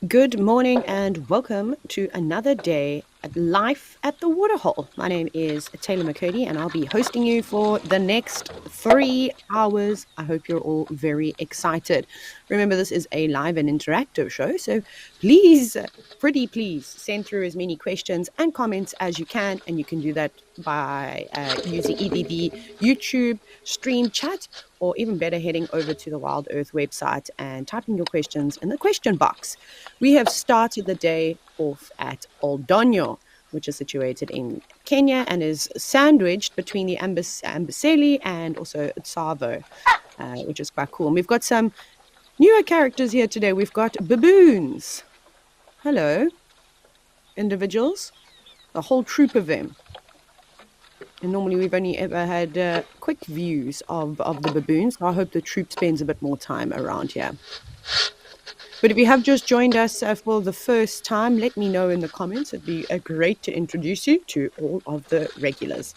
Good morning and welcome to another day at Life at the Waterhole. My name is Taylor McCurdy and I'll be hosting you for the next 3 hours. I hope you're all very excited. Remember, this is a live and interactive show, so please, pretty please, send through as many questions and comments as you can, and you can do that by using either the YouTube stream chat or even better, heading over to the WildEarth website and typing your questions in the question box. We have started the day off at Old Donyo, which is situated in Kenya and is sandwiched between the Amboseli and also Tsavo, which is quite cool. And we've got some newer characters here today. We've got baboons. Hello, individuals. A whole troop of them. And normally we've only ever had quick views of the baboons. I hope the troop spends a bit more time around here. But if you have just joined us for the first time, let me know in the comments. It'd be great to introduce you to all of the regulars.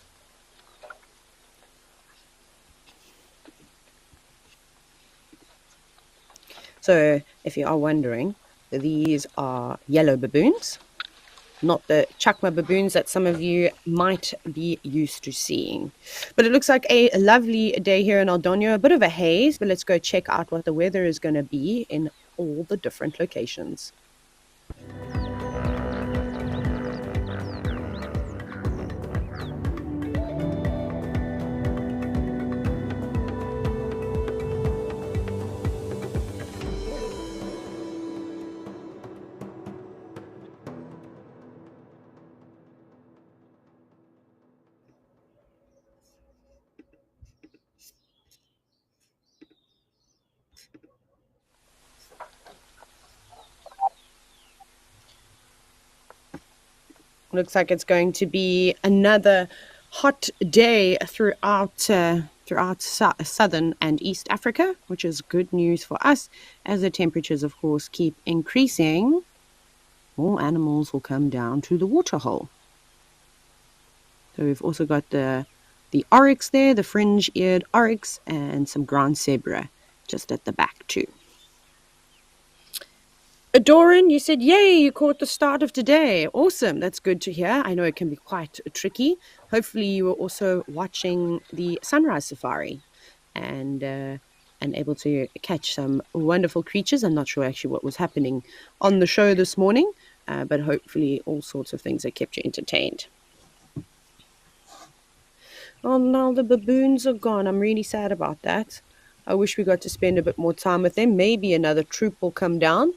So if you are wondering, these are yellow baboons, not the chakma baboons that some of you might be used to seeing. But it looks like a lovely day here in Aldonio, a bit of a haze, but let's go check out what the weather is going to be in all the different locations. Looks like it's going to be another hot day throughout southern and East Africa, which is good news for us as the temperatures, of course, keep increasing. More animals will come down to the waterhole. So we've also got the oryx there, the fringe-eared oryx, and some ground zebra just at the back too. Doran, you said, yay, you caught the start of today. Awesome. That's good to hear. I know it can be quite tricky. Hopefully you were also watching the sunrise safari and able to catch some wonderful creatures. I'm not sure actually what was happening on the show this morning, but hopefully all sorts of things that kept you entertained. Oh, now the baboons are gone. I'm really sad about that. I wish we got to spend a bit more time with them. Maybe another troop will come down.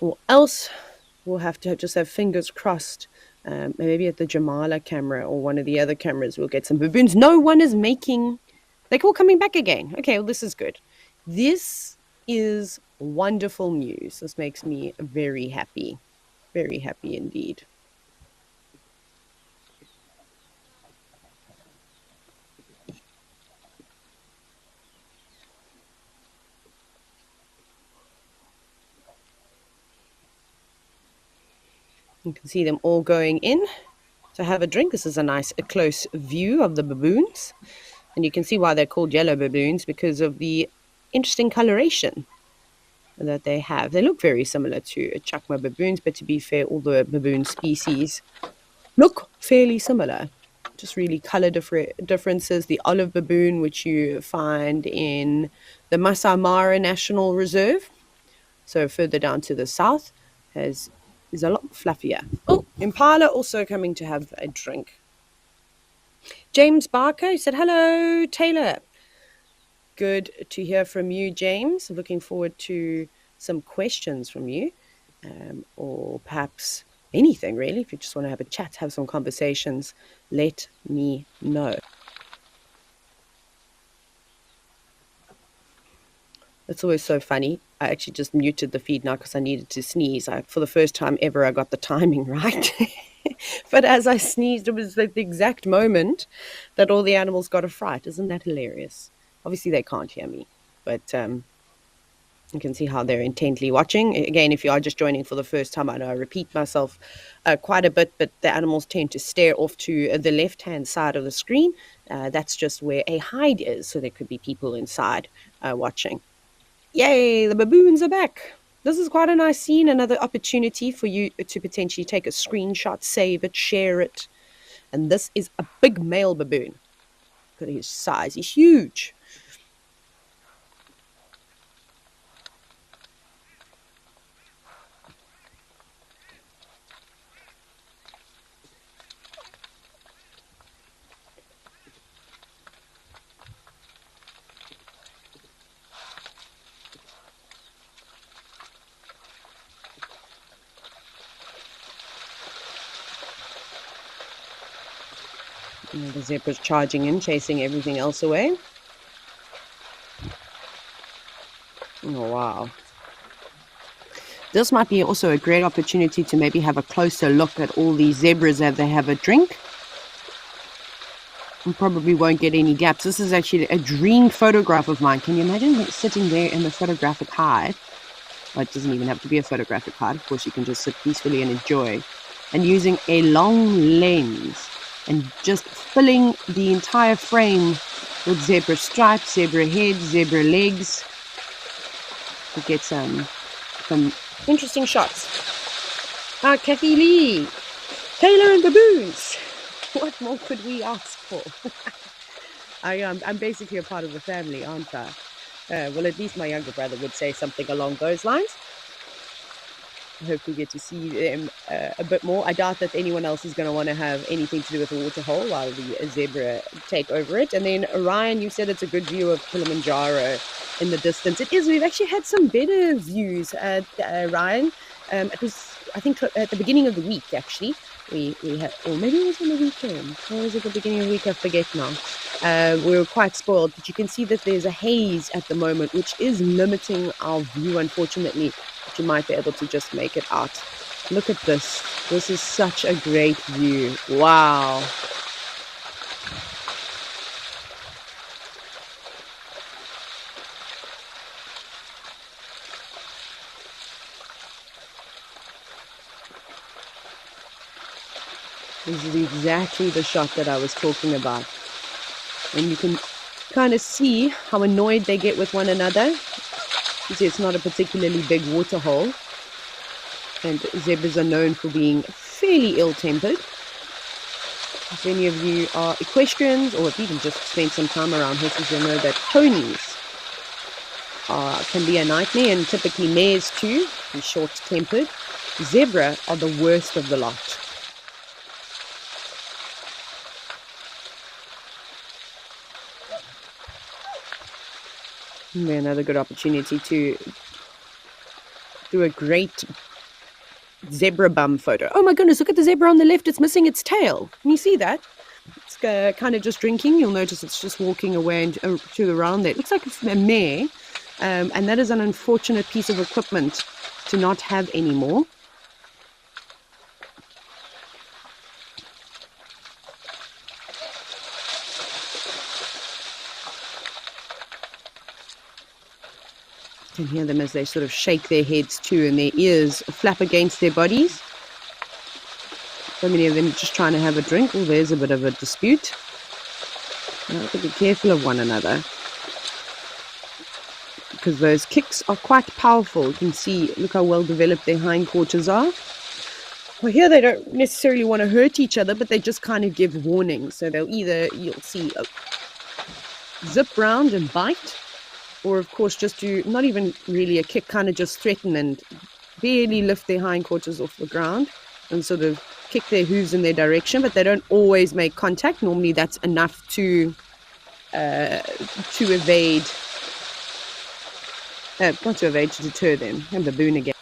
Or else we'll have to just have fingers crossed. Maybe at the Jamala camera or one of the other cameras, we'll get some baboons. No one is making... They're all coming back again. Okay, well, this is good. This is wonderful news. This makes me very happy. Very happy indeed. You can see them all going in to have a drink. This is a nice close view of the baboons. And you can see why they're called yellow baboons, because of the interesting coloration that they have. They look very similar to chakma baboons, but to be fair, all the baboon species look fairly similar. Just really color differences. The olive baboon, which you find in the Masai Mara National Reserve, so further down to the south, is a lot fluffier. Oh, impala also coming to have a drink. James Barker said, hello, Taylor. Good to hear from you, James. Looking forward to some questions from you, or perhaps anything, really. If you just want to have a chat, have some conversations, let me know. It's always so funny. I actually just muted the feed now because I needed to sneeze. For the first time ever, I got the timing right. But as I sneezed, it was like the exact moment that all the animals got a fright. Isn't that hilarious? Obviously, they can't hear me, but you can see how they're intently watching. Again, if you are just joining for the first time, I know I repeat myself quite a bit, but the animals tend to stare off to the left-hand side of the screen. That's just where a hide is, so there could be people inside watching. Yay, the baboons are back. This is quite a nice scene, another opportunity for you to potentially take a screenshot, save it, share it. And this is a big male baboon. Look at his size, he's huge. The zebra's charging in, chasing everything else away. Oh, wow. This might be also a great opportunity to maybe have a closer look at all these zebras as they have a drink. You probably won't get any gaps. This is actually a dream photograph of mine. Can you imagine sitting there in the photographic hide? Well, it doesn't even have to be a photographic hide. Of course, you can just sit peacefully and enjoy. And using a long lens and just filling the entire frame with zebra stripes, zebra heads, zebra legs. To get some interesting shots. Kathy Lee, Taylor and Baboons. What more could we ask for? I'm basically a part of the family, aren't I? Well, at least my younger brother would say something along those lines. I hope we get to see them a bit more. I doubt that anyone else is going to want to have anything to do with the Waterhole while the zebra take over it. And then, Ryan, you said it's a good view of Kilimanjaro in the distance. It is. We've actually had some better views, Ryan. It was, I think, at the beginning of the week, actually. We had, or maybe it was on the weekend. Or was it the beginning of the week? I forget now. We were quite spoiled, but you can see that there's a haze at the moment, which is limiting our view, unfortunately. But you might be able to just make it out. Look at this. This is such a great view. Wow. This is exactly the shot that I was talking about. And you can kind of see how annoyed they get with one another. You see, it's not a particularly big waterhole. And zebras are known for being fairly ill-tempered. If any of you are equestrians or have even just spent some time around horses, you'll know that ponies can be a nightmare, and typically mares too, be short-tempered. Zebra are the worst of the lot. Another good opportunity to do a great zebra bum photo. Oh my goodness, look at the zebra on the left. It's missing its tail. Can you see that? It's kind of just drinking. You'll notice it's just walking away to around there. It looks like it's a mare. And that is an unfortunate piece of equipment to not have anymore. You can hear them as they sort of shake their heads too, and their ears flap against their bodies. So many of them are just trying to have a drink. Oh, there's a bit of a dispute. You have to be careful of one another, because those kicks are quite powerful. You can see, look how well developed their hindquarters are. Well, here they don't necessarily want to hurt each other, but they just kind of give warnings. So they'll either, you'll see, zip round and bite, or of course just do not even really a kick, kind of just threaten and barely lift their hindquarters off the ground and sort of kick their hooves in their direction, but they don't always make contact. Normally that's enough to evade, not to evade, to deter them. And baboon again.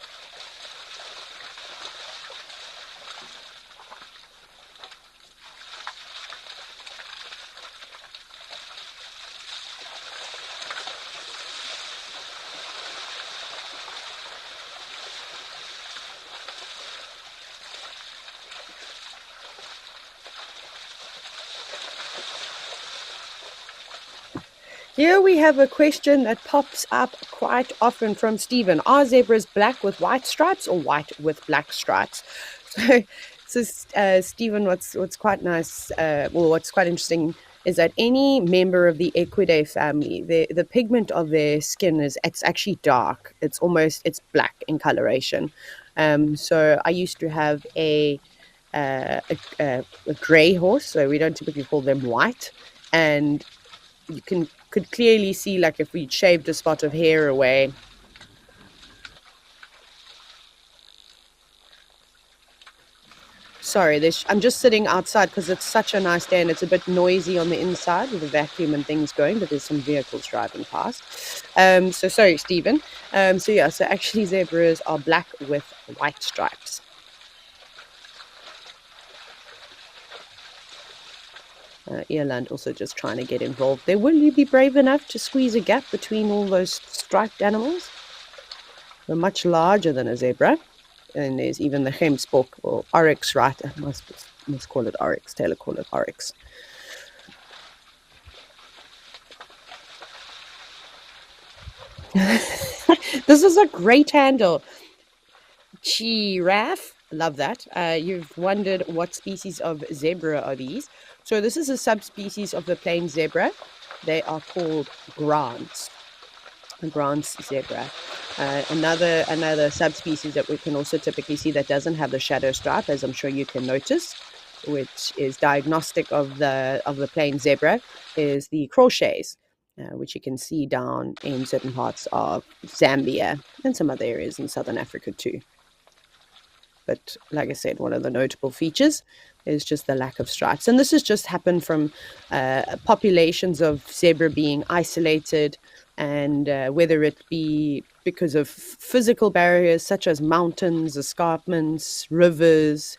Here we have a question that pops up quite often from Stephen. Are zebras black with white stripes or white with black stripes? So Stephen, what's quite nice, what's quite interesting is that any member of the Equidae family, the pigment of their skin it's actually dark. It's black in coloration. So I used to have a gray horse, so we don't typically call them white, and you could clearly see, like, if we shaved a spot of hair away. Sorry, I'm just sitting outside because it's such a nice day and it's a bit noisy on the inside with the vacuum and things going, but there's some vehicles driving past. So sorry, Stephen. So yeah, so actually zebras are black with white stripes. Earland also just trying to get involved there. Will you be brave enough to squeeze a gap between all those striped animals? They're much larger than a zebra. And there's even the gemsbok or oryx, right? I must call it oryx. Taylor call it oryx. This is a great handle. Giraffe. Love that. You've wondered what species of zebra are these. So this is a subspecies of the plain zebra. They are called grants. Grant's zebra. Another subspecies that we can also typically see that doesn't have the shadow stripe, as I'm sure you can notice, which is diagnostic of the plain zebra, is the crotchets, which you can see down in certain parts of Zambia and some other areas in southern Africa too. But like I said, one of the notable features is just the lack of stripes. And this has just happened from populations of zebra being isolated, and whether it be because of physical barriers such as mountains, escarpments, rivers,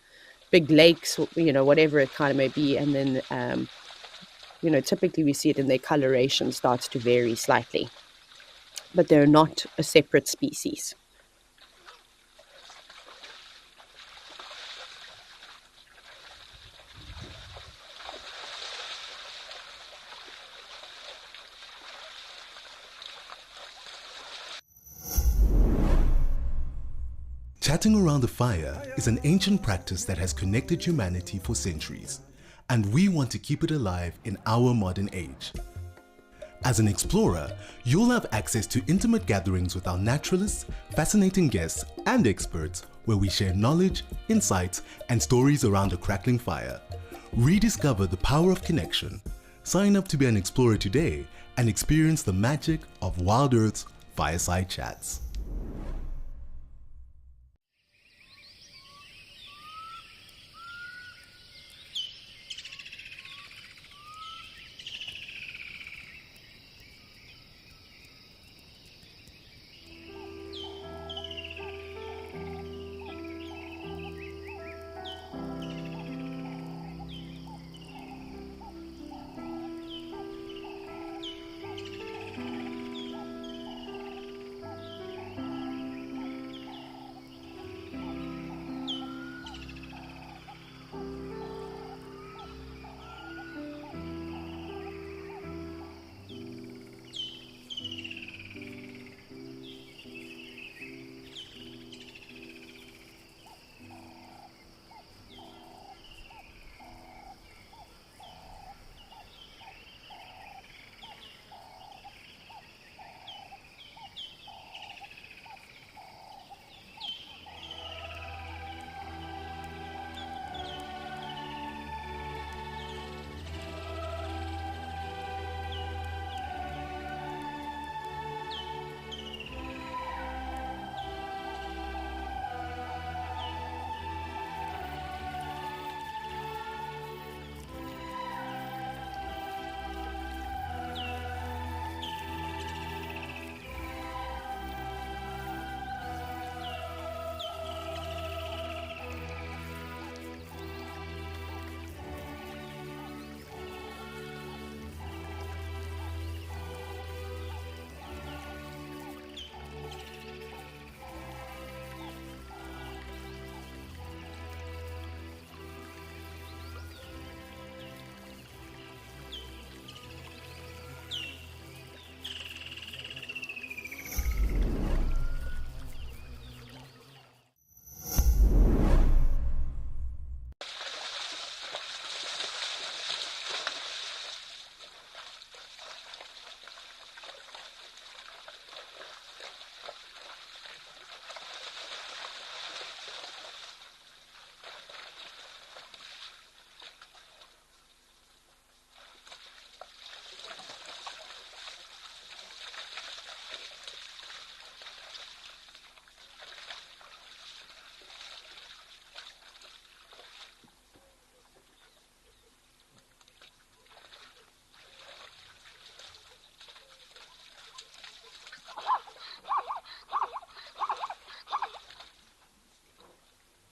big lakes, whatever it kind of may be. And then, typically we see it in their coloration starts to vary slightly, but they're not a separate species. Chatting around the fire is an ancient practice that has connected humanity for centuries, and we want to keep it alive in our modern age. As an explorer, you'll have access to intimate gatherings with our naturalists, fascinating guests, and experts where we share knowledge, insights, and stories around a crackling fire. Rediscover the power of connection. Sign up to be an explorer today and experience the magic of WildEarth's Fireside Chats.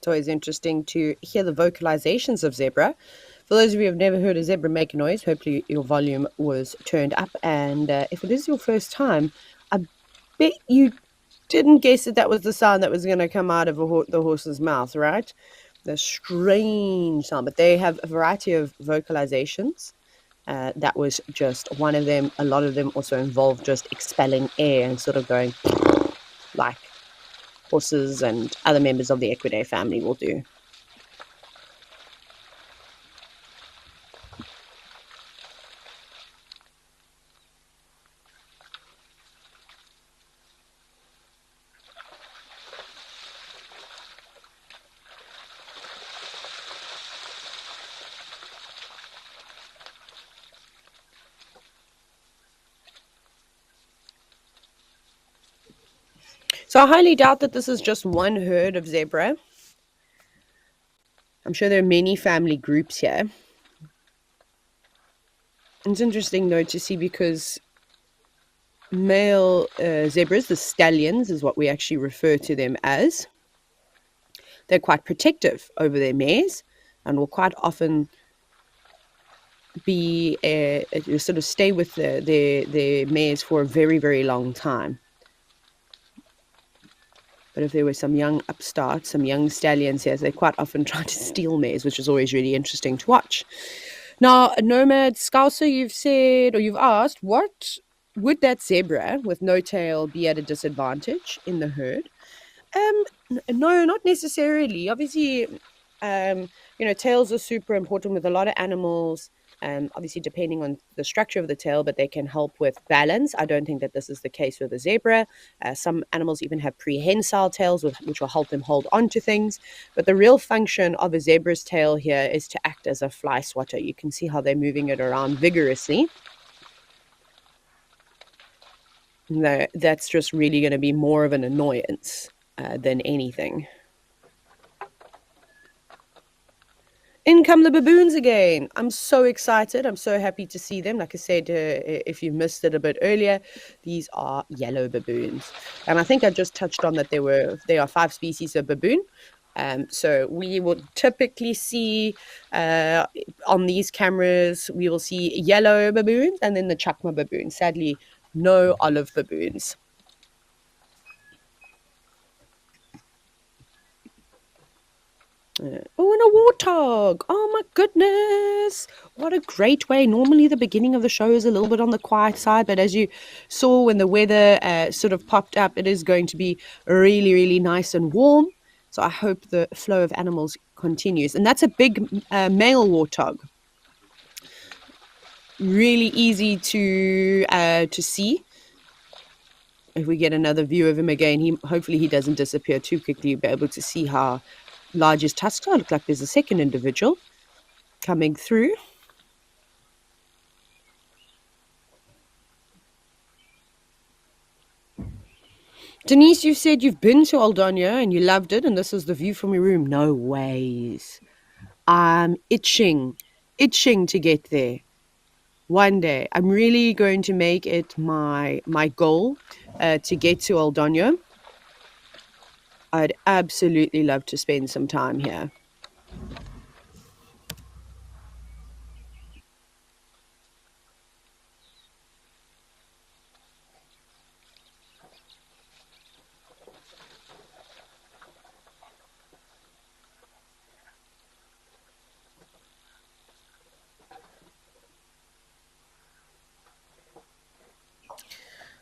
It's always interesting to hear the vocalizations of zebra. For those of you who have never heard a zebra make a noise, hopefully your volume was turned up. And if it is your first time, I bet you didn't guess that that was the sound that was going to come out of the horse's mouth, right? The strange sound. But they have a variety of vocalizations. That was just one of them. A lot of them also involve just expelling air and sort of going like horses and other members of the Equidae family will do. So I highly doubt that this is just one herd of zebra. I'm sure there are many family groups here. It's interesting, though, to see because male zebras, the stallions is what we actually refer to them as, they're quite protective over their mares and will quite often be sort of stay with their mares for a very, very long time. But if there were some young upstarts, some young stallions here, they quite often try to steal mares, which is always really interesting to watch. Now, Nomad Scouser, you've said, or you've asked, what would that zebra with no tail be at a disadvantage in the herd? No, not necessarily. Obviously, tails are super important with a lot of animals. Obviously, depending on the structure of the tail, but they can help with balance. I don't think that this is the case with a zebra. Some animals even have prehensile tails, which will help them hold on to things. But the real function of a zebra's tail here is to act as a fly swatter. You can see how they're moving it around vigorously. No, that's just really going to be more of an annoyance than anything. In come the baboons again. I'm so excited. I'm so happy to see them. Like I said, if you missed it a bit earlier, these are yellow baboons. And I think I just touched on that there are 5 species of baboon. So we will typically see on these cameras, we will see yellow baboons and then the chakma baboon. Sadly, no olive baboons. Oh, and a warthog. Oh my goodness. What a great way. Normally the beginning of the show is a little bit on the quiet side, but as you saw when the weather sort of popped up, it is going to be really, really nice and warm. So I hope the flow of animals continues. And that's a big male warthog. Really easy to see. If we get another view of him again, hopefully he doesn't disappear too quickly. You'll be able to see how large his tusks are. Look like there's a second individual coming through. Denise, you said you've been to Aldania and you loved it, and this is the view from your room. No ways. I'm itching to get there. One day, I'm really going to make it my goal to get to Aldania. I'd absolutely love to spend some time here.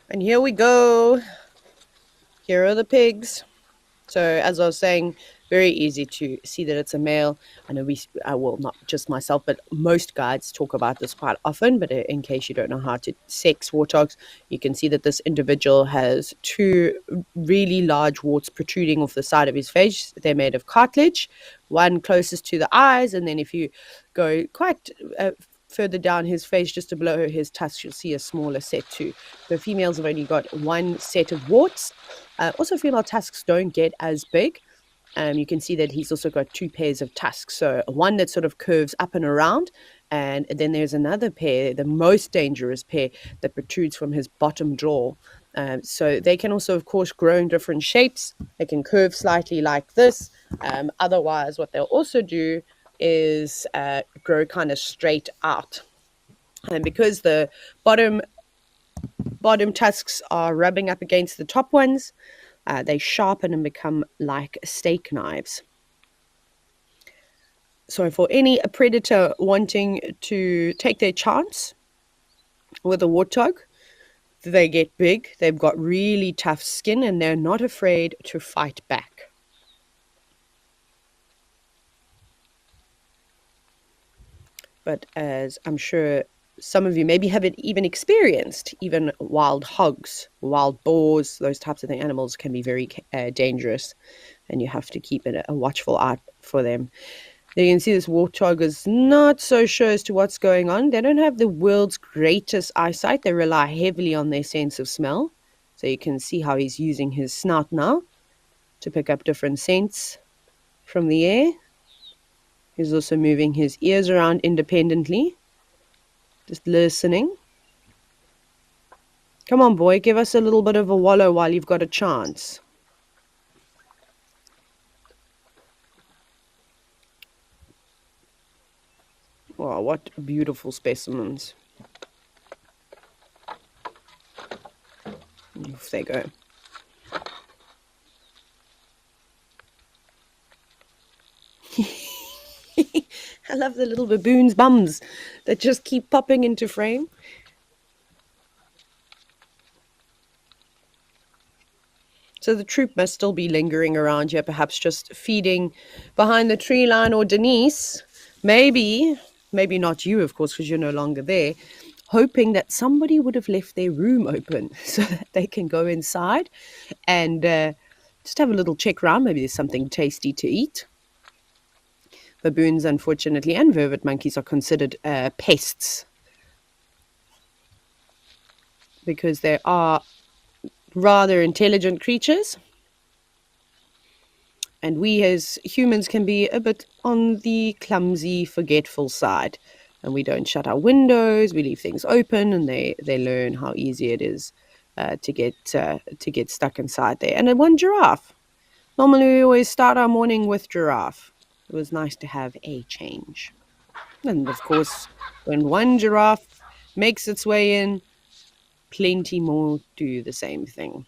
And here we go. Here are the pigs. So as I was saying, very easy to see that it's a male. I know well, not just myself, but most guides talk about this quite often. But in case you don't know how to sex warthogs, you can see that this individual has 2 really large warts protruding off the side of his face. They're made of cartilage, one closest to the eyes. And then if you go quite further down his face, just below his tusks, you'll see a smaller set too. The females have only got 1 set of warts. Also, female tusks don't get as big. You can see that he's also got 2 pairs of tusks. So one that sort of curves up and around, and then there's another pair, the most dangerous pair, that protrudes from his bottom jaw. So they can also, of course, grow in different shapes. They can curve slightly like this, Otherwise, what they'll also do is grow kind of straight out. And because the bottom tusks are rubbing up against the top ones, they sharpen and become like steak knives. So for any predator wanting to take their chance with a warthog, they get big, they've got really tough skin, and they're not afraid to fight back. But as I'm sure some of you maybe haven't even experienced, even wild hogs, wild boars, those types of animals can be very dangerous, and you have to keep a watchful eye for them. You can see this warthog is not so sure as to what's going on. They don't have the world's greatest eyesight. They rely heavily on their sense of smell. So you can see how he's using his snout now to pick up different scents from the air. He's also moving his ears around independently, just listening. Come on, boy, give us a little bit of a wallow while you've got a chance. Wow, what beautiful specimens. Off they go. I love the little baboons' bums that just keep popping into frame. So the troop must still be lingering around here, perhaps just feeding behind the tree line, or Denise, maybe not you, of course, because you're no longer there, hoping that somebody would have left their room open so that they can go inside and just have a little check around. Maybe there's something tasty to eat. Baboons, unfortunately, and vervet monkeys are considered pests because they are rather intelligent creatures. And we as humans can be a bit on the clumsy, forgetful side. And we don't shut our windows, we leave things open, and they learn how easy it is to get stuck inside there. And then one giraffe. Normally we always start our morning with giraffe. It was nice to have a change. And of course, when one giraffe makes its way in, plenty more do the same thing.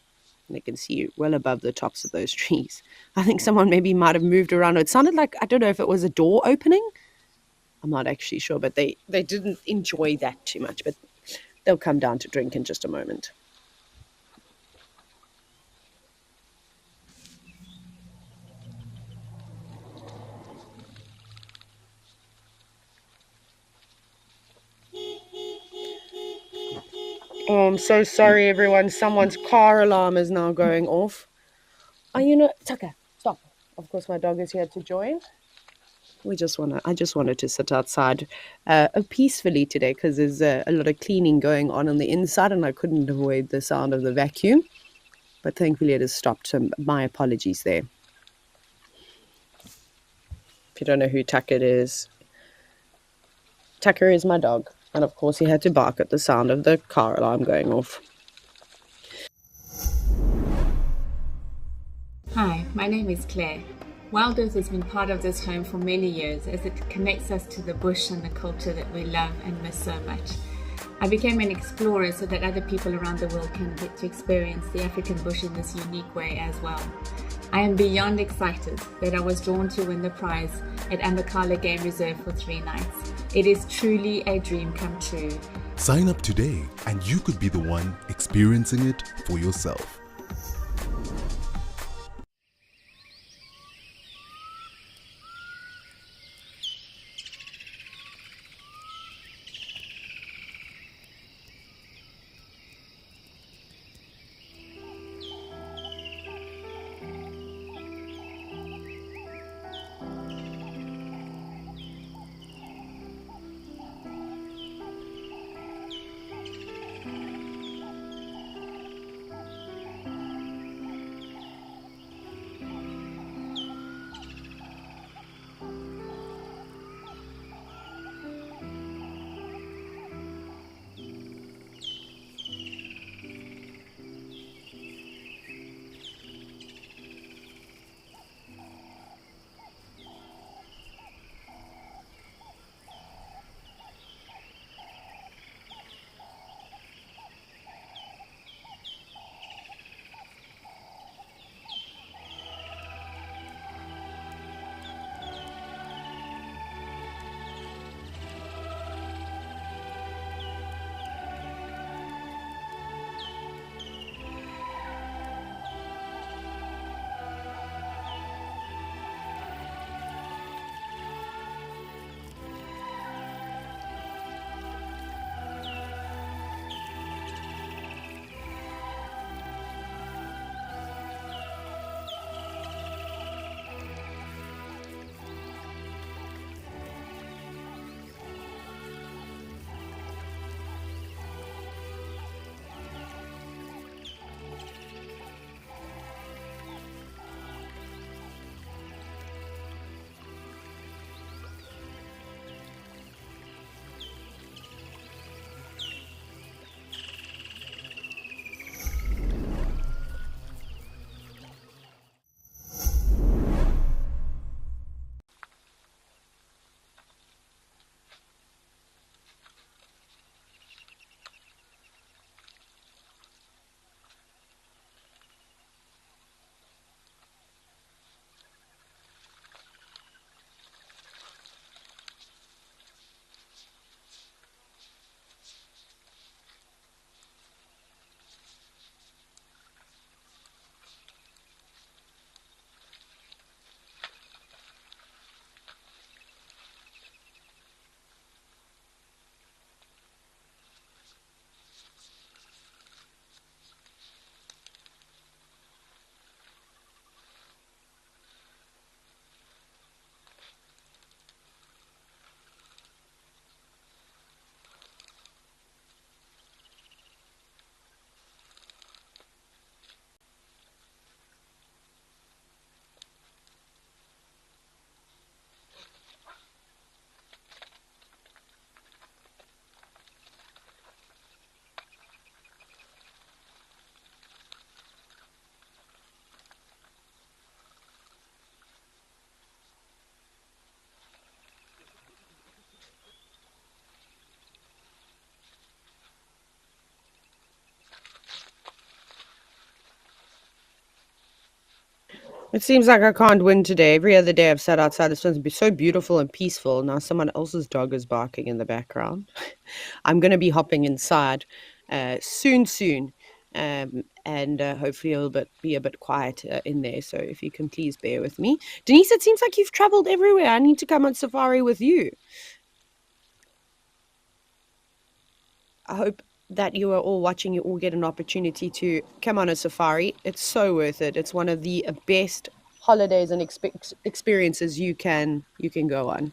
They can see you well above the tops of those trees. I think someone maybe might have moved around. It sounded like, I don't know if it was a door opening. I'm not actually sure, but they didn't enjoy that too much. But they'll come down to drink in just a moment. Oh, I'm so sorry, everyone. Someone's car alarm is now going off. Oh, Tucker, stop. Of course, my dog is here to join. I just wanted to sit outside peacefully today because there's a lot of cleaning going on the inside, and I couldn't avoid the sound of the vacuum. But thankfully it has stopped, so my apologies there. If you don't know who Tucker is, Tucker is my dog. And of course he had to bark at the sound of the car alarm going off. Hi, my name is Claire. WildEarth has been part of this home for many years as it connects us to the bush and the culture that we love and miss so much. I became an explorer so that other people around the world can get to experience the African bush in this unique way as well. I am beyond excited that I was drawn to win the prize at Ambakala Game Reserve for 3 nights. It is truly a dream come true. Sign up today and you could be the one experiencing it for yourself. It seems like I can't win today. Every other day I've sat outside, it's supposed to be so beautiful and peaceful. Now someone else's dog is barking in the background. I'm going to be hopping inside soon. And hopefully be a bit quiet in there. So if you can please bear with me. Denise, it seems like you've traveled everywhere. I need to come on safari with you. I hope that you are all watching, you all get an opportunity to come on a safari. It's so worth it. It's one of the best holidays and experiences you can go on.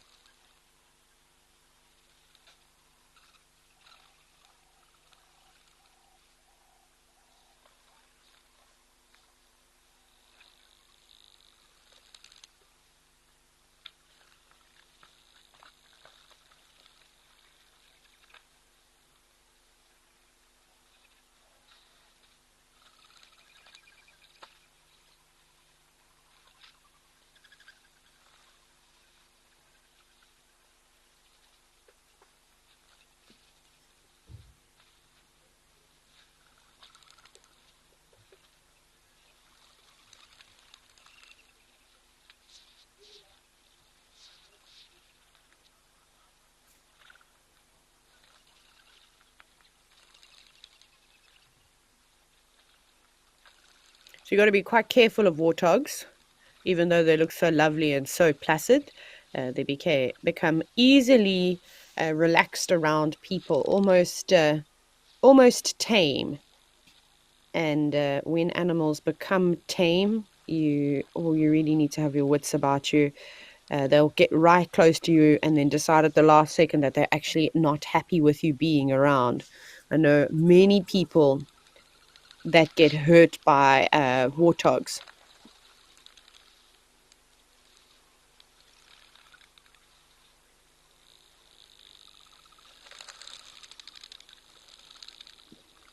So you got to be quite careful of warthogs, even though they look so lovely and so placid. They become easily relaxed around people, almost tame. And when animals become tame, you really need to have your wits about you. They'll get right close to you and then decide at the last second that they're actually not happy with you being around. I know many people that get hurt by warthogs.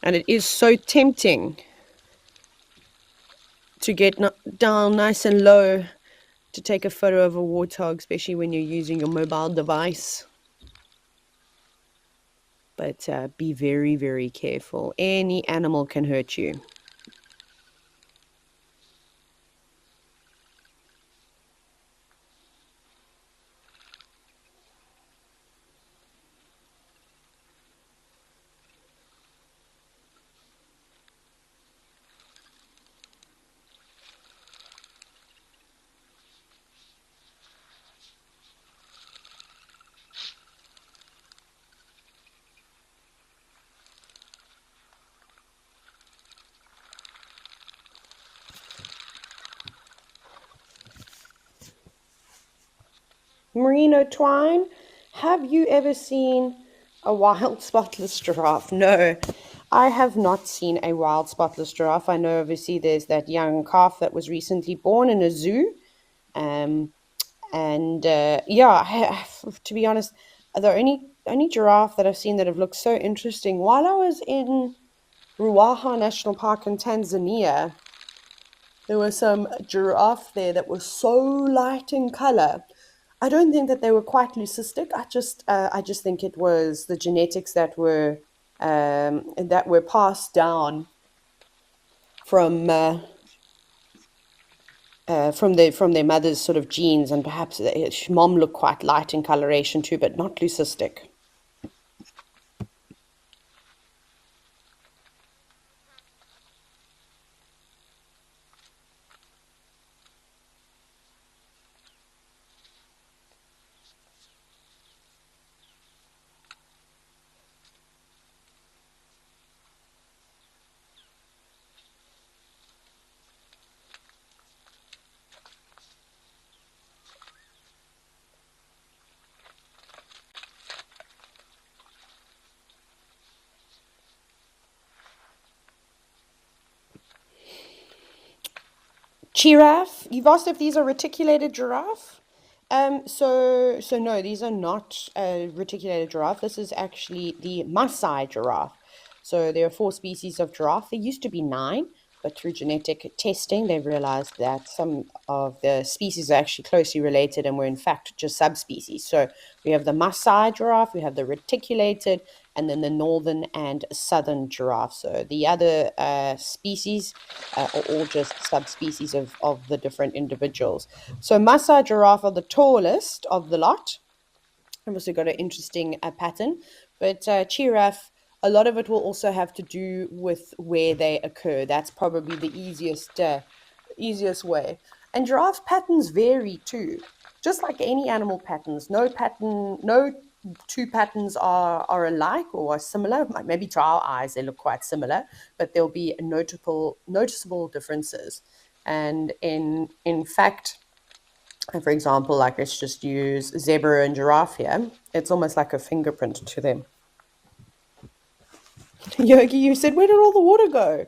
And it is so tempting to get down nice and low to take a photo of a warthog, especially when you're using your mobile device. But be very, very careful. Any animal can hurt you. Merino twine. Have you ever seen a wild spotless giraffe? No, I have not seen a wild spotless giraffe. I know obviously there's that young calf that was recently born in a zoo. Um, and yeah, to be honest, the only giraffe that I've seen that have looked so interesting while I was in Ruaha National Park in Tanzania, there was some giraffe there that was so light in color. I don't think that they were quite leucistic. I just think it was the genetics that were passed down from from their mother's sort of genes, and perhaps mom looked quite light in coloration too, but not leucistic. Giraffe. You've asked if these are reticulated giraffe. So no, these are not a reticulated giraffe. This is actually the Maasai giraffe. So there are four species of giraffe. There used to be nine, but through genetic testing, they realized that some of the species are actually closely related and were in fact just subspecies. So we have the Maasai giraffe, we have the reticulated, and then the northern and southern giraffe. So the other species are all just subspecies of the different individuals. So Maasai giraffe are the tallest of the lot. I've also got an interesting pattern, but giraffe, a lot of it will also have to do with where they occur. That's probably the easiest way. And giraffe patterns vary too, just like any animal patterns. No two patterns are alike or are similar. Maybe to our eyes they look quite similar, but there'll be noticeable differences. And in fact, for example, like let's just use zebra and giraffe here. It's almost like a fingerprint to them. Yogi, you said, where did all the water go?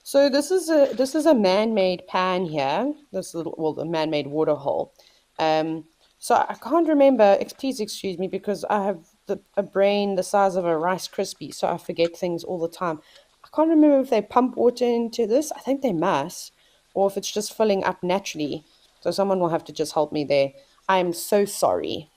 So this is a man-made pan here. This little, well, the man-made water hole. So I can't remember. Please excuse me because I have a brain the size of a Rice Krispie, so I forget things all the time. I can't remember if they pump water into this. I think they must, or if it's just filling up naturally. So someone will have to just help me there. I am so sorry.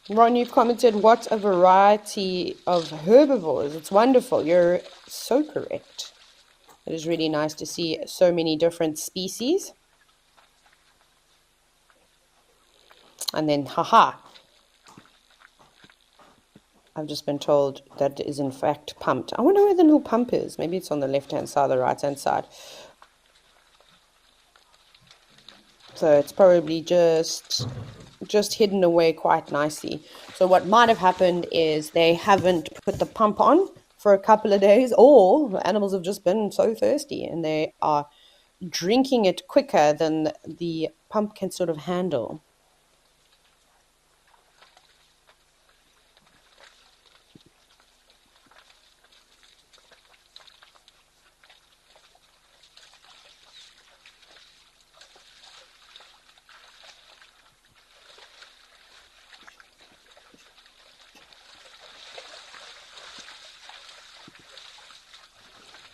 Ron, you've commented, what a variety of herbivores. It's wonderful. You're so correct. It is really nice to see so many different species. And then, haha, I've just been told that it is in fact pumped. I wonder where the little pump is. Maybe it's on the left-hand side or the right-hand side. So it's probably just hidden away quite nicely. So what might have happened is they haven't put the pump on for a couple of days, or the animals have just been so thirsty and they are drinking it quicker than the pump can sort of handle.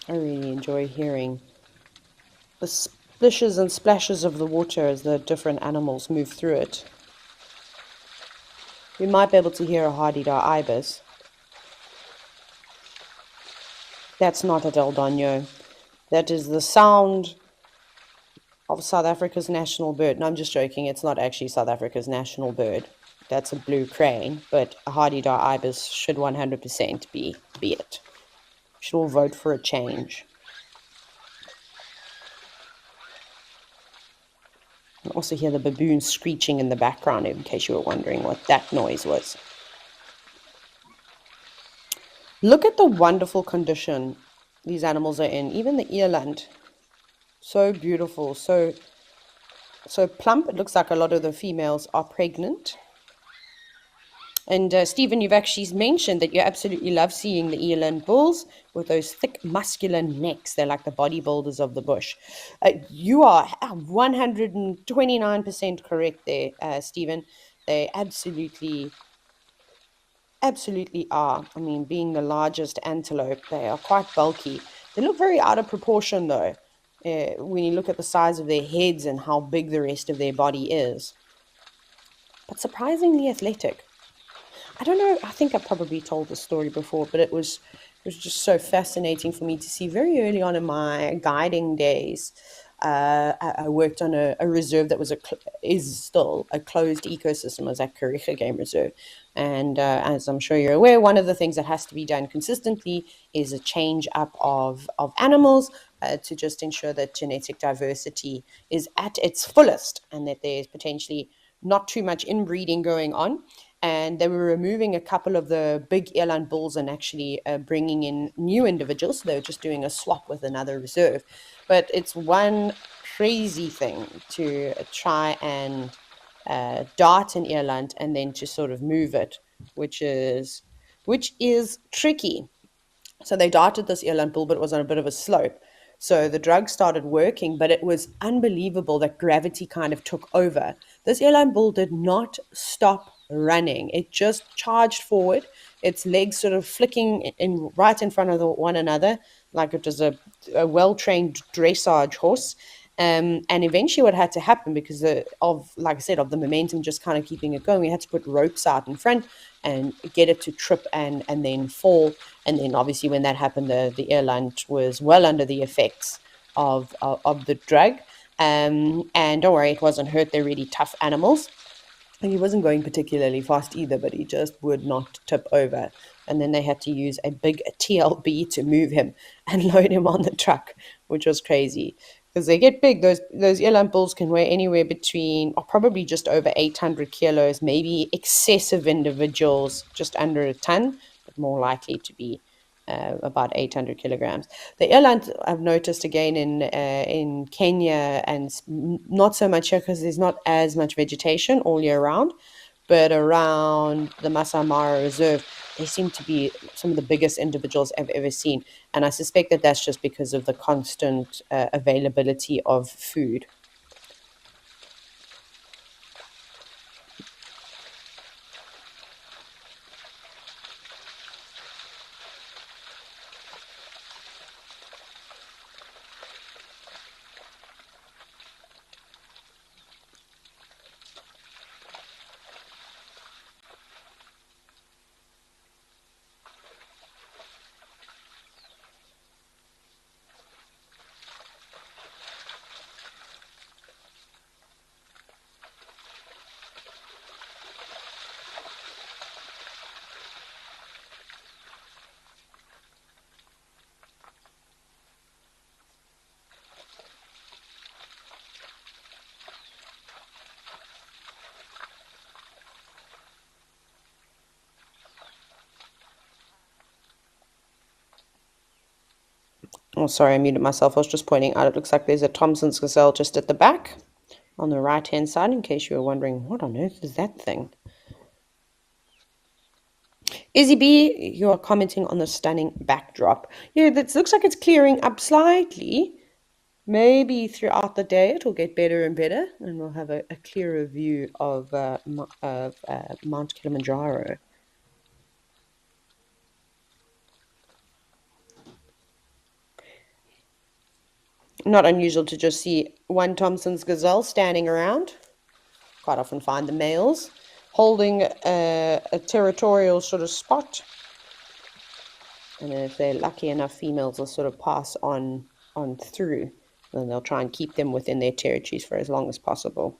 I really enjoy hearing the splishes and splashes of the water as the different animals move through it. We might be able to hear a hardy-dar ibis. That's not a Del Doño. That is the sound of South Africa's national bird. No, I'm just joking. It's not actually South Africa's national bird. That's a blue crane, but a hardy-dar ibis should 100% be it. We should all vote for a change. I also hear the baboon screeching in the background, in case you were wondering what that noise was. Look at the wonderful condition these animals are in. Even the eland, so beautiful, so plump. It looks like a lot of the females are pregnant. And Stephen, you've actually mentioned that you absolutely love seeing the eland bulls with those thick, muscular necks. They're like the bodybuilders of the bush. You are 129% correct there, Stephen. They absolutely are. I mean, being the largest antelope, they are quite bulky. They look very out of proportion, though, when you look at the size of their heads and how big the rest of their body is. But surprisingly athletic. I don't know, I think I probably told this story before, but it was just so fascinating for me to see very early on in my guiding days. I worked on a reserve that is still a closed ecosystem. It was at Kariga Game Reserve. And as I'm sure you're aware, one of the things that has to be done consistently is a change up of animals to just ensure that genetic diversity is at its fullest and that there's potentially not too much inbreeding going on. And they were removing a couple of the big eland bulls and actually bringing in new individuals. So they were just doing a swap with another reserve. But it's one crazy thing to try and dart an eland and then to sort of move it, which is tricky. So they darted this eland bull, but it was on a bit of a slope. So the drug started working, but it was unbelievable that gravity kind of took over. This eland bull did not stop running. It just charged forward, its legs sort of flicking right in front of one another, like it was a well-trained dressage horse. And eventually what had to happen, because like I said, of the momentum just kind of keeping it going, we had to put ropes out in front and get it to trip and then fall. And then obviously when that happened, the airline was well under the effects of the drug. And don't worry, it wasn't hurt. They're really tough animals. And he wasn't going particularly fast either, but he just would not tip over. And then they had to use a big TLB to move him and load him on the truck, which was crazy because they get big. Those eland bulls can weigh anywhere between, or probably just over 800 kilos, maybe excessive individuals just under a ton, but more likely to be about 800 kilograms. The eland, I've noticed again in Kenya, and not so much here because there's not as much vegetation all year round, but around the Masai Mara Reserve, they seem to be some of the biggest individuals I've ever seen. And I suspect that that's just because of the constant availability of food. Oh, sorry, I muted myself. I was just pointing out it looks like there's a Thompson's gazelle just at the back on the right-hand side, in case you were wondering, what on earth is that thing? Izzy B, you are commenting on the stunning backdrop. Yeah, that looks like it's clearing up slightly. Maybe throughout the day it'll get better and better, and we'll have a clearer view of Mount Kilimanjaro. Not unusual to just see one Thompson's gazelle standing around. Quite often find the males holding a territorial sort of spot. And then if they're lucky enough, females will sort of pass on through. Then they'll try and keep them within their territories for as long as possible.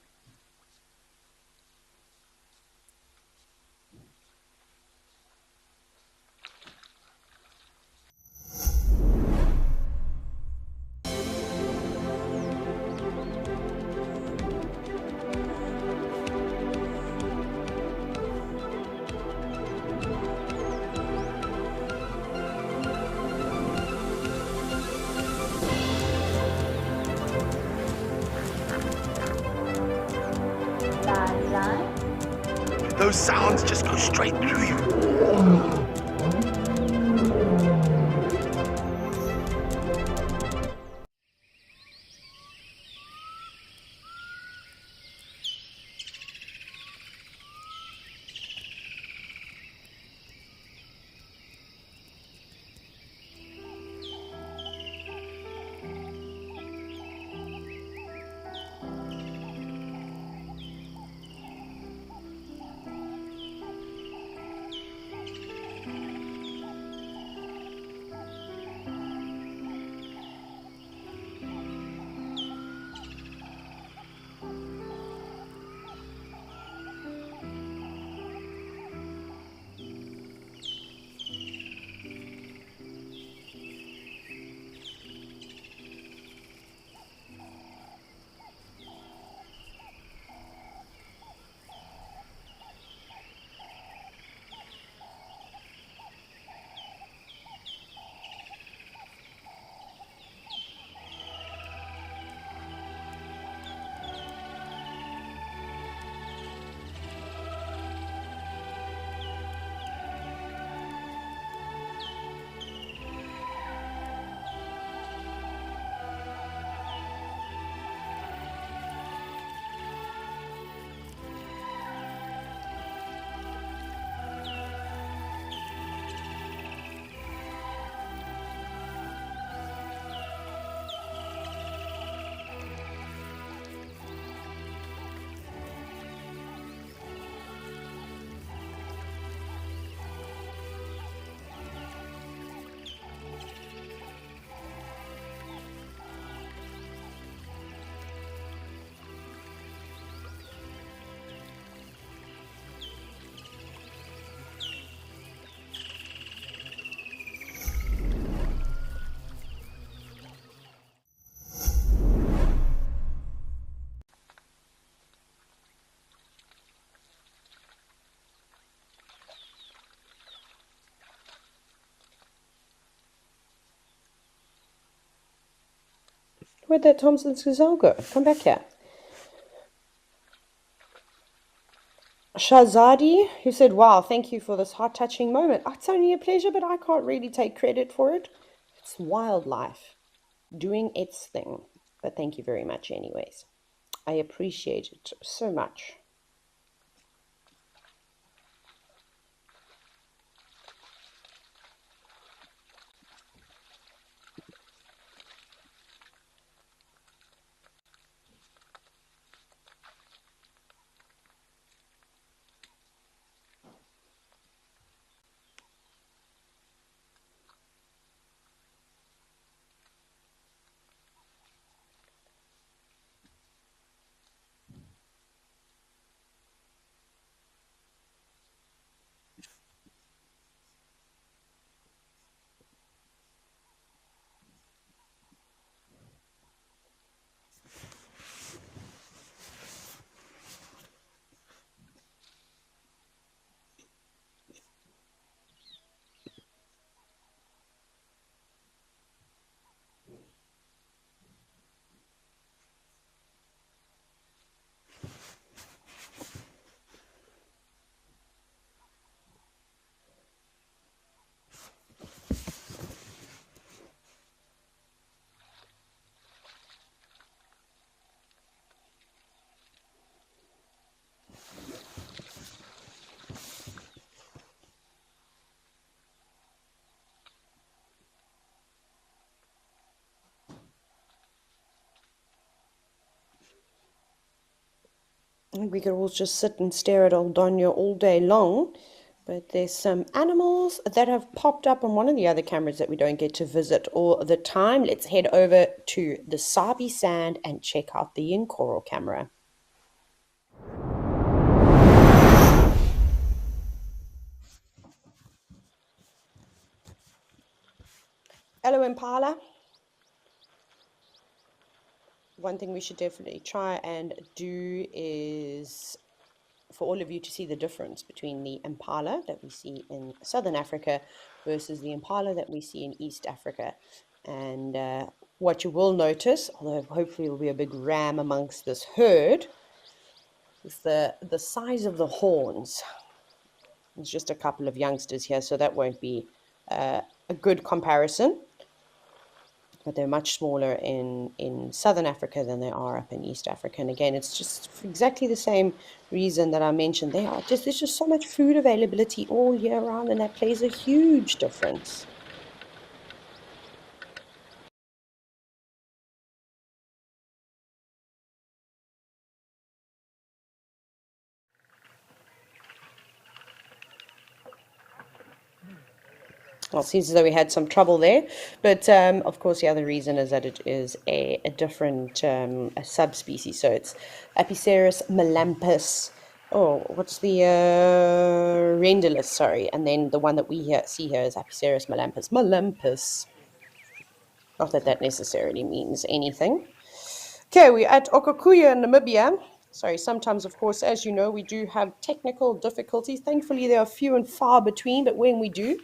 Those sounds just go straight through you. Where'd that Thompson's gazelle go? Come back here. Shazadi, who said, wow, thank you for this heart-touching moment. Oh, it's only a pleasure, but I can't really take credit for it. It's wildlife doing its thing. But thank you very much anyways. I appreciate it so much. I think we could all just sit and stare at old Donya all day long, but there's some animals that have popped up on one of the other cameras that we don't get to visit all the time. Let's head over to the Sabi Sand and check out the in-coral camera. Hello, Impala. One thing we should definitely try and do is for all of you to see the difference between the impala that we see in Southern Africa versus the impala that we see in East Africa. And what you will notice, although hopefully it will be a big ram amongst this herd, is the size of the horns. There's just a couple of youngsters here, so that won't be a good comparison. But they're much smaller in Southern Africa than they are up in East Africa. And again, it's just for exactly the same reason that I mentioned. There's just so much food availability all year round, and that plays a huge difference. Well, it seems as though we had some trouble there, but of course the other reason is that it is a different a subspecies. So it's Apiceras melampus. Oh, what's the rendulus? Sorry, and then the one that we see here is Apiceras melampus. Melampus. Not that that necessarily means anything. Okay, we're at Okakuya in Namibia. Sorry, sometimes, of course, as you know, we do have technical difficulties. Thankfully, they are few and far between, but when we do,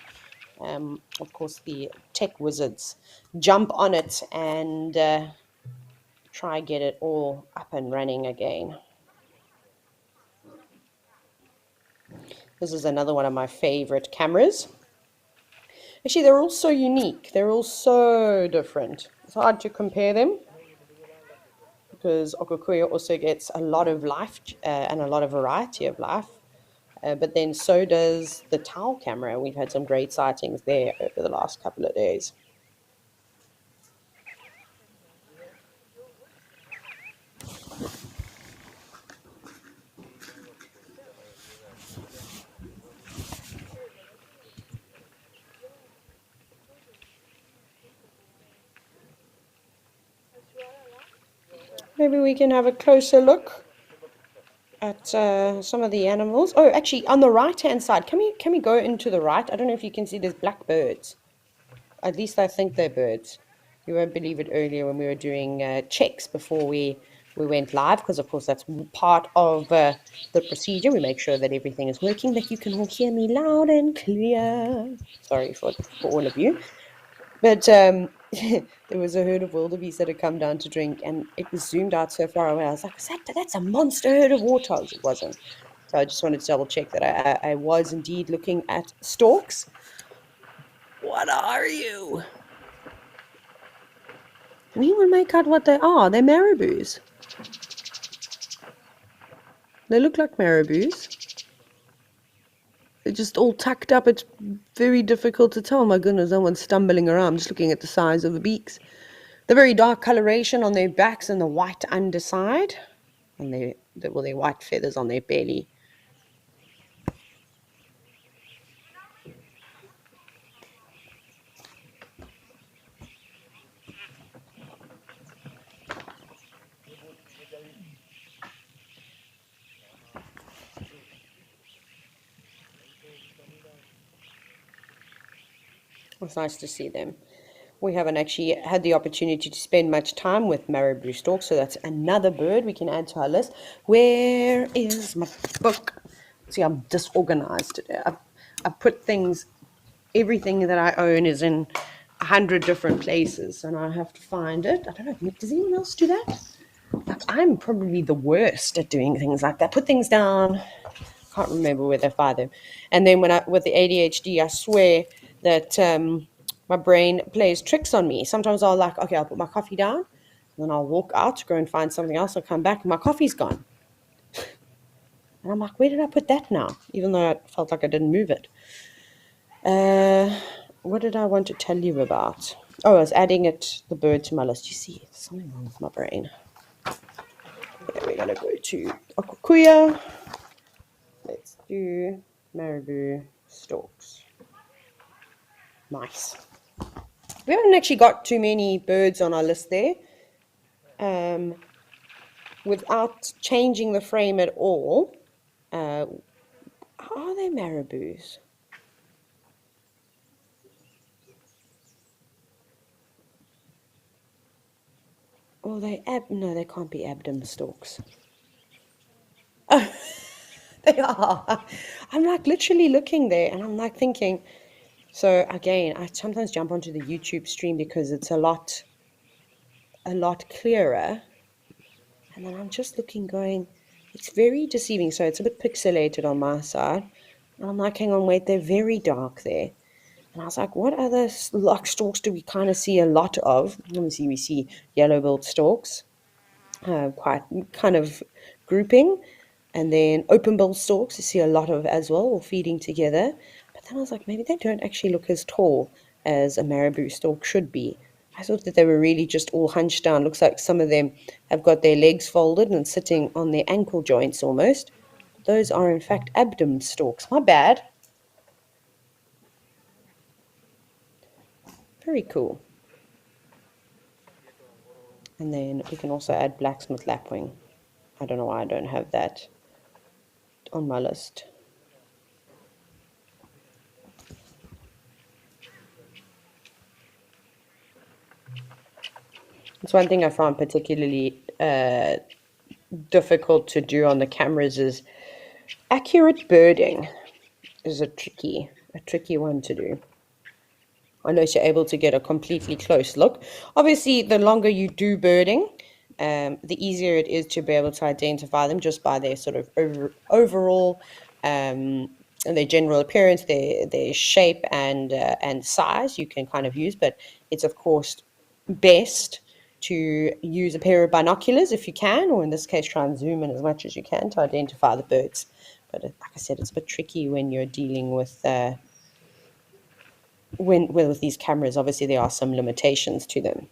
of course, the tech wizards jump on it and try get it all up and running again. This is another one of my favorite cameras. Actually, they're all so unique. They're all so different. It's hard to compare them because Okakuya also gets a lot of life and a lot of variety of life. But then so does the towel camera. We've had some great sightings there over the last couple of days. Maybe we can have a closer look at some of the animals. Oh, actually, on the right-hand side, can we go into the right? I don't know if you can see there's black birds. At least I think they're birds. You won't believe it earlier when we were doing checks before we went live, because of course that's part of the procedure. We make sure that everything is working, that you can all hear me loud and clear. Sorry for all of you. But there was a herd of wildebeest that had come down to drink, and it was zoomed out so far away. I was like, that's a monster herd of warthogs. It wasn't. So I just wanted to double check that I was indeed looking at storks. What are you? Can anyone make out what they are? They're marabous. They look like marabous. They're just all tucked up. It's very difficult to tell. My goodness, no one's stumbling around. I'm just looking at the size of the beaks. The very dark coloration on their backs and the white underside. And their white feathers on their belly. It's nice to see them. We haven't actually had the opportunity to spend much time with marabou storks, so that's another bird we can add to our list. Where is my book? See, I'm disorganized today. I've put things, everything that I own is in 100 different places, and I have to find it. I don't know, does anyone else do that? Like, I'm probably the worst at doing things like that. Put things down, can't remember where they find them. And then with the ADHD, I swear that my brain plays tricks on me. Sometimes I'll put my coffee down, and then I'll walk out to go and find something else. I'll come back and my coffee's gone. And I'm like, where did I put that now? Even though I felt like I didn't move it. What did I want to tell you about? Oh, I was adding the bird to my list. You see, there's something wrong with my brain. Okay, we're going to go to Okukuya. Let's do marabou storks. Nice. We haven't actually got too many birds on our list there. Without changing the frame at all, are they marabous? Or no, they can't be abdomen storks. Oh, they are. I'm like literally looking there and I'm like thinking, so again, I sometimes jump onto the YouTube stream because it's a lot clearer. And then I'm just looking going, it's very deceiving. So it's a bit pixelated on my side. And I'm like, hang on, wait, they're very dark there. And I was like, what other lock storks do we kind of see a lot of? Let me see, we see yellow-billed storks, quite kind of grouping. And then open-billed storks, you see a lot of as well, all feeding together. But then I was like, maybe they don't actually look as tall as a marabou stork should be. I thought that they were really just all hunched down. Looks like some of them have got their legs folded and sitting on their ankle joints almost. Those are in fact abdomen storks. My bad. Very cool. And then we can also add blacksmith lapwing. I don't know why I don't have that on my list. It's one thing I found particularly difficult to do on the cameras is accurate birding is a tricky one to do. Unless you're able to get a completely close look. Obviously, the longer you do birding, the easier it is to be able to identify them just by their sort of overall and their general appearance, their shape and size you can kind of use. But it's of course best to use a pair of binoculars if you can, or in this case try and zoom in as much as you can to identify the birds. But like I said, it's a bit tricky when you're dealing with with these cameras. Obviously there are some limitations to them.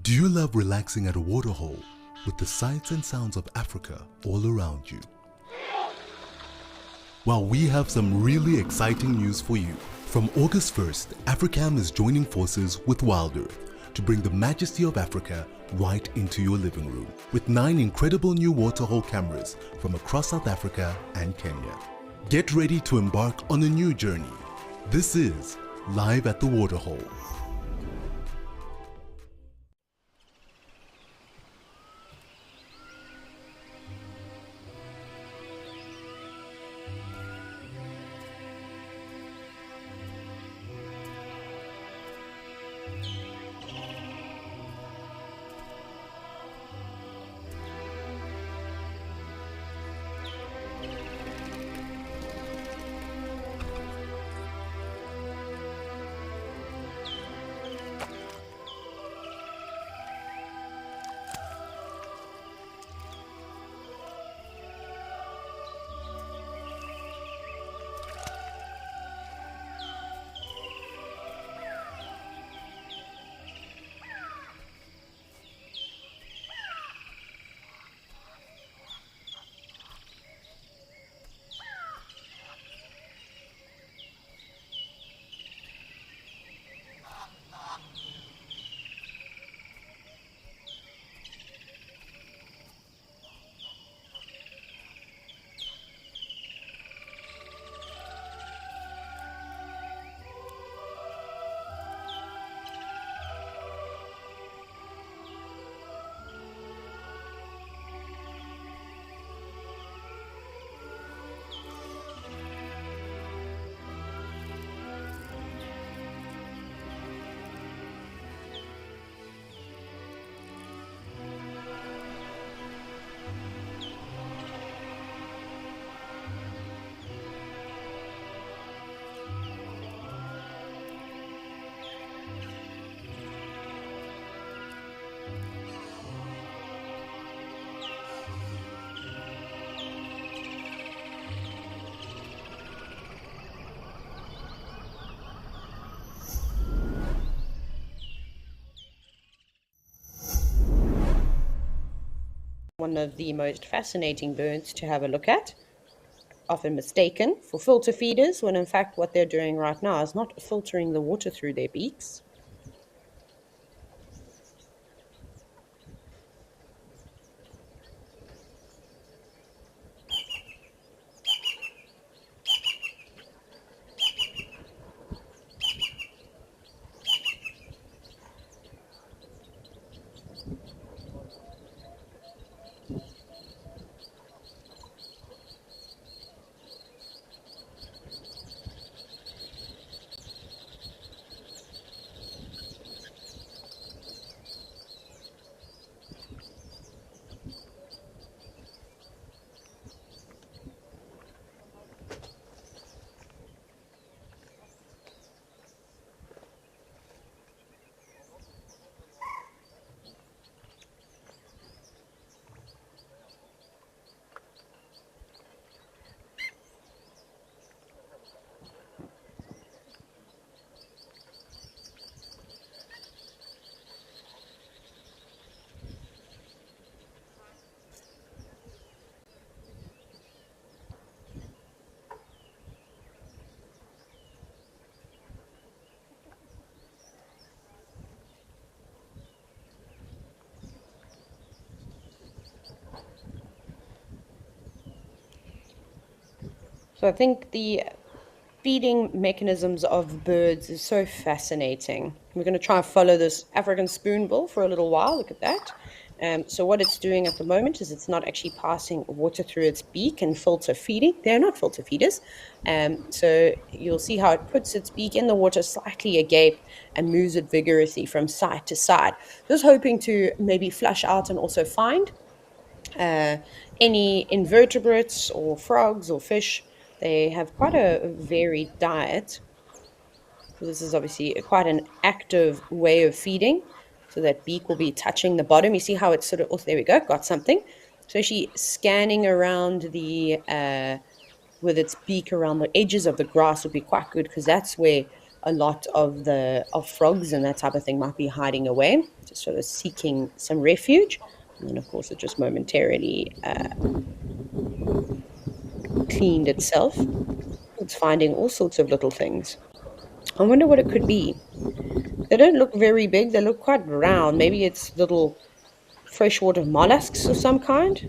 Do you love relaxing at a waterhole with the sights and sounds of Africa all around you? Well, we have some really exciting news for you. From August 1st, Africam is joining forces with WildEarth to bring the majesty of Africa right into your living room with 9 incredible new waterhole cameras from across South Africa and Kenya. Get ready to embark on a new journey. This is Live at the Waterhole. one of the most fascinating birds to have a look at, often mistaken for filter feeders, when in fact what they're doing right now is not filtering the water through their beaks. So I think the feeding mechanisms of birds is so fascinating. We're going to try and follow this African spoonbill for a little while. Look at that. So what it's doing at the moment is it's not actually passing water through its beak and filter feeding. They're not filter feeders. So you'll see how it puts its beak in the water slightly agape and moves it vigorously from side to side, just hoping to maybe flush out and also find uh, any invertebrates or frogs or fish. They have quite a varied diet. So this is obviously quite an active way of feeding. So that beak will be touching the bottom. You see how it's sort of, oh, there we go, got something. So she's scanning around the, with its beak around the edges of the grass would be quite good because that's where a lot of the of frogs and that type of thing might be hiding away, just sort of seeking some refuge. And then, of course, it just momentarily cleaned itself. It's finding all sorts of little things. I wonder what it could be. They don't look very big. They look quite round. Maybe it's little freshwater mollusks of some kind.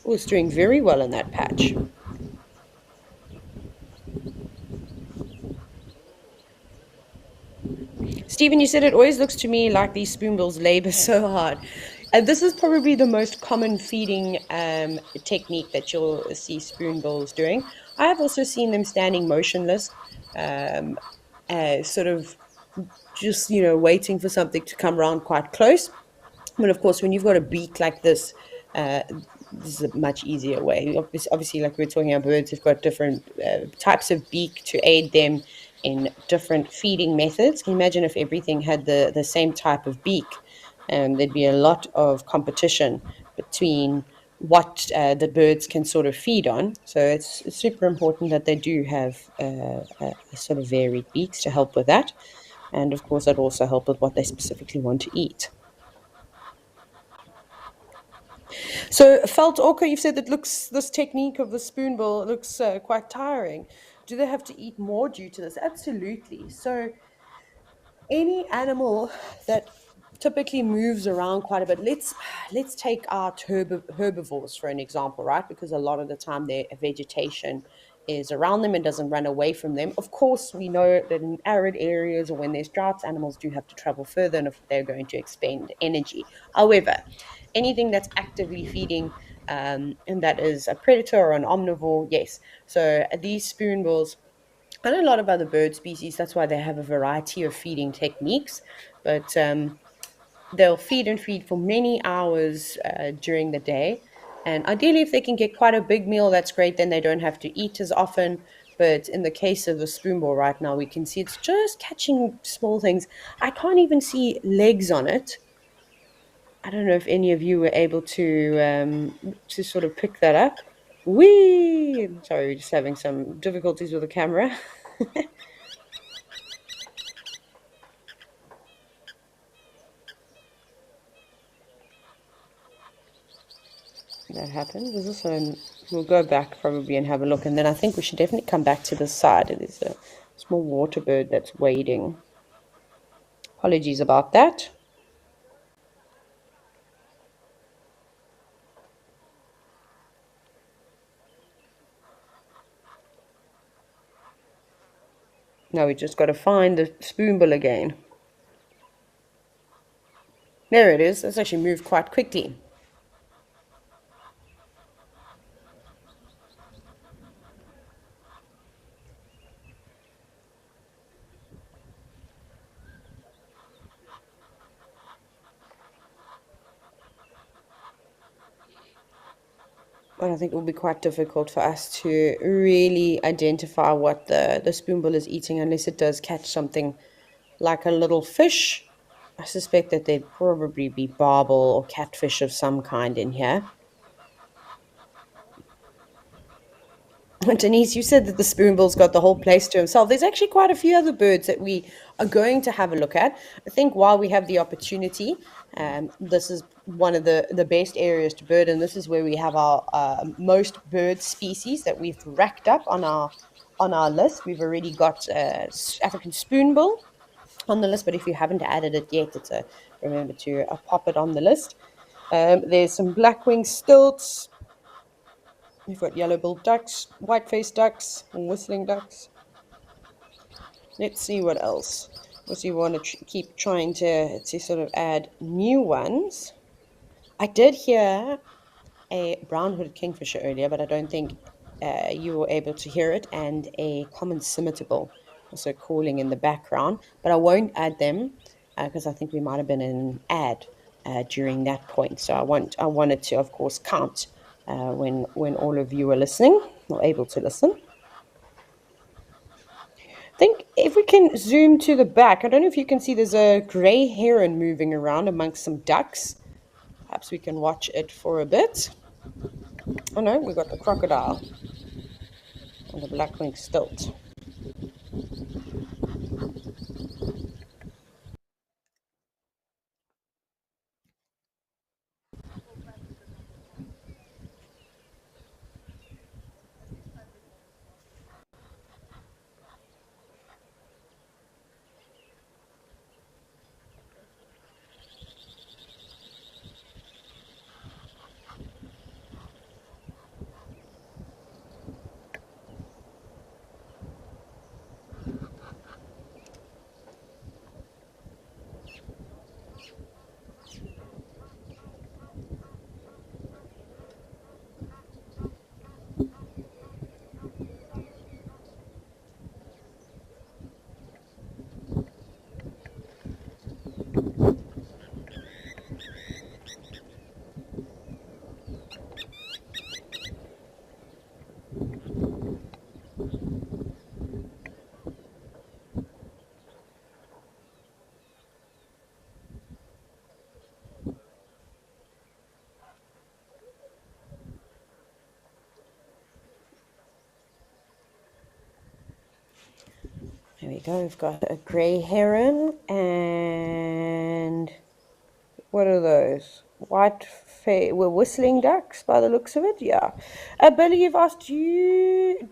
Oh, it's doing very well in that patch. Stephen, you said it always looks to me like these spoonbills labor so hard. And this is probably the most common feeding technique that you'll see spoonbills doing. I have also seen them standing motionless, um, sort of just, waiting for something to come around quite close. But of course, when you've got a beak like uh, this is a much easier way. Obviously, like we are talking about, birds have got different types of beak to aid them in different feeding methods. Can you imagine if everything had the same type of beak? There'd be a lot of competition between what the birds can sort of feed on. So it's super important that they do have a sort of varied beaks to help with that. And of course, that also help with what they specifically want to eat. So, felt orca, you've said that looks this technique of the spoonbill looks quite tiring. Do they have to eat more due to this? Absolutely. So, any animal that typically moves around quite a bit. Let's take out herbivores for an example, right? Because a lot of the time their vegetation is around them and doesn't run away from them. Of course, we know that in arid areas or when there's droughts, animals do have to travel further and if they're going to expend energy. However, anything that's actively feeding and that is a predator or an omnivore, yes. So these spoonbills and a lot of other bird species, that's why they have a variety of feeding techniques. But they'll feed and feed for many hours during the day. And ideally, if they can get quite a big meal, that's great. Then they don't have to eat as often. But in the case of the spoonbill right now, we can see it's just catching small things. I can't even see legs on it. I don't know if any of you were able to sort of pick that up. Whee! Sorry, we're just having some difficulties with the camera. that happened. There's also, we'll go back probably and have a look, and then I think we should definitely come back to this side. There's a small water bird that's wading. Apologies about that. Now we just got to find the spoonbill again. There it is. It's actually moved quite quickly. But I think it will be quite difficult for us to really identify what the spoonbill is eating unless it does catch something like a little fish. I suspect that there'd probably be barbel or catfish of some kind in here. Denise, you said that the spoonbill's got the whole place to himself. There's actually quite a few other birds that we are going to have a look at. I think while we have the opportunity, this is one of the best areas to bird, and this is where we have our most bird species that we've racked up on our list. We've already got African spoonbill on the list, but if you haven't added it yet, remember to pop it on the list. There's some black-winged stilts. We've got yellow-billed ducks, white-faced ducks, and whistling ducks. Let's see what else. Because you want to keep trying to sort of add new ones. I did hear a brown-hooded kingfisher earlier, but I don't think you were able to hear it, and a common scimitar also calling in the background. But I won't add them because I think we might have been in an ad during that point. So I wanted to, of course, count when all of you are listening or able to listen. I think if we can zoom to the back, I don't know if you can see there's a grey heron moving around amongst some ducks. Perhaps we can watch it for a bit. Oh no, we've got the crocodile and the black-winged stilt. There we go. We've got a grey heron and what are those? Well, whistling ducks by the looks of it. Yeah. Billy, you've asked do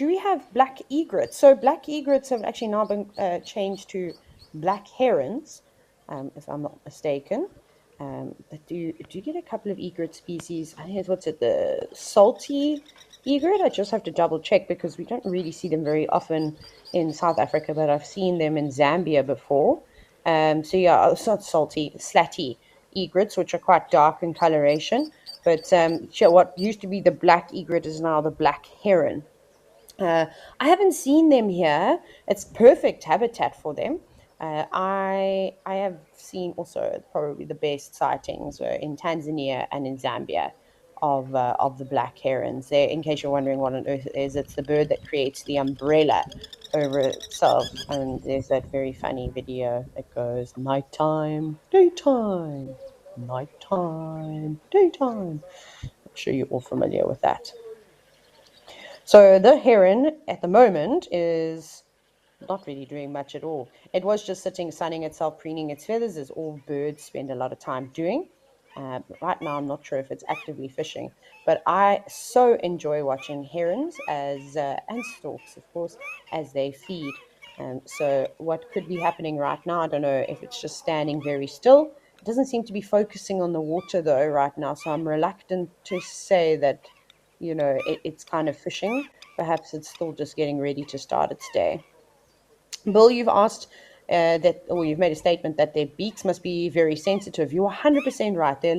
we have black egrets? So black egrets have actually now been changed to black herons, if I'm not mistaken. But do you get a couple of egret species? I think it's the salty egret. I just have to double check because we don't really see them very often in South Africa, but I've seen them in Zambia before. So yeah, it's not salty, slatty egrets, which are quite dark in coloration. But what used to be the black egret is now the black heron. I haven't seen them here. It's perfect habitat for them. I have seen also probably the best sightings in Tanzania and in Zambia of the black herons. There, in case you're wondering what on earth it is, it's the bird that creates the umbrella over itself. And there's that very funny video that goes nighttime, daytime, nighttime, daytime. I'm sure you're all familiar with that. So the heron at the moment is not really doing much at all. It was just sitting, sunning itself, preening its feathers, as all birds spend a lot of time doing. Right now, I'm not sure if it's actively fishing, but I so enjoy watching herons as and storks, of course, as they feed. So what could be happening right now? I don't know if it's just standing very still. It doesn't seem to be focusing on the water though right now, so I'm reluctant to say that, it's kind of fishing. Perhaps it's still just getting ready to start its day. Bill, you've asked or you've made a statement that their beaks must be very sensitive. You're 100% right. They're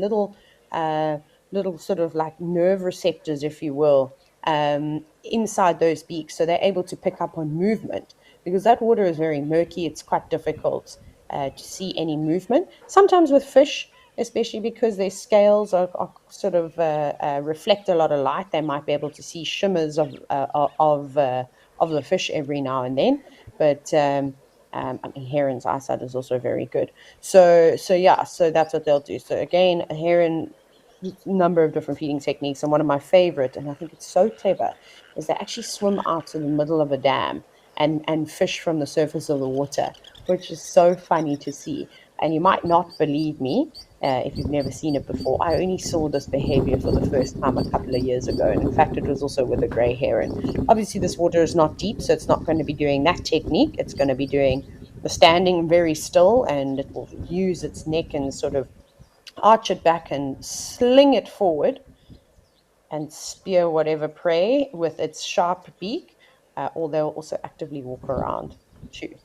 uh, little sort of like nerve receptors, if you will, inside those beaks. So they're able to pick up on movement because that water is very murky. It's quite difficult to see any movement. Sometimes with fish, especially because their scales are sort of reflect a lot of light, they might be able to see shimmers of the fish every now and then. But I mean, heron's eyesight is also very good. So yeah, so that's what they'll do. So again, a heron, number of different feeding techniques, and one of my favorite, and I think it's so clever, is they actually swim out to the middle of a dam and fish from the surface of the water, which is so funny to see. And you might not believe me if you've never seen it before. I only saw this behavior for the first time a couple of years ago, and in fact, it was also with a grey heron. Obviously, this water is not deep, so it's not going to be doing that technique. It's going to be doing the standing very still, and it will use its neck and sort of arch it back and sling it forward and spear whatever prey with its sharp beak, or they'll also actively walk around too.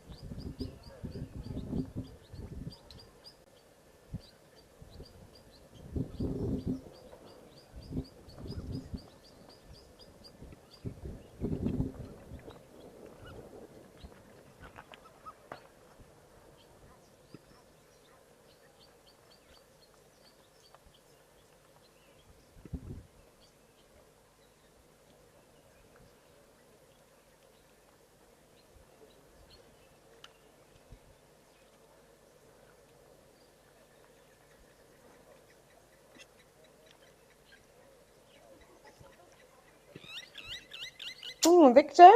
Oh, Victor,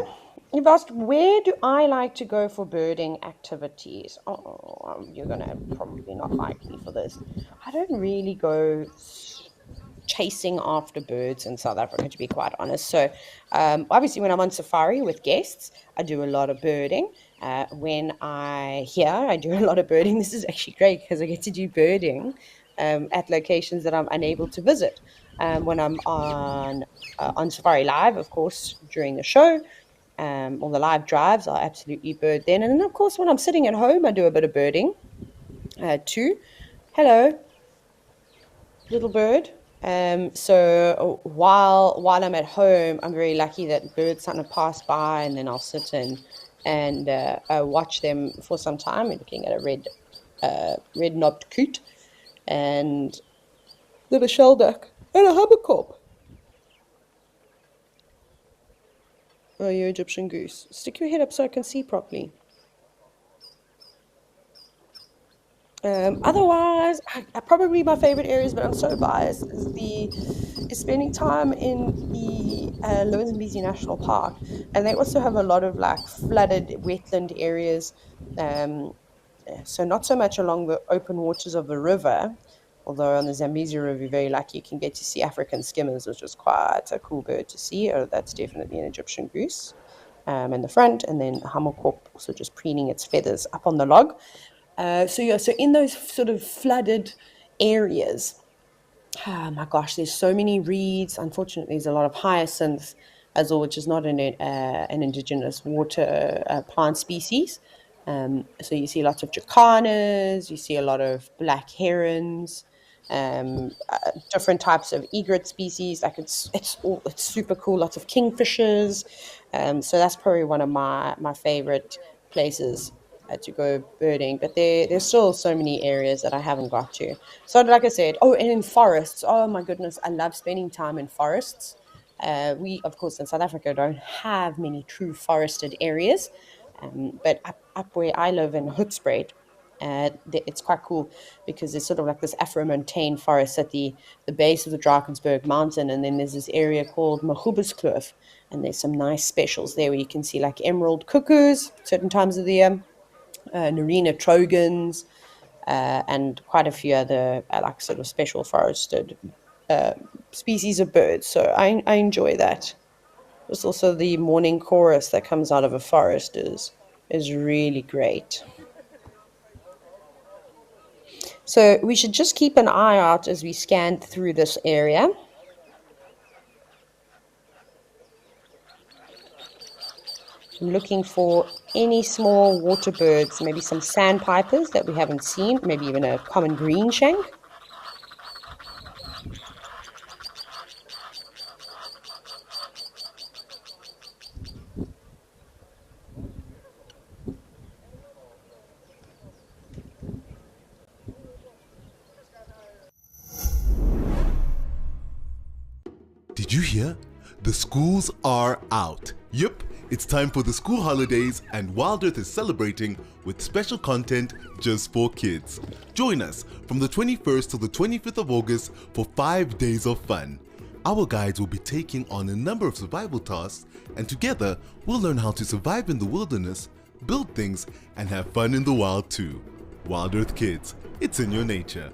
you've asked, where do I like to go for birding activities? Oh, you're going to probably not like me for this. I don't really go chasing after birds in South Africa, to be quite honest. So, obviously, when I'm on safari with guests, I do a lot of birding. When I do a lot of birding. This is actually great because I get to do birding at locations that I'm unable to visit. When I'm on Safari Live, of course, during the show, or the live drives, I'll absolutely bird then. And then, of course, when I'm sitting at home, I do a bit of birding too. Hello, little bird. So while I'm at home, I'm very lucky that birds kind of pass by, and then I'll sit and watch them for some time. We're looking at a red knobbed coot and then a shelduck and a habercorp. Oh, you Egyptian goose! Stick your head up so I can see properly. Otherwise, probably my favorite areas, but I'm so biased, is spending time in the Lower Zambezi National Park, and they also have a lot of like flooded wetland areas. Um, so not so much along the open waters of the river, although on the Zambezi River, you're very lucky you can get to see African skimmers, which is quite a cool bird to see. Oh, that's definitely an Egyptian goose in the front, and then Hammerkorp also just preening its feathers up on the log. So yeah, so in those sort of flooded areas, oh my gosh, there's so many reeds. Unfortunately, there's a lot of hyacinth as well, which is not an indigenous water plant species. So you see lots of jacanas, you see a lot of black herons, different types of egret species. Like it's super cool. Lots of kingfishers. So that's probably one of my favorite places to go birding. But there's still so many areas that I haven't got to. So like I said, oh, and in forests. Oh my goodness, I love spending time in forests. We, of course, in South Africa don't have many true forested areas, but up where I live in Hoedspruit, it's quite cool because there's sort of like this Afro-montane forest at the base of the Drakensberg mountain, and then there's this area called Mahubeskloof, and there's some nice specials there where you can see like emerald cuckoos certain times of the year, Narina trogons, and quite a few other like sort of special forested species of birds. So I enjoy that. There's also the morning chorus that comes out of a forest is really great. So we should just keep an eye out as we scan through this area. I'm looking for any small water birds, maybe some sandpipers that we haven't seen, maybe even a common green shank. Did you hear? The schools are out. Yep, it's time for the school holidays, and WildEarth is celebrating with special content just for kids. Join us from the 21st to the 25th of August for 5 days of fun. Our guides will be taking on a number of survival tasks, and together we'll learn how to survive in the wilderness, build things, and have fun in the wild too. WildEarth Kids, it's in your nature.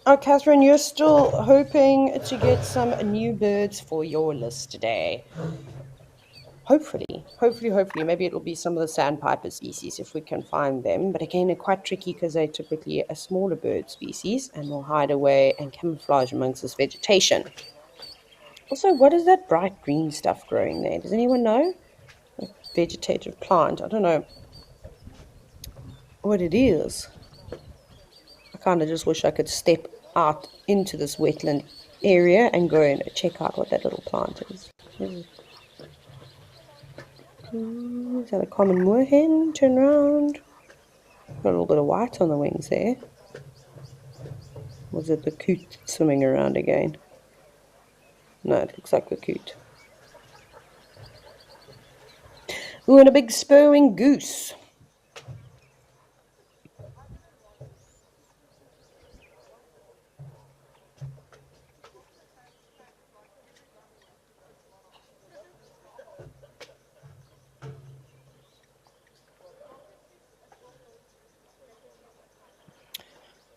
Oh, Catherine, you're still hoping to get some new birds for your list today. Hopefully, maybe it'll be some of the sandpiper species if we can find them. But again, they're quite tricky because they're typically a smaller bird species and will hide away and camouflage amongst this vegetation. Also, what is that bright green stuff growing there? Does anyone know? A vegetative plant. I don't know what it is. I kind of just wish I could step out into this wetland area and go and check out what that little plant is. Is that a common moorhen? Turn around. Got a little bit of white on the wings there. Was it the coot swimming around again? No, it looks like the coot. Ooh, and a big spurwing goose.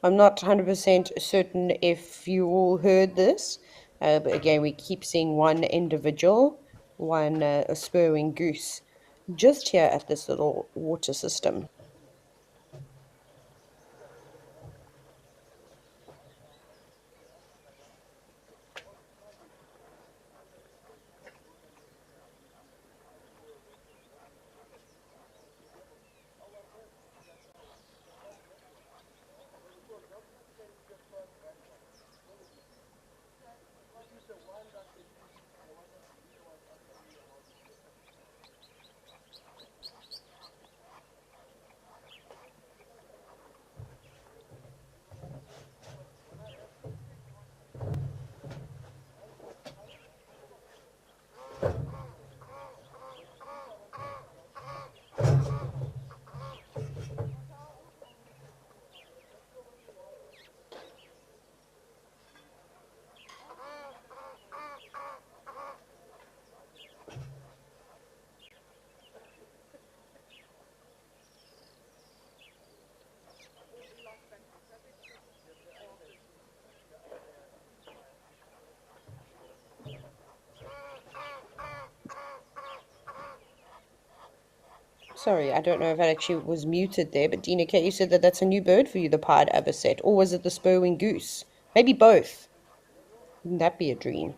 I'm not 100% certain if you all heard this, But again, we keep seeing one individual, one a spurwing goose, just here at this little water system. Sorry, I don't know if it actually was muted there, but Dina Kate, you said that that's a new bird for you, the pied avocet, or was it the spurwing goose? Maybe both. Wouldn't that be a dream?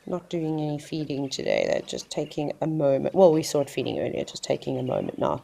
Not doing any feeding today. They're just taking a moment. Well, we saw it feeding earlier, just taking a moment now.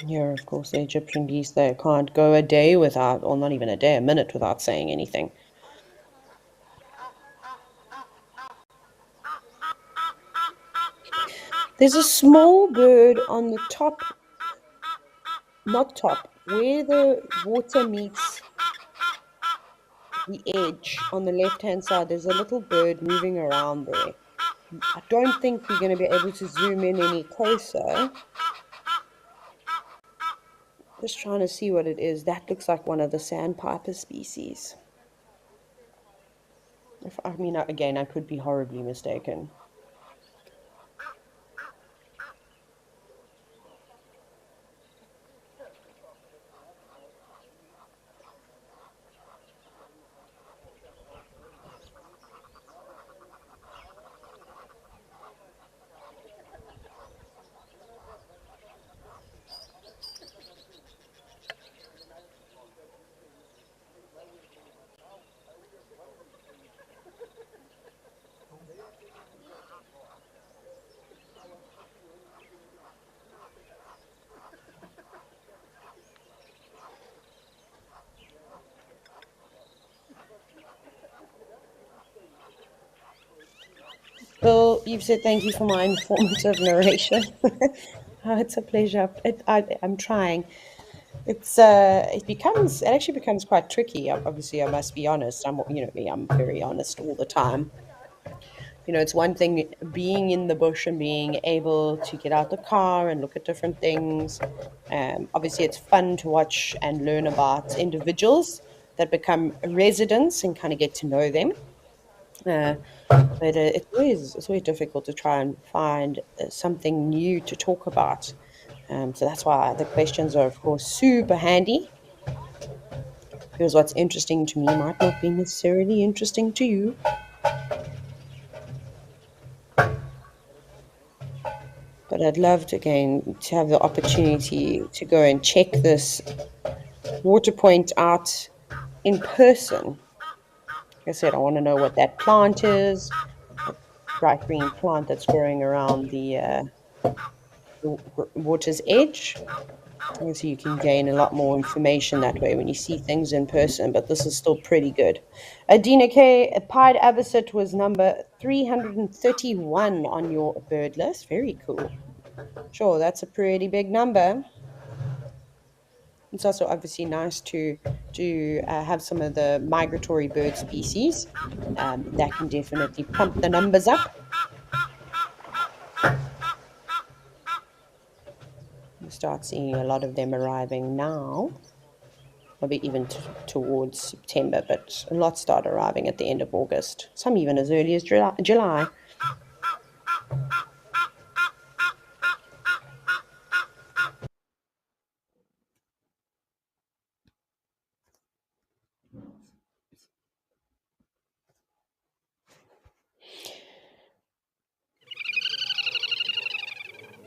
Here, of course, the Egyptian geese, they can't go a day without, or not even a day, a minute without saying anything. There's a small bird on the top, not top, where the water meets the edge on the left-hand side. There's a little bird moving around there. I don't think we're going to be able to zoom in any closer. Just trying to see what it is. That looks like one of the sandpiper species. I mean, again, I could be horribly mistaken. Bill, you've said thank you for my informative narration. It's a pleasure. I'm trying. It actually becomes quite tricky. Obviously, I must be honest. You know me, I'm very honest all the time. It's one thing being in the bush and being able to get out the car and look at different things. Obviously, it's fun to watch and learn about individuals that become residents and kind of get to know them. But it's always difficult to try and find something new to talk about. So that's why the questions are, of course, super handy, because what's interesting to me might not be necessarily interesting to you. But I'd love to, again, to have the opportunity to go and check this water point out in person. Like I said, I want to know what that plant is, a bright green plant that's growing around the water's edge. And so you can gain a lot more information that way when you see things in person, but this is still pretty good. Adina K, pied avocet was number 331 on your bird list. Very cool. Sure, that's a pretty big number. It's also obviously nice to have some of the migratory bird species. That can definitely pump the numbers up. We start seeing a lot of them arriving now, maybe even towards September, but a lot start arriving at the end of August, some even as early as July.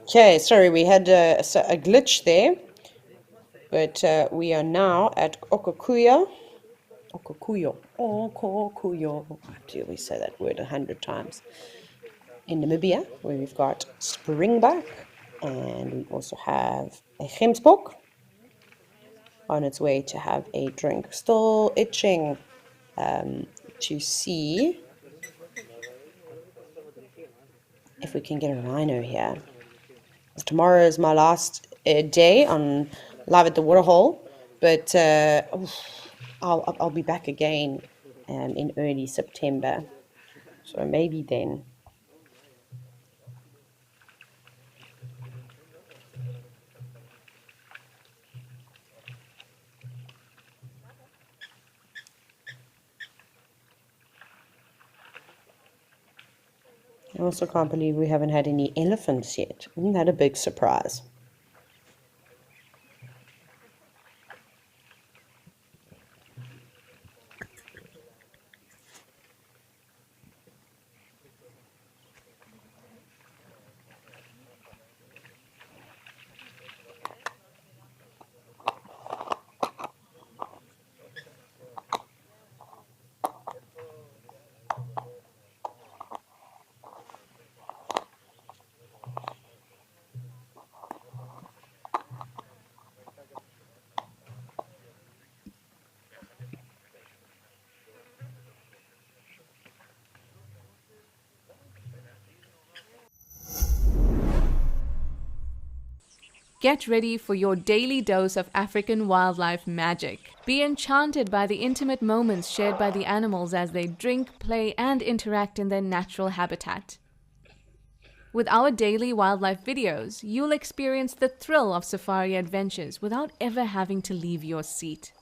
Okay, sorry, we had a glitch there, but we are now at Okakuya. Okakuyo. Okakuyo. I have to always say that word 100 times. In Namibia, where we've got springbuck, and we also have a gemsbok on its way to have a drink. Still itching to see if we can get a rhino here. Tomorrow is my last day on live at the Waterhole, but I'll be back again in early September, so maybe then. I also can't believe we haven't had any elephants yet. Isn't that a big surprise? Get ready for your daily dose of African wildlife magic. Be enchanted by the intimate moments shared by the animals as they drink, play, and interact in their natural habitat. With our daily wildlife videos, you'll experience the thrill of safari adventures without ever having to leave your seat.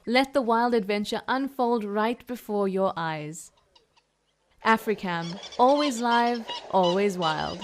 Let the wild adventure unfold right before your eyes. Africam, always live, always wild.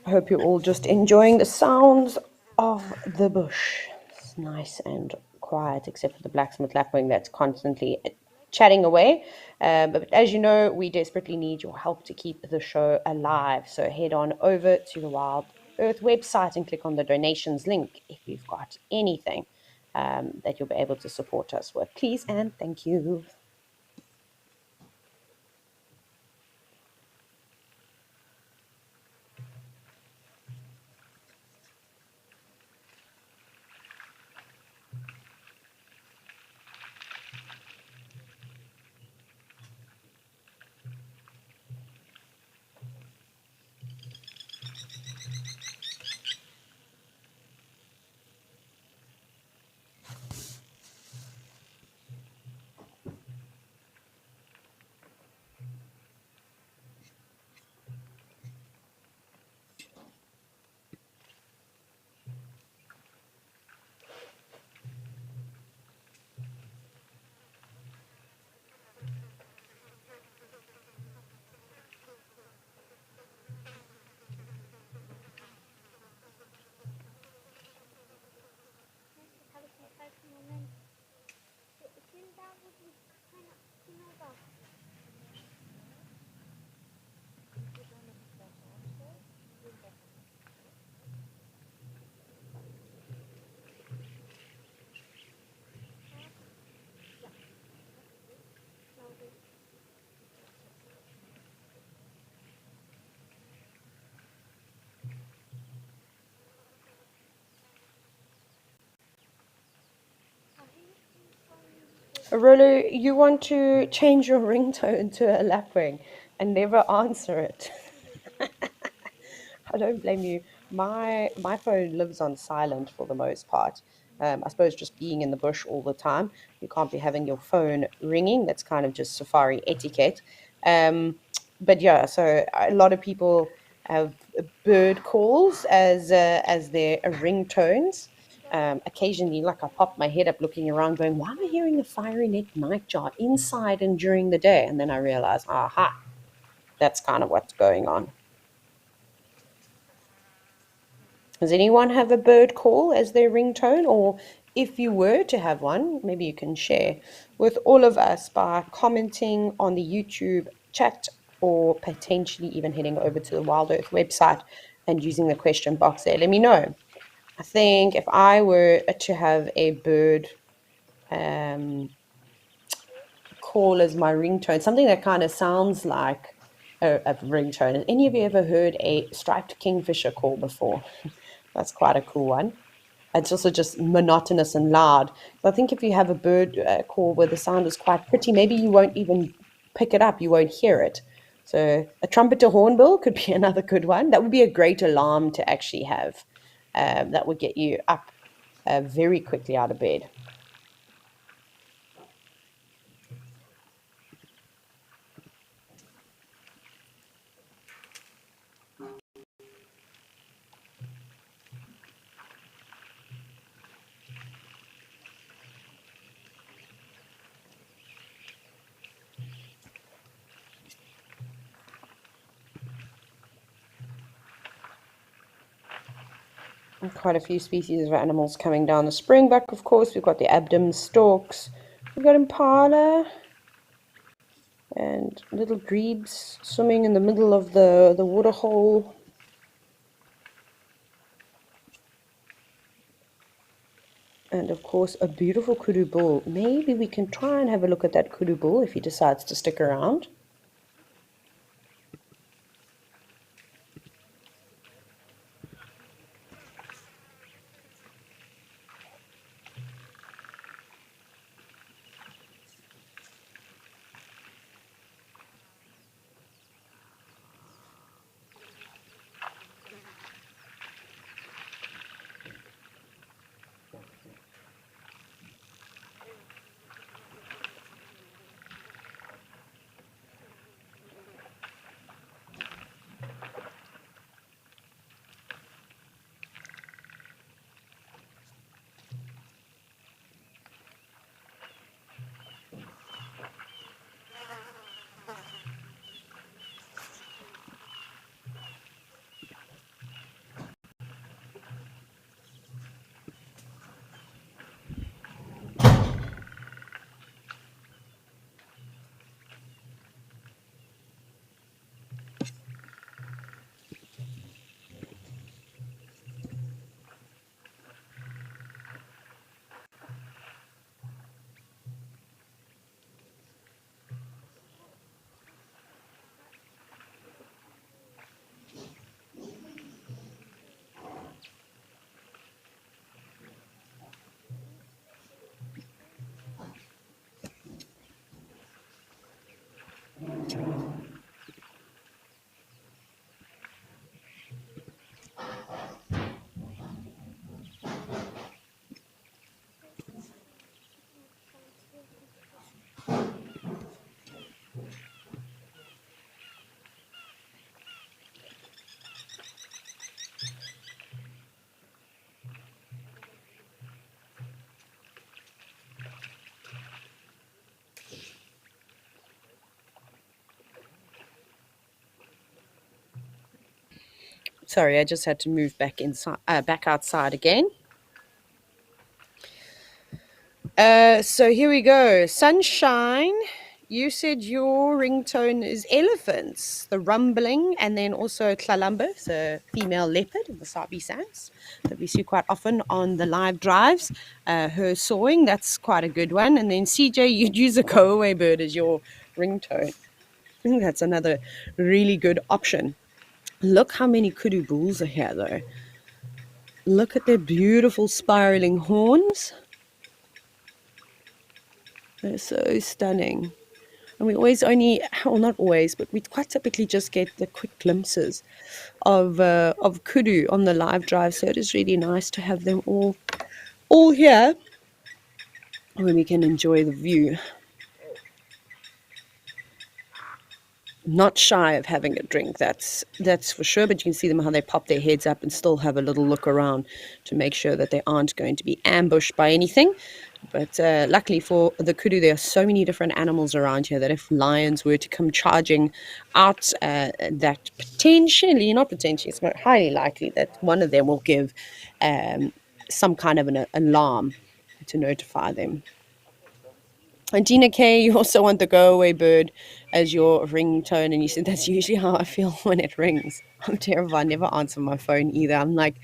I hope you're all just enjoying the sounds of the bush. It's nice and quiet, except for the blacksmith lapwing that's constantly chatting away. But as you know, we desperately need your help to keep the show alive. So head on over to the Wild Earth website and click on the donations link if you've got anything that you'll be able to support us with. Please and thank you. Rolo, you want to change your ringtone to a lapwing and never answer it. I don't blame you. My phone lives on silent for the most part. I suppose just being in the bush all the time, you can't be having your phone ringing. That's kind of just safari etiquette. But yeah, so a lot of people have bird calls as their ringtones. Occasionally, like I pop my head up looking around, going, "Why am I hearing a fiery neck nightjar inside and during the day?" And then I realize, aha, that's kind of what's going on. Does anyone have a bird call as their ringtone? Or if you were to have one, maybe you can share with all of us by commenting on the YouTube chat or potentially even heading over to the WildEarth website and using the question box there. Let me know. I think if I were to have a bird call as my ringtone, something that kind of sounds like a ringtone. Has any of you ever heard a striped kingfisher call before? That's quite a cool one. It's also just monotonous and loud. So I think if you have a bird call where the sound is quite pretty, maybe you won't even pick it up, you won't hear it. So a trumpeter hornbill could be another good one. That would be a great alarm to actually have. That would get you up very quickly out of bed. And quite a few species of animals coming down. The springbuck, of course. We've got the abdomen storks. We've got impala and little grebes swimming in the middle of the waterhole. And of course, a beautiful kudu bull. Maybe we can try and have a look at that kudu bull if he decides to stick around. Sorry, I just had to move back inside, back outside again. So here we go. Sunshine, you said your ringtone is elephants, the rumbling, and then also tlalambo, so female leopard, the Sabi sounds that we see quite often on the live drives. Her sawing, that's quite a good one. And then CJ, you'd use a go away bird as your ringtone. I think that's another really good option. Look how many kudu bulls are here, though. Look at their beautiful spiraling horns. They're so stunning. And we always only, well, not always, but we quite typically just get the quick glimpses of kudu on the live drive. So it is really nice to have them all here when we can enjoy the view. Not shy of having a drink, that's for sure. But you can see them how they pop their heads up and still have a little look around to make sure that they aren't going to be ambushed by anything. But luckily for the kudu, there are so many different animals around here that if lions were to come charging out, that potentially, not potentially, it's highly likely that one of them will give some kind of an alarm to notify them. And Gina K, you also want the go away bird as your ringtone, and you said that's usually how I feel when it rings. I'm terrified. I never answer my phone either. I'm like,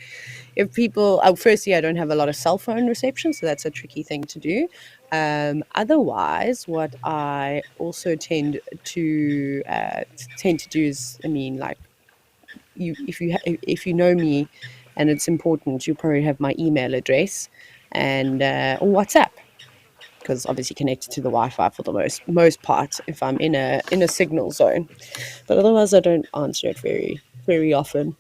if people, firstly, I don't have a lot of cell phone reception, so that's a tricky thing to do. Otherwise, what I also tend to do is, I mean, like, if you know me, and it's important, you probably have my email address and or WhatsApp, because obviously connected to the Wi-Fi for the most part if I'm in a signal zone. But otherwise, I don't answer it very often.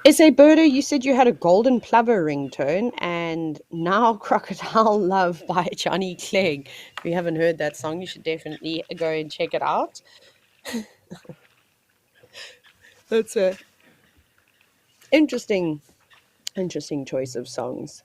SA Birder, you said you had a golden plover ringtone, and now Crocodile Love by Johnny Clegg. If you haven't heard that song, you should definitely go and check it out. That's a interesting choice of songs.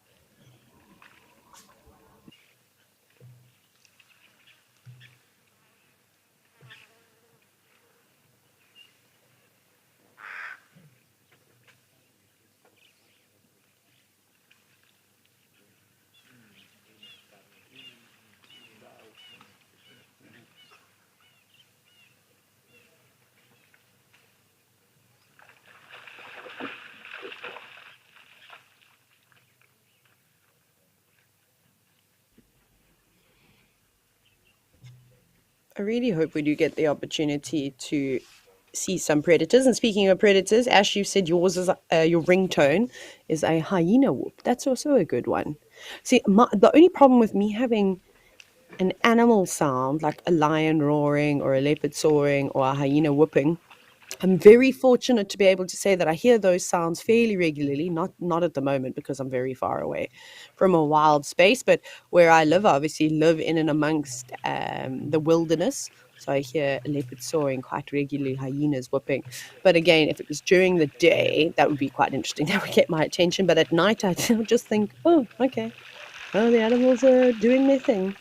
I really hope we do get the opportunity to see some predators. And speaking of predators, Ash, you said yours is your ringtone is a hyena whoop. That's also a good one. See, the only problem with me having an animal sound like a lion roaring or a leopard soaring or a hyena whooping, I'm very fortunate to be able to say that I hear those sounds fairly regularly, not at the moment because I'm very far away from a wild space, but where I live, I obviously live in and amongst the wilderness. So I hear leopards soaring quite regularly, hyenas whooping. But again, if it was during the day, that would be quite interesting. That would get my attention. But at night, I just think, oh, okay. Oh, the animals are doing their thing.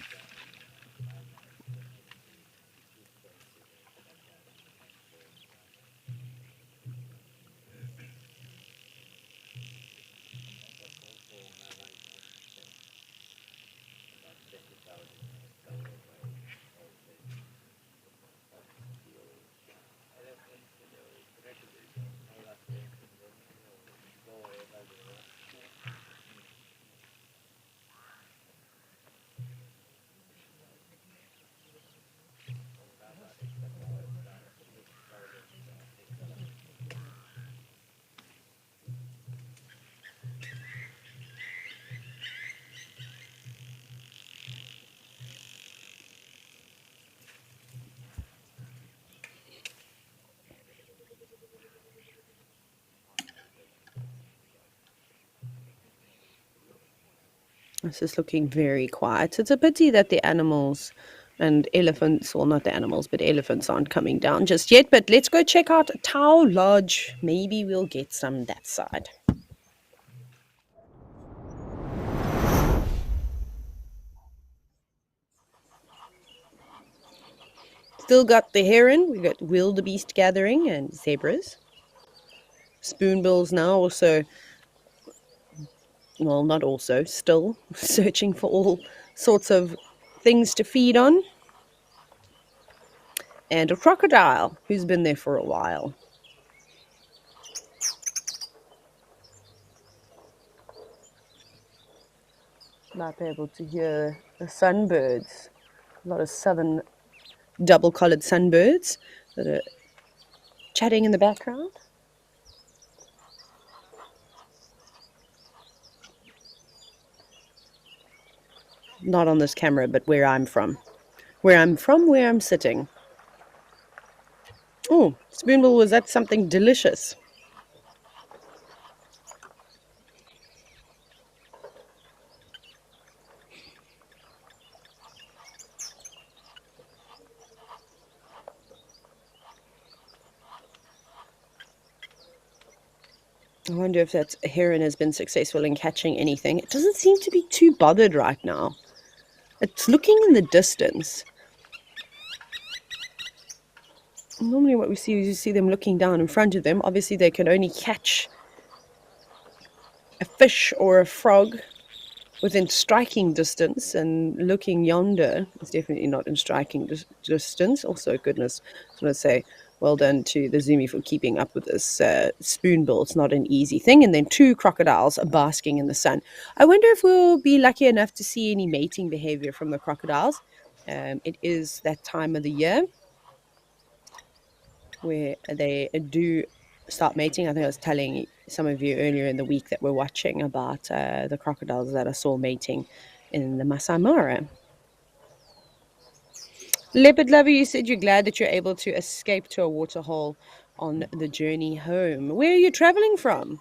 This is looking very quiet. It's a pity that the animals and elephants, well, not the animals, but elephants aren't coming down just yet. But let's go check out Tau Lodge. Maybe we'll get some that side. Still got the heron. We got wildebeest gathering and zebras. Spoonbills now also, well, not also, still searching for all sorts of things to feed on. And a crocodile who's been there for a while. Might be able to hear the sunbirds. A lot of southern double-collared sunbirds that are chatting in the background. Not on this camera, but where I'm from. Where I'm sitting. Oh, spoonbill, was that something delicious? I wonder if that heron has been successful in catching anything. It doesn't seem to be too bothered right now. It's looking in the distance. Normally what we see is you see them looking down in front of them. Obviously they can only catch a fish or a frog within striking distance, and looking yonder is definitely not in striking distance. Also, goodness, I just want to say well done to the Zoomy for keeping up with this spoonbill. It's not an easy thing. And then 2 crocodiles are basking in the sun. I wonder if we'll be lucky enough to see any mating behavior from the crocodiles. It is that time of the year where they do start mating. I think I was telling some of you earlier in the week that we're watching about the crocodiles that I saw mating in the Masai Mara. Leopard Lover, you said you're glad that you're able to escape to a waterhole on the journey home. Where are you traveling from?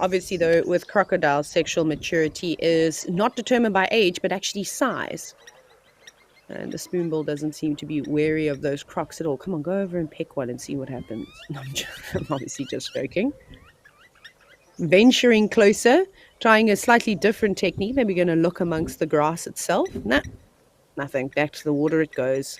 Obviously, though, with crocodiles, sexual maturity is not determined by age, but actually size. And the spoonbill doesn't seem to be wary of those crocs at all. Come on, go over and pick one and see what happens. No, I'm obviously just joking. Venturing closer, trying a slightly different technique. Maybe going to look amongst the grass itself. Nah, nothing. Back to the water it goes.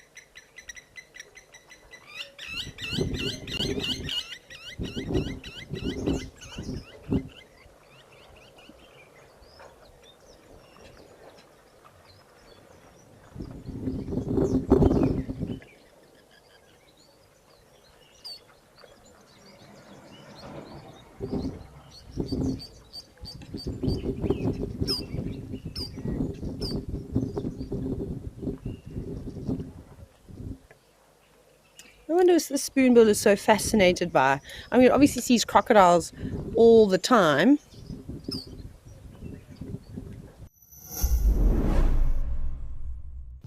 I wonder if the spoonbill is so fascinated by. I mean, obviously sees crocodiles all the time.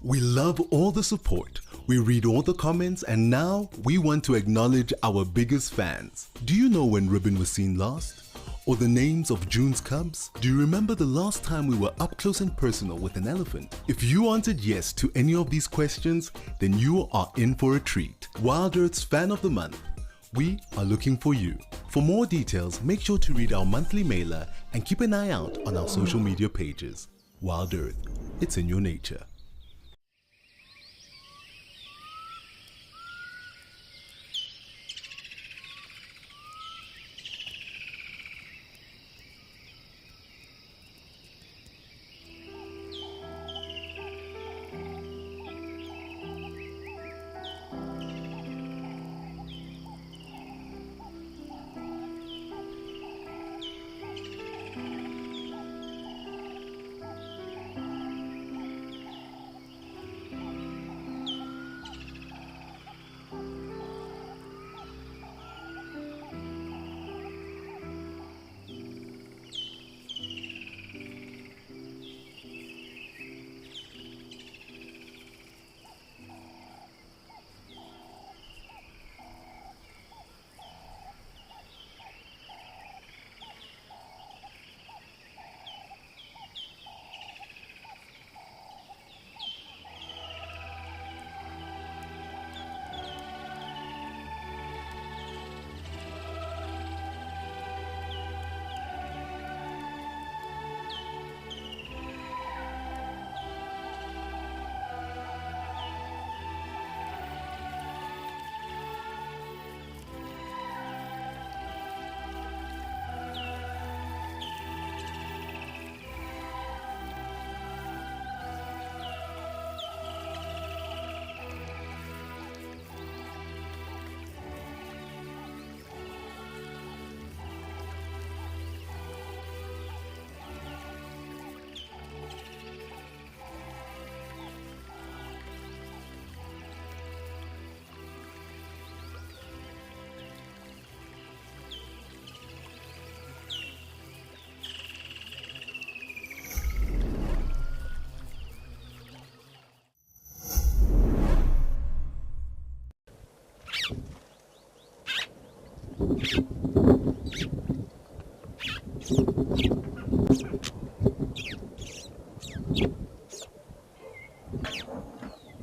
We love all the support. We read all the comments, and now we want to acknowledge our biggest fans. Do you know when Ribbon was seen last? Or the names of June's cubs? Do you remember the last time we were up close and personal with an elephant? If you answered yes to any of these questions, then you are in for a treat. WildEarth's Fan of the Month. We are looking for you. For more details, make sure to read our monthly mailer and keep an eye out on our social media pages. WildEarth, it's in your nature.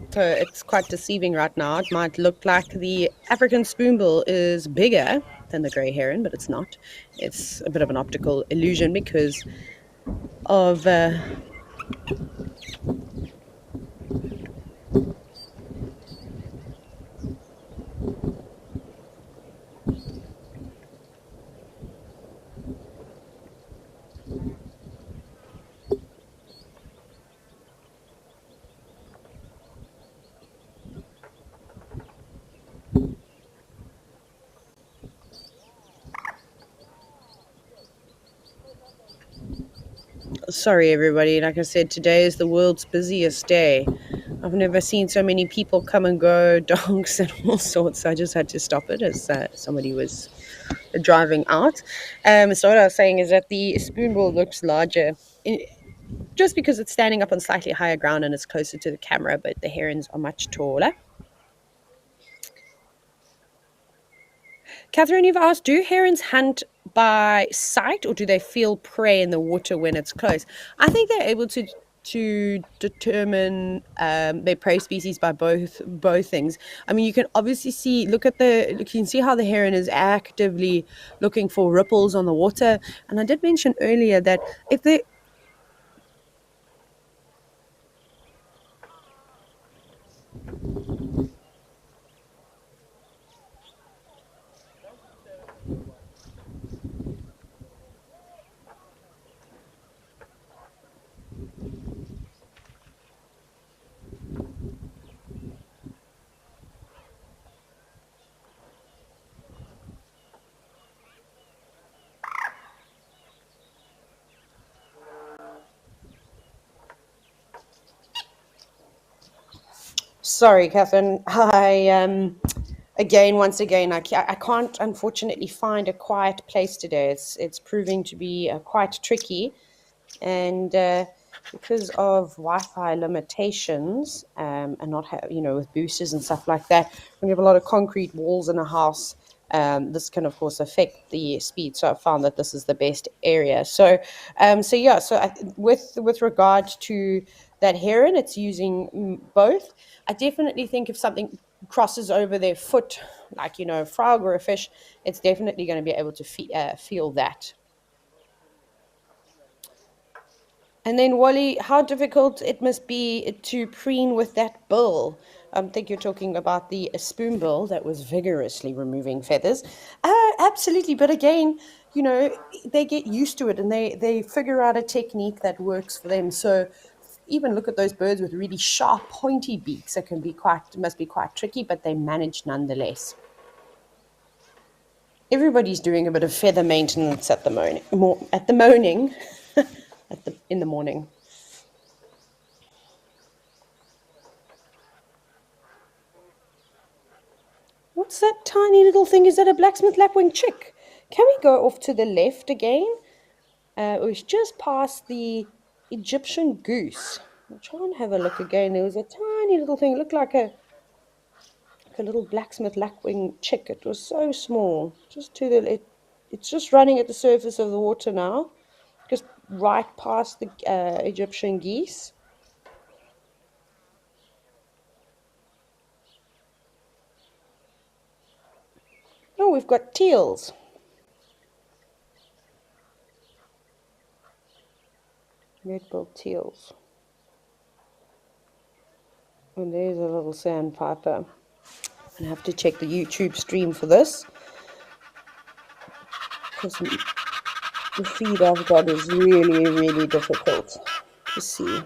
So it's quite deceiving right now. It might look like the African spoonbill is bigger than the grey heron, but it's not. It's a bit of an optical illusion because of sorry, everybody. Like I said, today is the world's busiest day. I've never seen so many people come and go, dogs and all sorts. So I just had to stop it as somebody was driving out. So what I was saying is that the spoonbill looks larger just because it's standing up on slightly higher ground and it's closer to the camera, but the herons are much taller. Catherine, you've asked, do herons hunt by sight or do they feel prey in the water when it's close? I think they're able to determine their prey species by both things. I mean, you can obviously see, you can see how the heron is actively looking for ripples on the water. And I did mention earlier that if they Sorry, Catherine. Once again, I can't unfortunately find a quiet place today. It's proving to be quite tricky, and because of Wi-Fi limitations and not have, with boosters and stuff like that, when you have a lot of concrete walls in a house, this can of course affect the speed. So I found that this is the best area. With regard to that heron, it's using both. I definitely think if something crosses over their foot, like a frog or a fish, it's definitely going to be able to feel that. And then, Wally, how difficult it must be to preen with that bill. I think you're talking about the spoon bill that was vigorously removing feathers. Absolutely. But again, they get used to it and they figure out a technique that works for them. So even look at those birds with really sharp, pointy beaks. It must be quite tricky, but they manage nonetheless. Everybody's doing a bit of feather maintenance at the morning, in the morning. What's that tiny little thing? Is that a blacksmith lapwing chick? Can we go off to the left again? It was just past the Egyptian goose. I'll try and have a look again. There was a tiny little thing. It looked like a little blacksmith lapwing chick. It was so small. It's just running at the surface of the water now, just right past the Egyptian geese. Oh, we've got teals. Red-billed teals. And there's a little sandpiper. I'm going to have to check the YouTube stream for this, because the feed I've got is really, really difficult to see.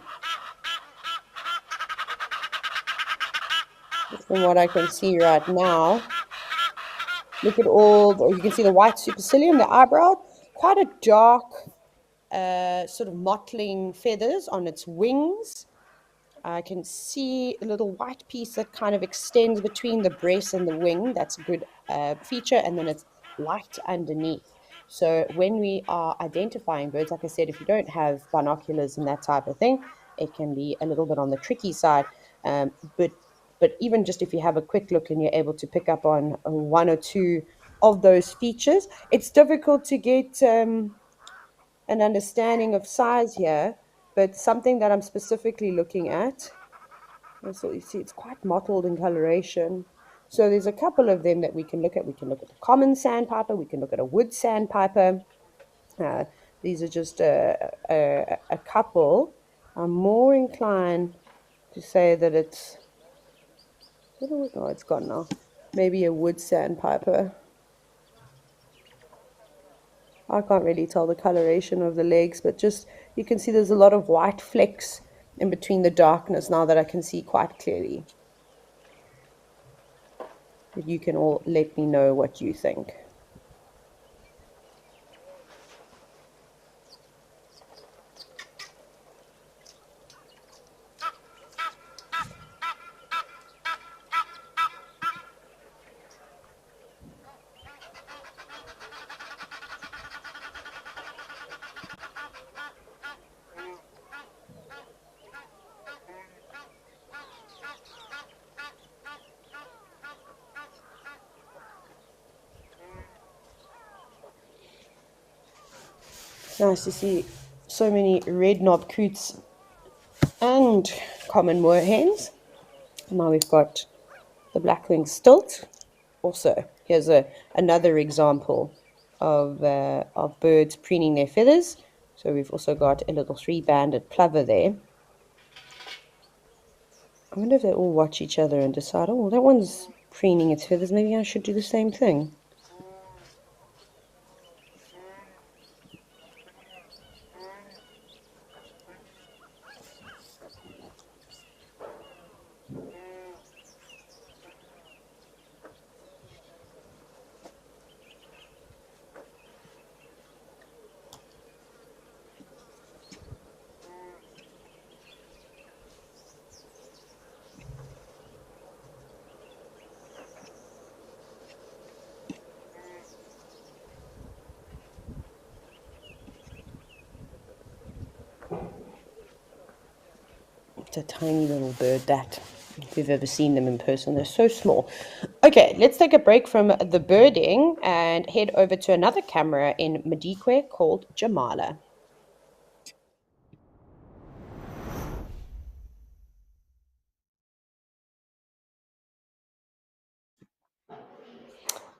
But from what I can see right now, look at you can see the white supercilium, the eyebrow, quite a dark sort of mottling feathers on its wings. I can see a little white piece that kind of extends between the breast and the wing. That's a good feature. And then it's white underneath. So when we are identifying birds, like I said, if you don't have binoculars and that type of thing, it can be a little bit on the tricky side. But even just if you have a quick look and you're able to pick up on one or two of those features. It's difficult to get an understanding of size here, but something that I'm specifically looking at. So you see, it's quite mottled in coloration. So there's a couple of them that we can look at. We can look at the common sandpiper. We can look at a wood sandpiper. These are just a couple. I'm more inclined to say that it's, oh, it's gone now. Maybe a wood sandpiper. I can't really tell the coloration of the legs, but just you can see there's a lot of white flecks in between the darkness now that I can see quite clearly. But you can all let me know what you think. Nice to see so many red knob coots and common moorhens. Now we've got the black-winged stilt. Also, here's another example of birds preening their feathers. So we've also got a little three-banded plover there. I wonder if they all watch each other and decide, oh, that one's preening its feathers, maybe I should do the same thing. It's a tiny little bird, that. If you've ever seen them in person, they're so small. Okay, let's take a break from the birding and head over to another camera in Madikwe called Jamala.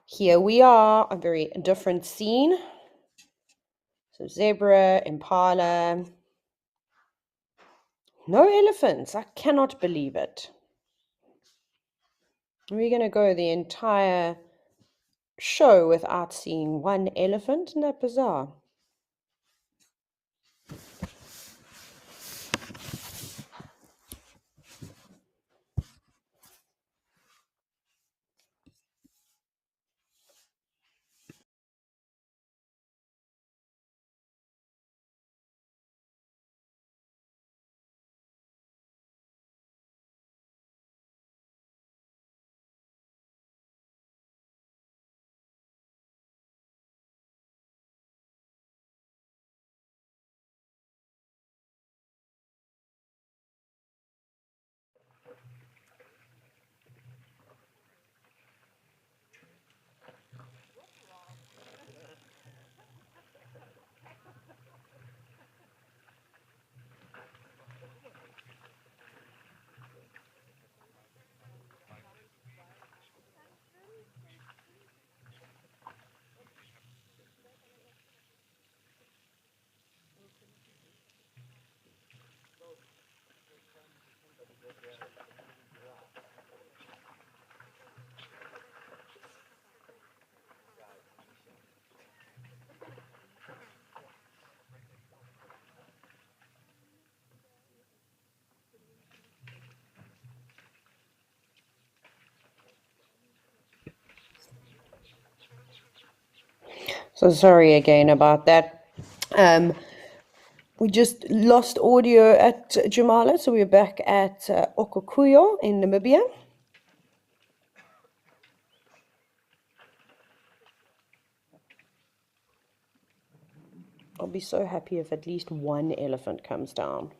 Here we are, a very different scene. So zebra, impala. No elephants. I cannot believe it. We're going to go the entire show without seeing one elephant. Isn't that bizarre? So sorry again about that. We just lost audio at Jamala, so we're back at Okokuyo in Namibia. I'll be so happy if at least one elephant comes down.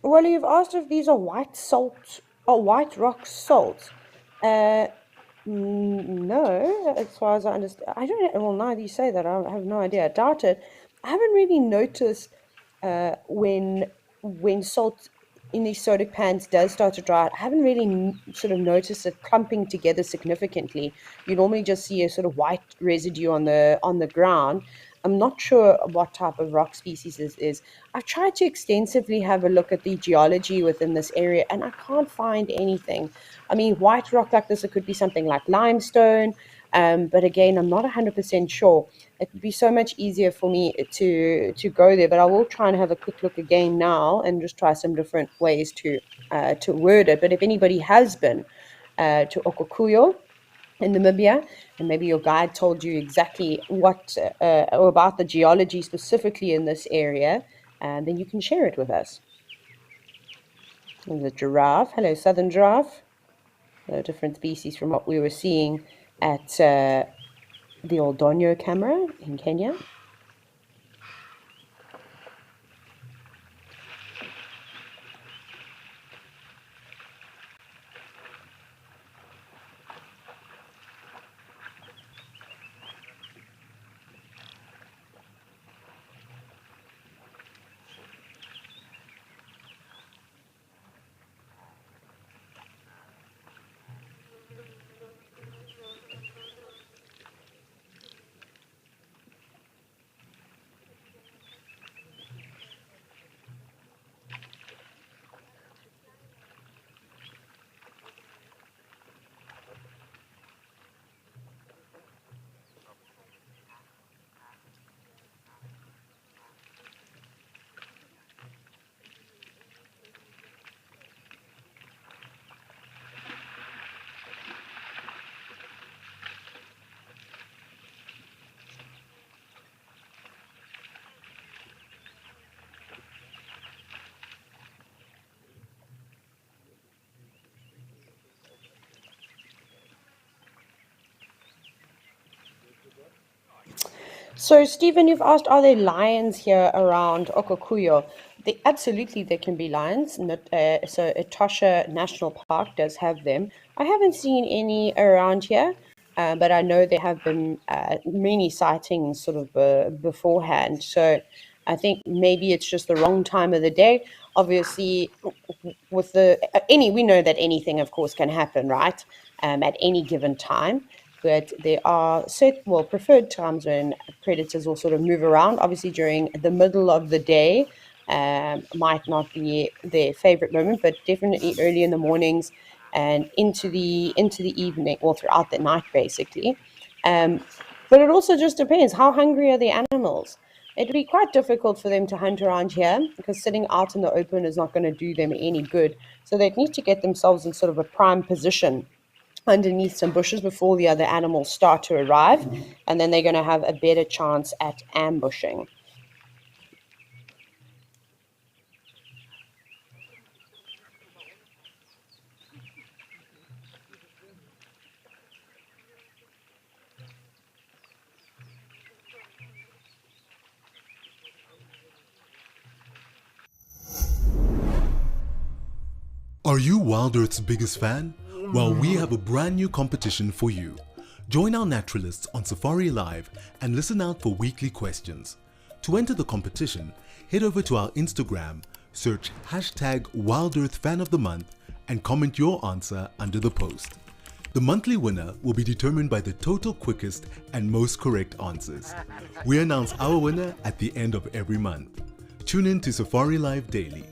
Well, you've asked if these are white salt or white rock salt. Uh, no, as far as I understand, I don't know. Well, now that you say that, I have no idea. I doubt it. I haven't really noticed when salt in these soda pans does start to dry out. I haven't really sort of noticed it clumping together significantly. You normally just see a sort of white residue on the ground. I'm not sure what type of rock species this is. I've tried to extensively have a look at the geology within this area, and I can't find anything. I mean, white rock like this, it could be something like limestone, but again, I'm not 100% sure. It would be so much easier for me to go there, but I will try and have a quick look again now and just try some different ways to word it. But if anybody has been to Okokuyo in Namibia, and maybe your guide told you exactly what or about the geology specifically in this area, then you can share it with us. There's a giraffe. Hello, southern giraffe. A different species from what we were seeing at the Oldonyo camera in Kenya. So, Stephen, you've asked, are there lions here around Okokuyo? Absolutely, there can be lions. So, Etosha National Park does have them. I haven't seen any around here, but I know there have been many sightings sort of beforehand. So, I think maybe it's just the wrong time of the day. Obviously, with we know that anything, of course, can happen, right? At any given time. But there are preferred times when predators will sort of move around. Obviously, during the middle of the day might not be their favorite moment, but definitely early in the mornings and into the evening, or throughout the night, basically. But it also just depends. How hungry are the animals? It'd be quite difficult for them to hunt around here because sitting out in the open is not going to do them any good. So they'd need to get themselves in sort of a prime position underneath some bushes before the other animals start to arrive, and then they're going to have a better chance at ambushing. Are you WildEarth's biggest fan? Well, we have a brand new competition for you. Join our naturalists on Safari Live and listen out for weekly questions. To enter the competition, head over to our Instagram, search #WildEarthFanOfTheMonth and comment your answer under the post. The monthly winner will be determined by the total quickest and most correct answers. We announce our winner at the end of every month. Tune in to Safari Live daily.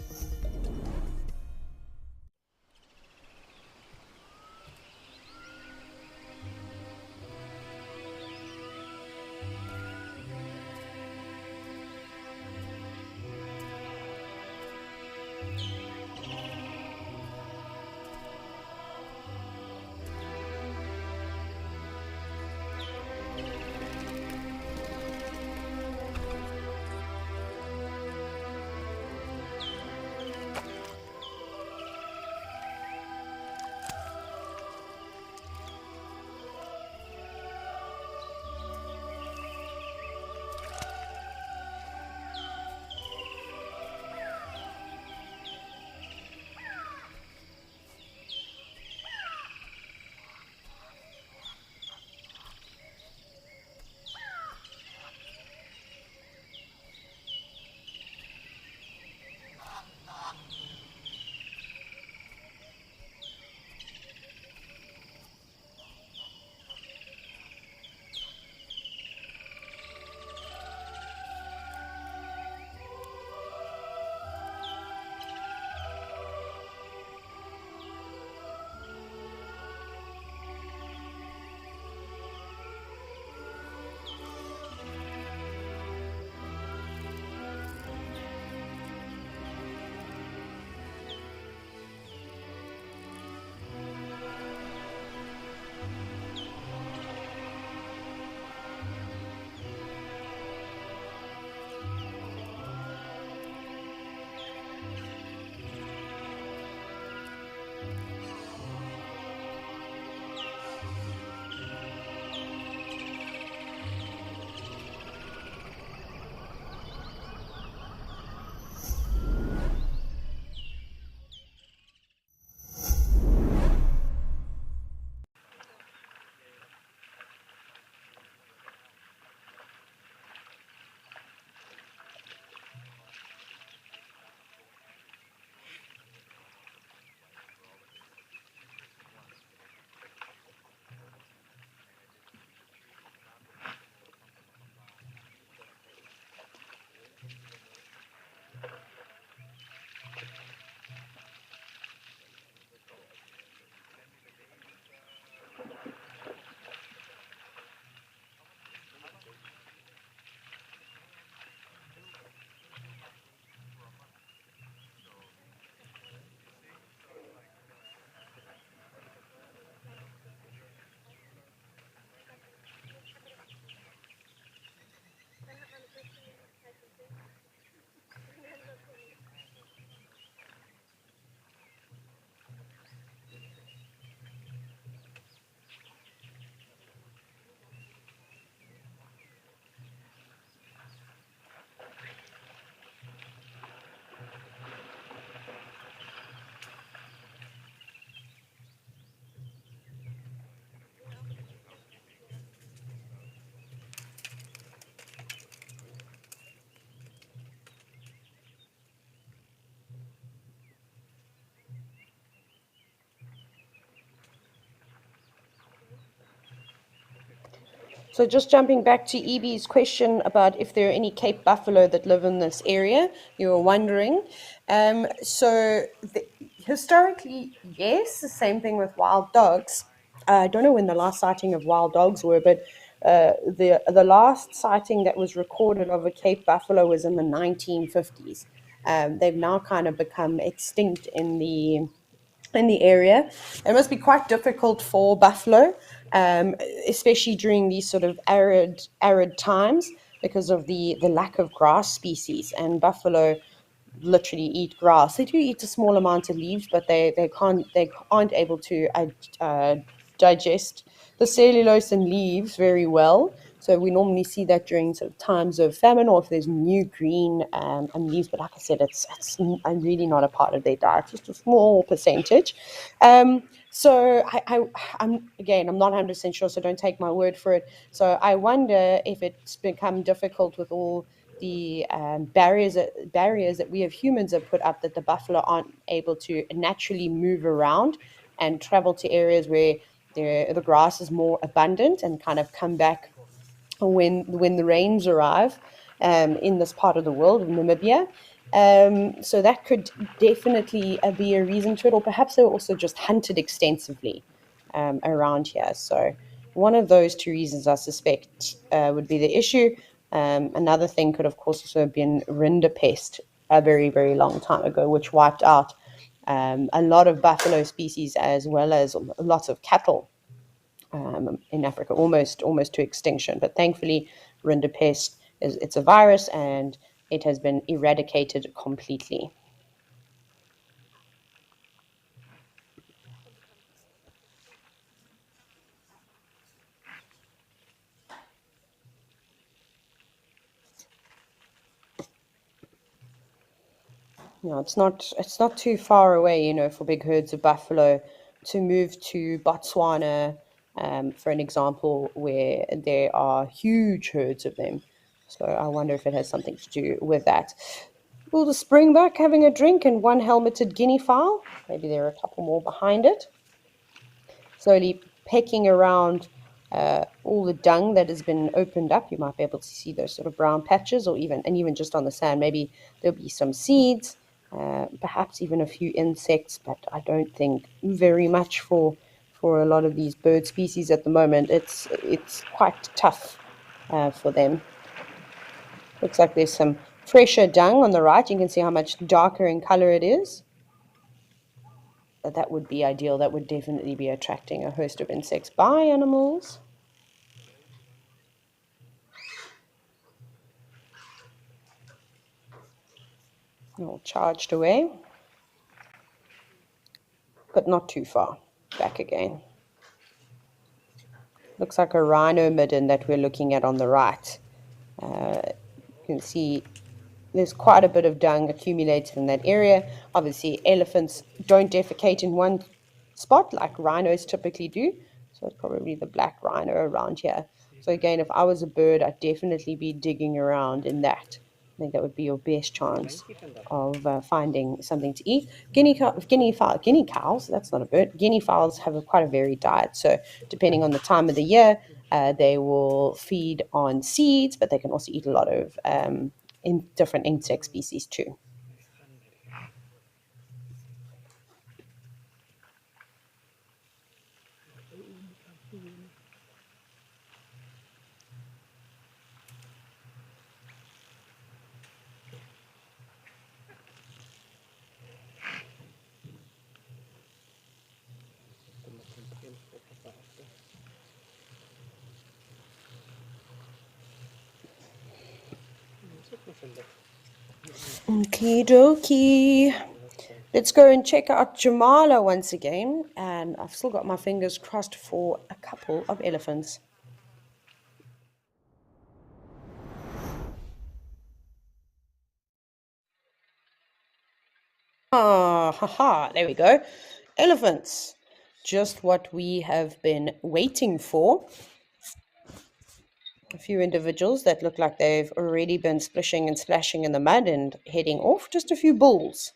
So just jumping back to Evie's question about if there are any Cape buffalo that live in this area, you were wondering. Historically, yes, the same thing with wild dogs. I don't know when the last sighting of wild dogs were, but the last sighting that was recorded of a Cape buffalo was in the 1950s. They've now kind of become extinct in the area. It must be quite difficult for buffalo, especially during these sort of arid times because of the lack of grass species. And buffalo literally eat grass. They do eat a small amount of leaves, but they aren't able to uh, digest the cellulose and leaves very well. So we normally see that during sort of times of famine or if there's new green and leaves. But like I said, it's really not a part of their diet, just a small percentage. I'm not 100% sure, so don't take my word for it. So I wonder if it's become difficult with all the barriers that we as humans have put up, that the buffalo aren't able to naturally move around and travel to areas where the grass is more abundant and kind of come back when the rains arrive in this part of the world, of Namibia. So that could definitely be a reason to it, or perhaps they were also just hunted extensively around here. So one of those two reasons, I suspect, would be the issue. Another thing could, of course, also have been rinderpest a very, very long time ago, which wiped out a lot of buffalo species as well as lots of cattle in Africa, almost to extinction. But thankfully, rinderpest it's a virus and it has been eradicated completely. No, it's not too far away, for big herds of buffalo to move to Botswana, for an example, where there are huge herds of them. So I wonder if it has something to do with that. Well, the springbuck having a drink and one helmeted guinea fowl. Maybe there are a couple more behind it. Slowly pecking around all the dung that has been opened up. You might be able to see those sort of brown patches, or even just on the sand. Maybe there'll be some seeds, perhaps even a few insects, but I don't think very much for a lot of these bird species at the moment. It's quite tough for them. Looks like there's some fresher dung on the right. You can see how much darker in color it is. That would be ideal. That would definitely be attracting a host of insects. Bye, animals. All charged away, but not too far. Back again. Looks like a rhino midden that we're looking at on the right. You can see there's quite a bit of dung accumulated in that area. Obviously, elephants don't defecate in one spot like rhinos typically do. So it's probably the black rhino around here. So again, if I was a bird, I'd definitely be digging around in that. I think that would be your best chance of finding something to eat. Guinea cows, that's not a bird. Guinea fowls have quite a varied diet. So depending on the time of the year, they will feed on seeds, but they can also eat a lot of in different insect species too. Okie dokie. Let's go and check out Jamala once again. And I've still got my fingers crossed for a couple of elephants. Ah, haha, there we go. Elephants. Just what we have been waiting for. A few individuals that look like they've already been splishing and splashing in the mud and heading off. Just a few bulls.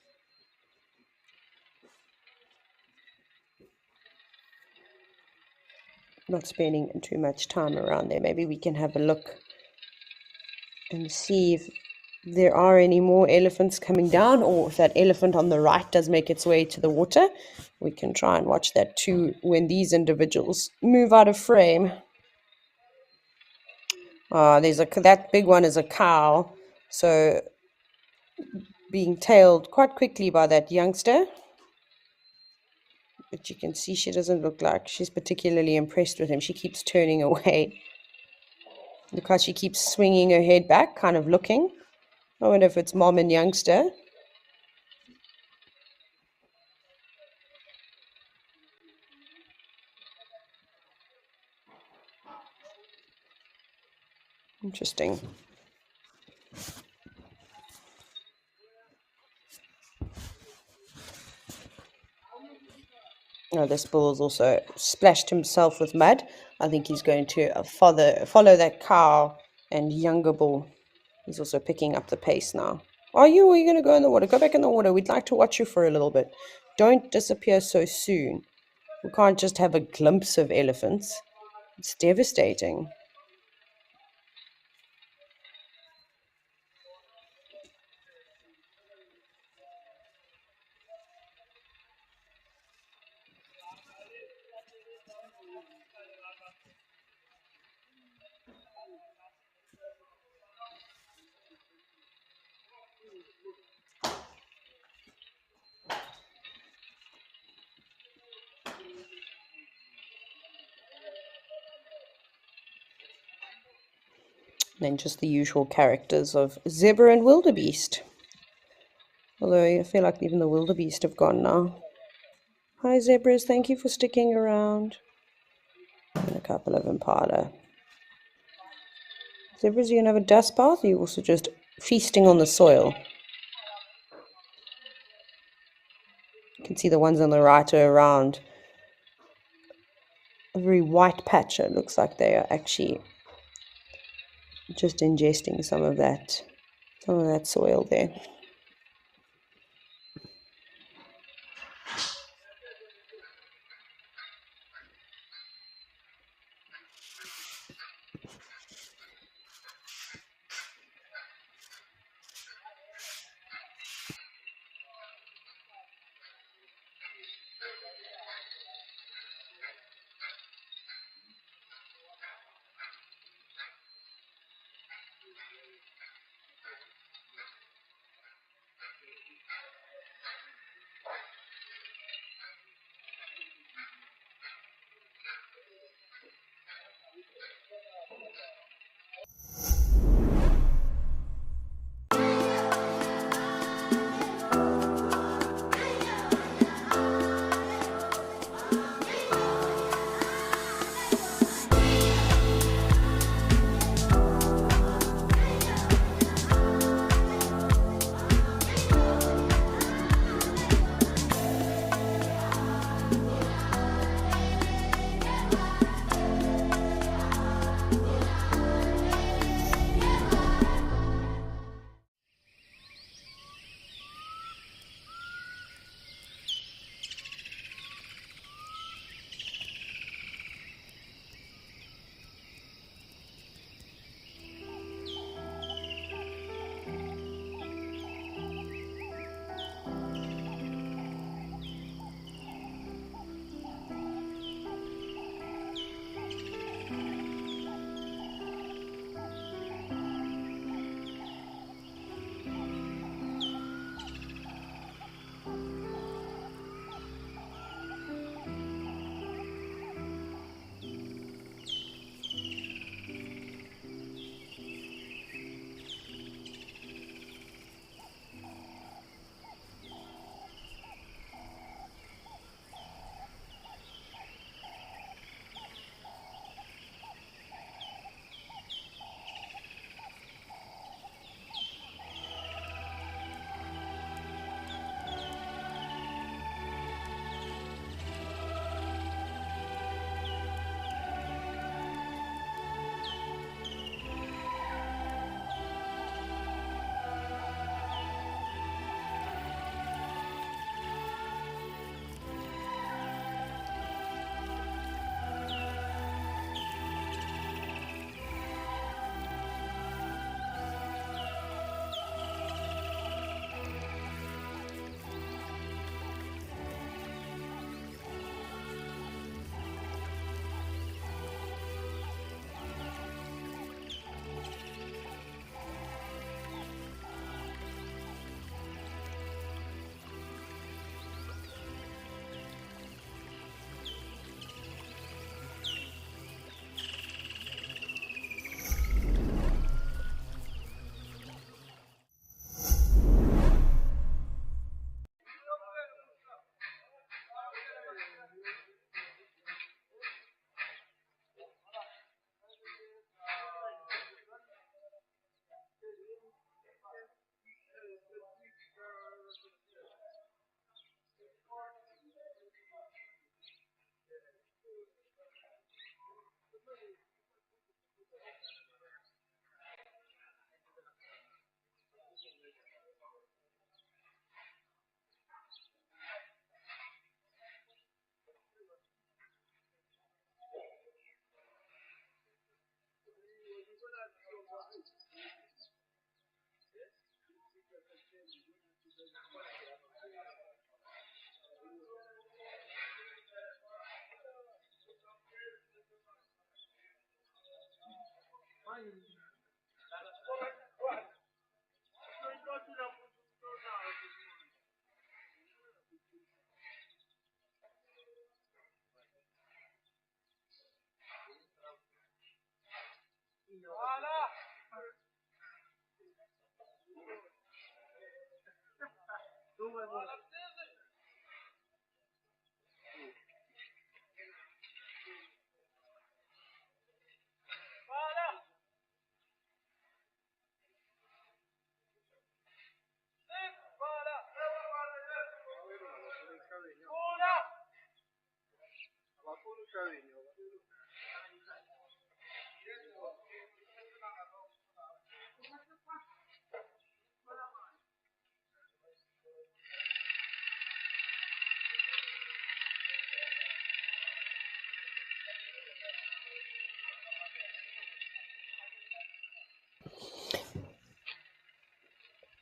not spending too much time around there. Maybe we can have a look and see if there are any more elephants coming down, or if that elephant on the right does make its way to the water. We can try and watch that too when these individuals move out of frame. That big one is a cow, so being tailed quite quickly by that youngster. But you can see she doesn't look like she's particularly impressed with him. She keeps turning away. Look how she keeps swinging her head back, kind of looking. I wonder if it's mom and youngster. Interesting. Oh, this bull has also splashed himself with mud. I think he's going to follow that cow and younger bull. He's also picking up the pace now. Are you going to go in the water? Go back in the water. We'd like to watch you for a little bit. Don't disappear so soon. We can't just have a glimpse of elephants. It's devastating. Then just the usual characters of zebra and wildebeest. Although I feel like even the wildebeest have gone now. Hi zebras, thank you for sticking around. And a couple of impala. Zebras, are you going to have a dust bath, or are you also just feasting on the soil? You can see the ones on the right are around a very white patch. It looks like they are actually just ingesting some of that soil there.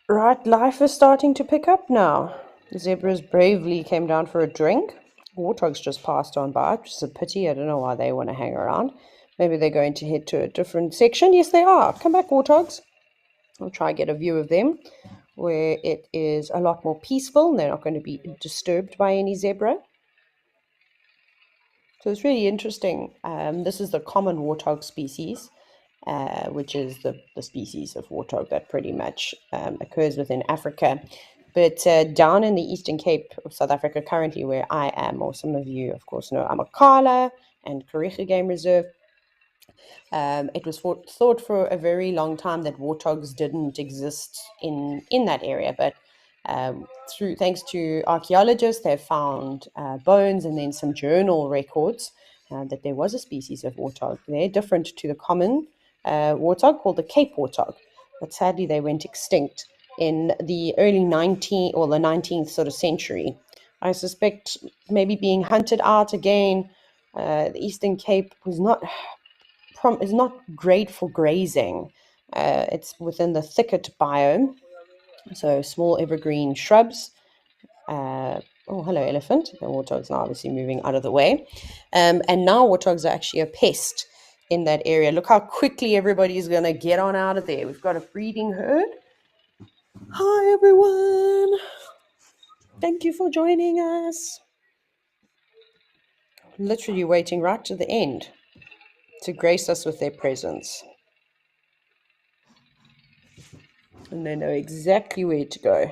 Right, life is starting to pick up now. The zebras bravely came down for a drink. Warthogs just passed on by, which is a pity. I don't know why they want to hang around. Maybe they're going to head to a different section. Yes, they are. Come back, warthogs. I'll try and get a view of them where it is a lot more peaceful and they're not going to be disturbed by any zebra. So it's really interesting. This is the common warthog species, which is the species of warthog that pretty much occurs within Africa. But down in the Eastern Cape of South Africa, currently where I am, or some of you, of course, know, Amakhala and Kariga Game Reserve. It was thought for a very long time that warthogs didn't exist in that area, but thanks to archaeologists, they've found bones and then some journal records that there was a species of warthog there, different to the common warthog called the Cape warthog. But sadly, they went extinct in the early 19th sort of century. I suspect maybe being hunted out again. The Eastern Cape was not is not great for grazing. It's within the thicket biome, so small evergreen shrubs. Oh, hello, elephant. The warthog's now obviously moving out of the way. And now warthogs are actually a pest in that area. Look how quickly everybody's going to get on out of there. We've got a breeding herd. Hi, everyone. Thank you for joining us. Literally waiting right to the end to grace us with their presence. And they know exactly where to go.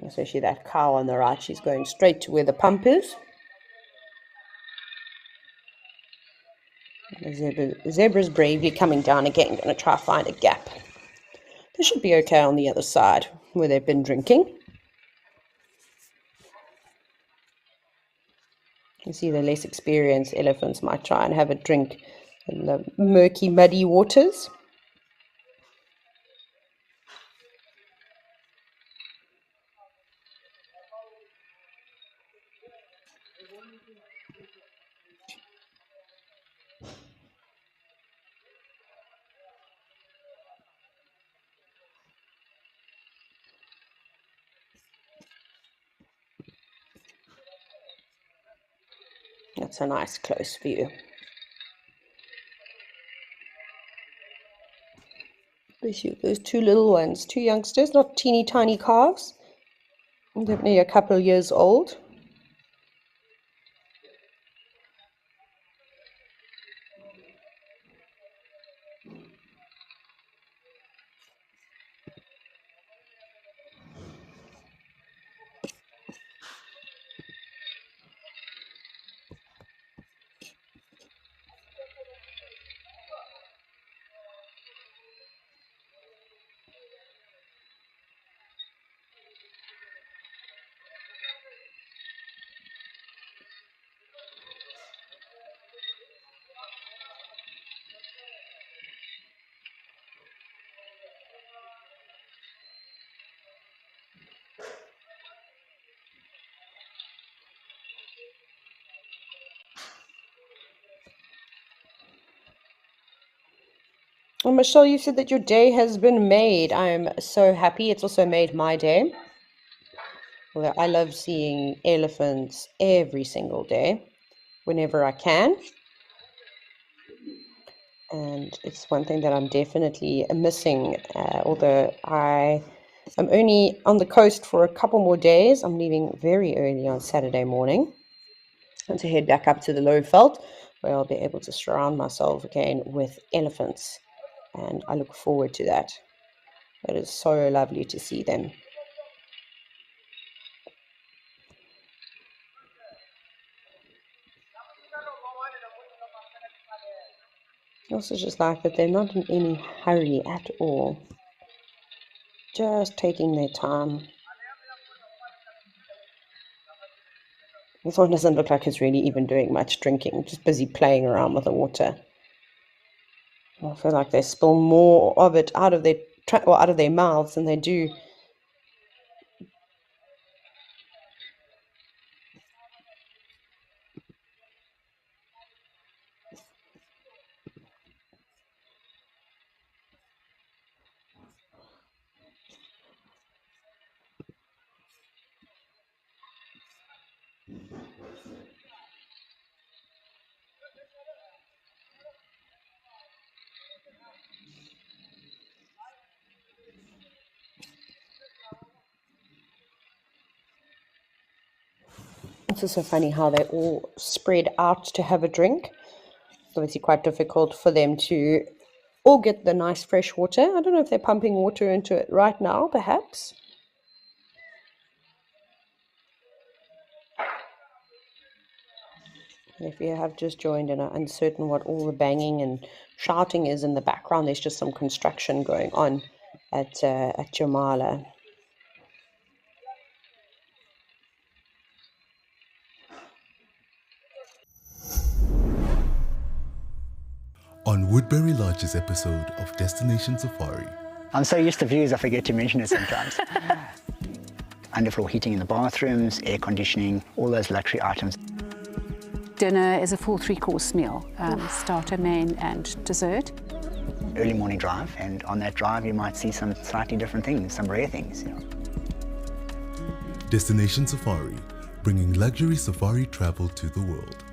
Especially that cow on the right, she's going straight to where the pump is. The zebra's bravely coming down again, going to try to find a gap. They should be okay on the other side where they've been drinking. You see the less experienced elephants might try and have a drink in the murky, muddy waters. That's a nice close view. Those two little ones, two youngsters, not teeny tiny calves. Definitely a couple of years old. Well, Michelle, you said that your day has been made. I'm so happy. It's also made my day. Well, I love seeing elephants every single day, whenever I can. and it's one thing that I'm definitely missing. Although I am only on the coast for a couple more days, I'm leaving very early on Saturday morning and to head back up to the low veld, where I'll be able to surround myself again with elephants, and I look forward to that. It is so lovely to see them. I also just like that they're not in any hurry at all, just taking their time. This one doesn't look like it's really even doing much drinking, just busy playing around with the water. I feel like they spill more of it out of their out of their mouths than they do. It's also funny how they all spread out to have a drink. It's obviously quite difficult for them to all get the nice fresh water. I don't know if they're pumping water into it right now, perhaps. If you have just joined and are uncertain what all the banging and shouting is in the background, there's just some construction going on at Jamala. On Woodbury Lodge's episode of Destination Safari. I'm so used to views I forget to mention it sometimes. Underfloor heating in the bathrooms, air conditioning, all those luxury items. Dinner is a full three-course meal, starter, main and dessert. Early morning drive, and on that drive you might see some slightly different things, some rare things. Destination Safari, bringing luxury safari travel to the world.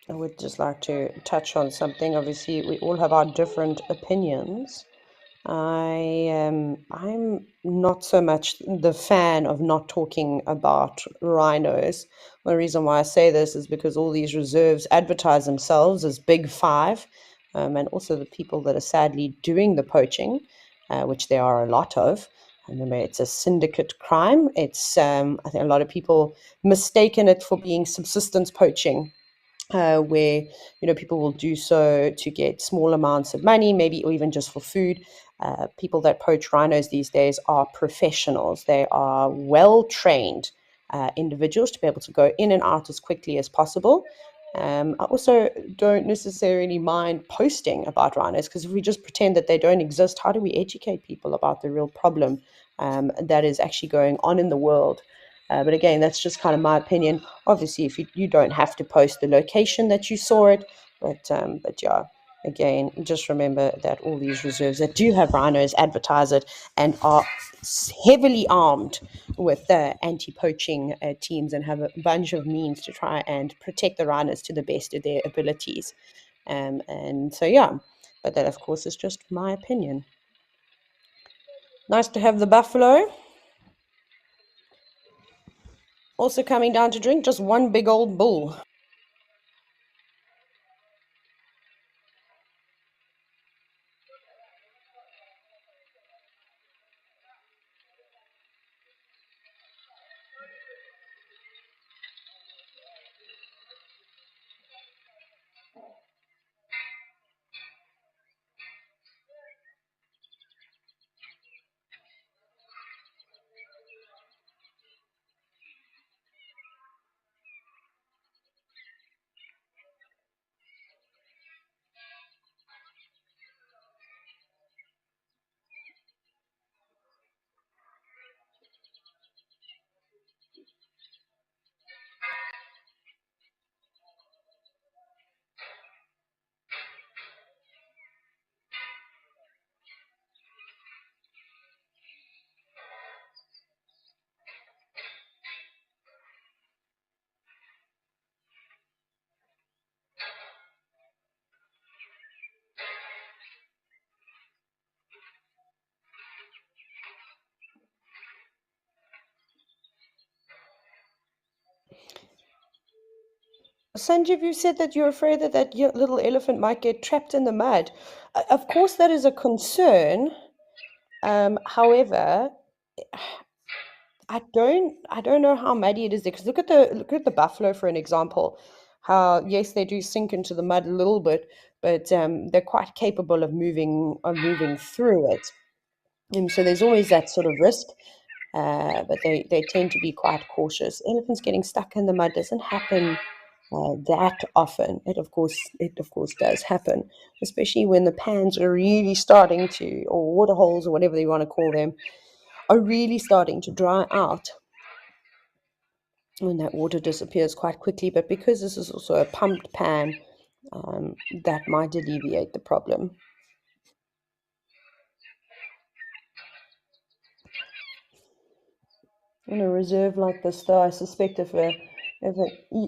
I would just like to touch on something. Obviously, we all have our different opinions. I'm not so much the fan of not talking about rhinos. The reason why I say this is because all these reserves advertise themselves as Big Five, and also the people that are sadly doing the poaching, which there are a lot of. Remember, it's a syndicate crime. It's I think a lot of people mistaken it for being subsistence poaching, where people will do so to get small amounts of money, maybe or even just for food. People that poach rhinos these days are professionals. They are well trained individuals to be able to go in and out as quickly as possible. I also don't necessarily mind posting about rhinos, because if we just pretend that they don't exist, how do we educate people about the real problem that is actually going on in the world? But again, that's just kind of my opinion. Obviously, if you don't have to post the location that you saw it, but yeah, again, just remember that all these reserves that do have rhinos advertise it and are heavily armed with anti-poaching teams and have a bunch of means to try and protect the rhinos to the best of their abilities. And so, yeah, but that, of course, is just my opinion. Nice to have the buffalo. Also coming down to drink, just one big old bull. Sanjeev, you said that you're afraid that little elephant might get trapped in the mud. Of course, that is a concern. However, I don't know how muddy it is there. Because look at the buffalo for an example. How, yes, they do sink into the mud a little bit, but they're quite capable of moving through it. And so there's always that sort of risk. But they tend to be quite cautious. Elephants getting stuck in the mud doesn't happen that often. It of course does happen, especially when the pans are really starting to, or water holes or whatever you want to call them, are really starting to dry out. When that water disappears quite quickly, but because this is also a pumped pan, that might alleviate the problem. In a reserve like this, though, I suspect if an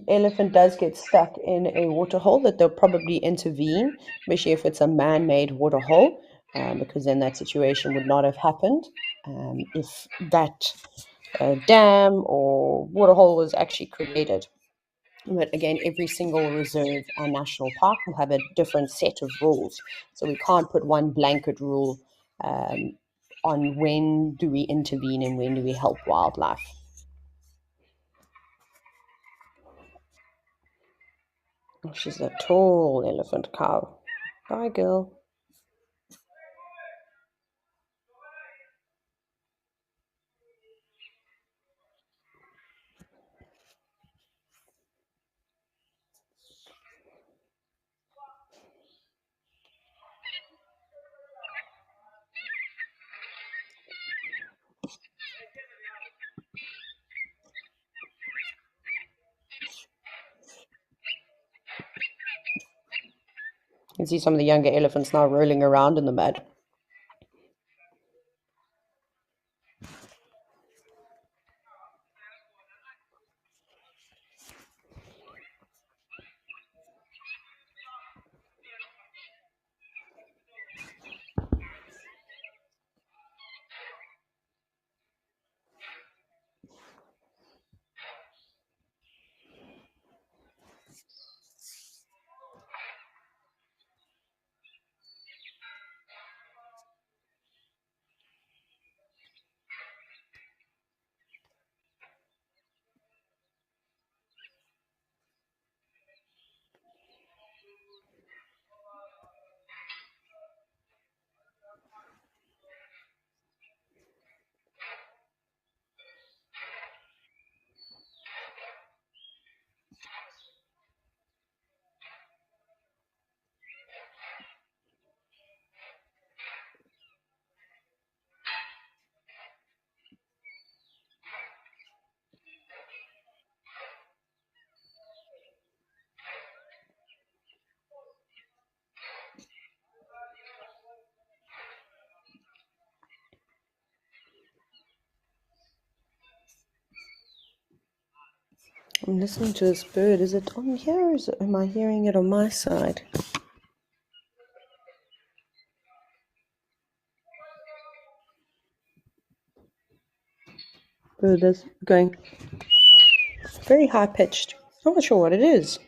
elephant does get stuck in a water hole, that they'll probably intervene, especially if it's a man-made water hole, because then that situation would not have happened. If that dam or water hole was actually created. But again, every single reserve and national park will have a different set of rules. So we can't put one blanket rule um, on when do we intervene and when do we help wildlife. Oh, she's a tall elephant cow. Bye, girl. You can see some of the younger elephants now rolling around in the mud. I'm listening to this bird. Is it on here or am I hearing it on my side? Bird is going very high pitched. I'm not sure what it is.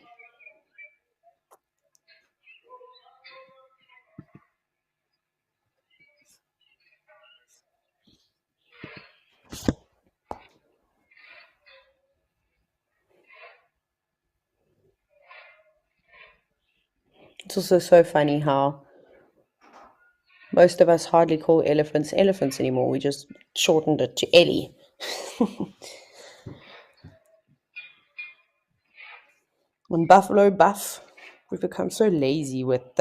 It's also so funny how most of us hardly call elephants elephants anymore. We just shortened it to Ellie. And buffalo, buff. We've become so lazy with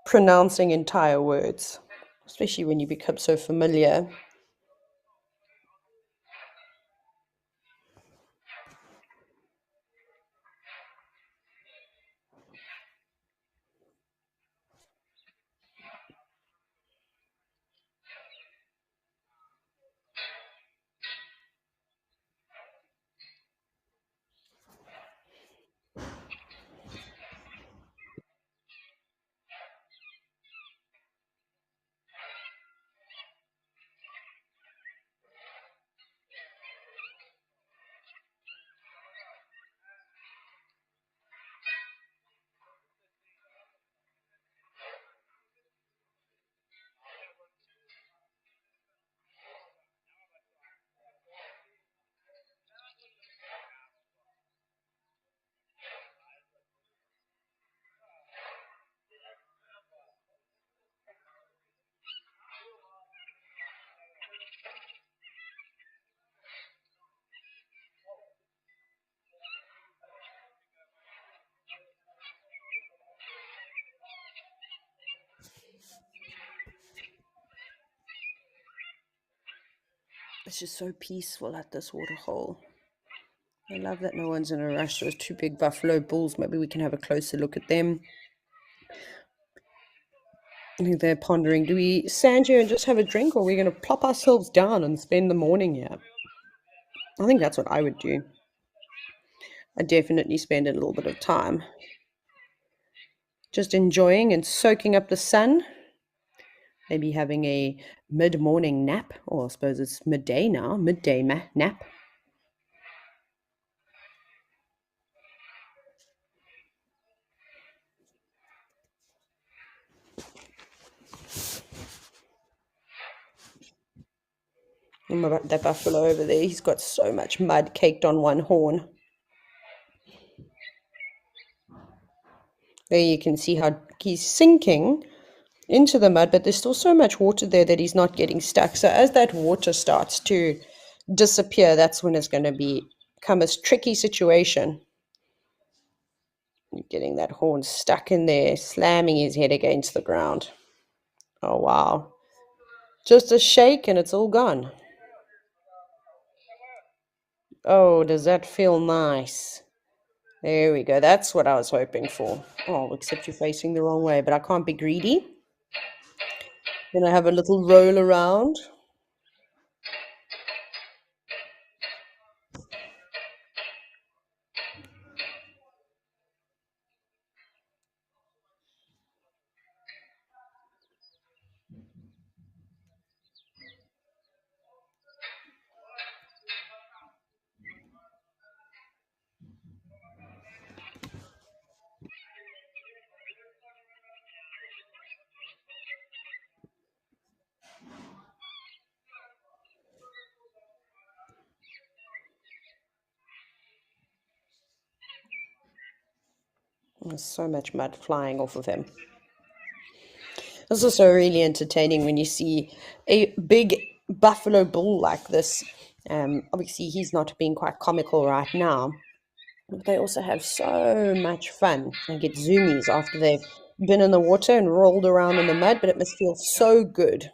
pronouncing entire words, especially when you become so familiar. It's just so peaceful at this waterhole. I love that no one's in a rush. Those two big buffalo bulls, maybe we can have a closer look at them. I think they're pondering, do we stand here and just have a drink, or are we going to plop ourselves down and spend the morning here? I think that's what I would do. I'd definitely spend a little bit of time just enjoying and soaking up the sun. Maybe having a mid-morning nap, or I suppose it's midday now, midday nap. Remember that buffalo over there, he's got so much mud caked on one horn. There you can see how he's sinking into the mud, but there's still so much water there that he's not getting stuck. So as that water starts to disappear, that's when it's going to become a tricky situation. Getting that horn stuck in there, slamming his head against the ground. Oh, wow. Just a shake and it's all gone. Oh, does that feel nice? There we go. That's what I was hoping for. Oh, except you're facing the wrong way, but I can't be greedy. Then I have a little roll around. There's so much mud flying off of him. It's also really entertaining when you see a big buffalo bull like this. Obviously, he's not being quite comical right now, but they also have so much fun and get zoomies after they've been in the water and rolled around in the mud, but it must feel so good.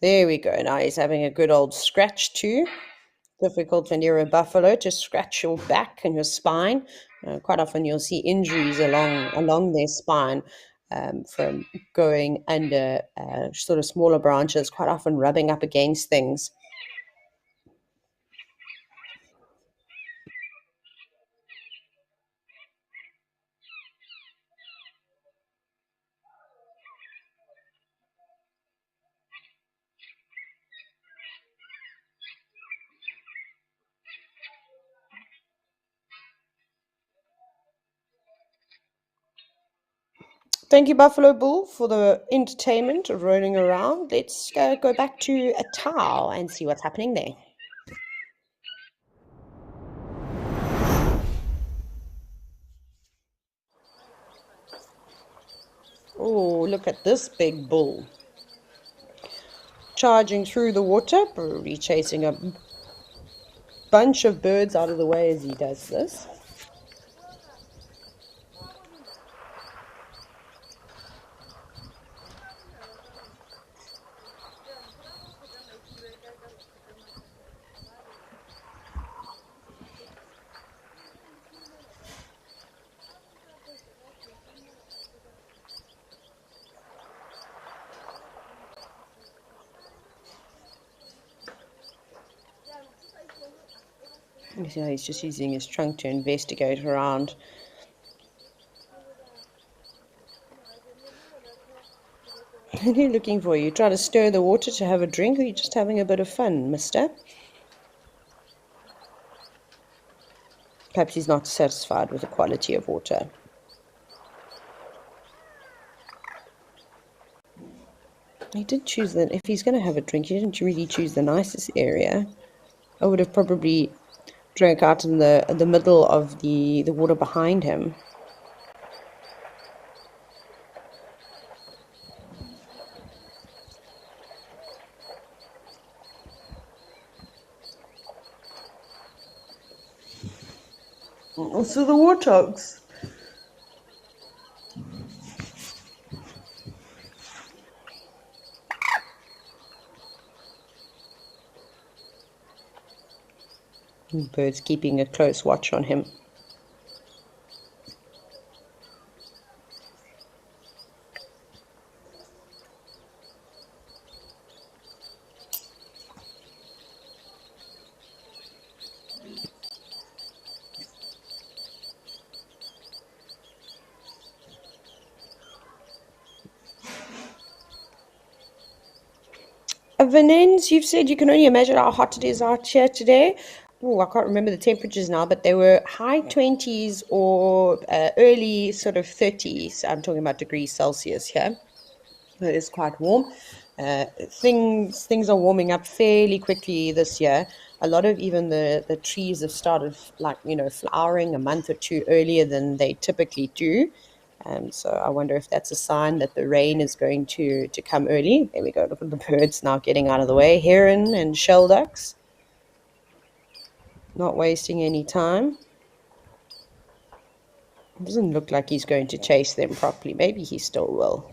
There we go. Now he's having a good old scratch too. Difficult when you're a buffalo to scratch your back and your spine. Quite often you'll see injuries along their spine from going under sort of smaller branches, quite often rubbing up against things. Thank you, Buffalo Bull, for the entertainment of rolling around. Let's go back to a towel and see what's happening there. Oh, look at this big bull. Charging through the water, probably chasing a bunch of birds out of the way as he does this. You see how he's just using his trunk to investigate around. What are you looking for? You trying to stir the water to have a drink, or are you just having a bit of fun, mister? Perhaps he's not satisfied with the quality of water. He did choose that. If he's going to have a drink, he didn't really choose the nicest area. I would have probably drank out in the middle of the water behind him. So the warthogs. Birds keeping a close watch on him. Vanens, you've said you can only imagine how hot it is out here today. Oh, I can't remember the temperatures now, but they were high 20s or early sort of 30s. I'm talking about degrees Celsius here. It is quite warm. Things are warming up fairly quickly this year. A lot of even the trees have started flowering a month or two earlier than they typically do. So I wonder if that's a sign that the rain is going to come early. There we go. Look at the birds now getting out of the way. Heron and shelducks. Not wasting any time. It doesn't look like he's going to chase them properly. Maybe he still will.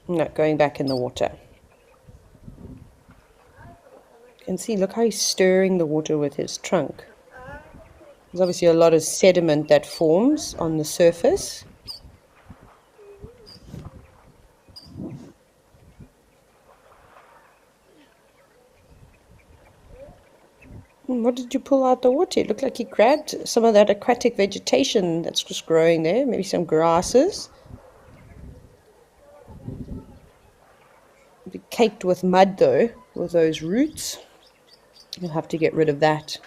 No, going back in the water. You can see, look how he's stirring the water with his trunk. There's obviously a lot of sediment that forms on the surface. What did you pull out the water? It looked like he grabbed some of that aquatic vegetation that's just growing there, maybe some grasses. It'll be caked with mud though, with those roots. You'll have to get rid of that.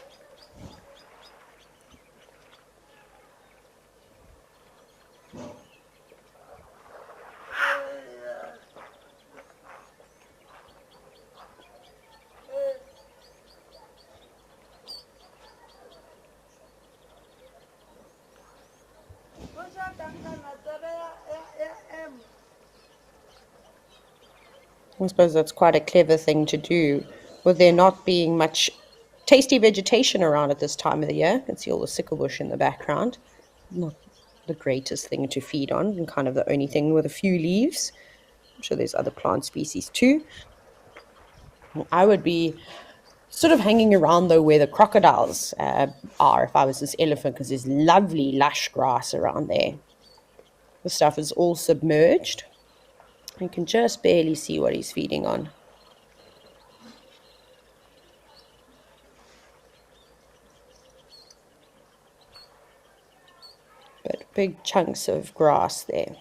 I suppose that's quite a clever thing to do, with there not being much tasty vegetation around at this time of the year. You can see all the sickle bush in the background. Not the greatest thing to feed on and kind of the only thing with a few leaves. I'm sure there's other plant species too. I would be sort of hanging around though where the crocodiles are if I was this elephant, because there's lovely lush grass around there. The stuff is all submerged. You can just barely see what he's feeding on. But big chunks of grass there.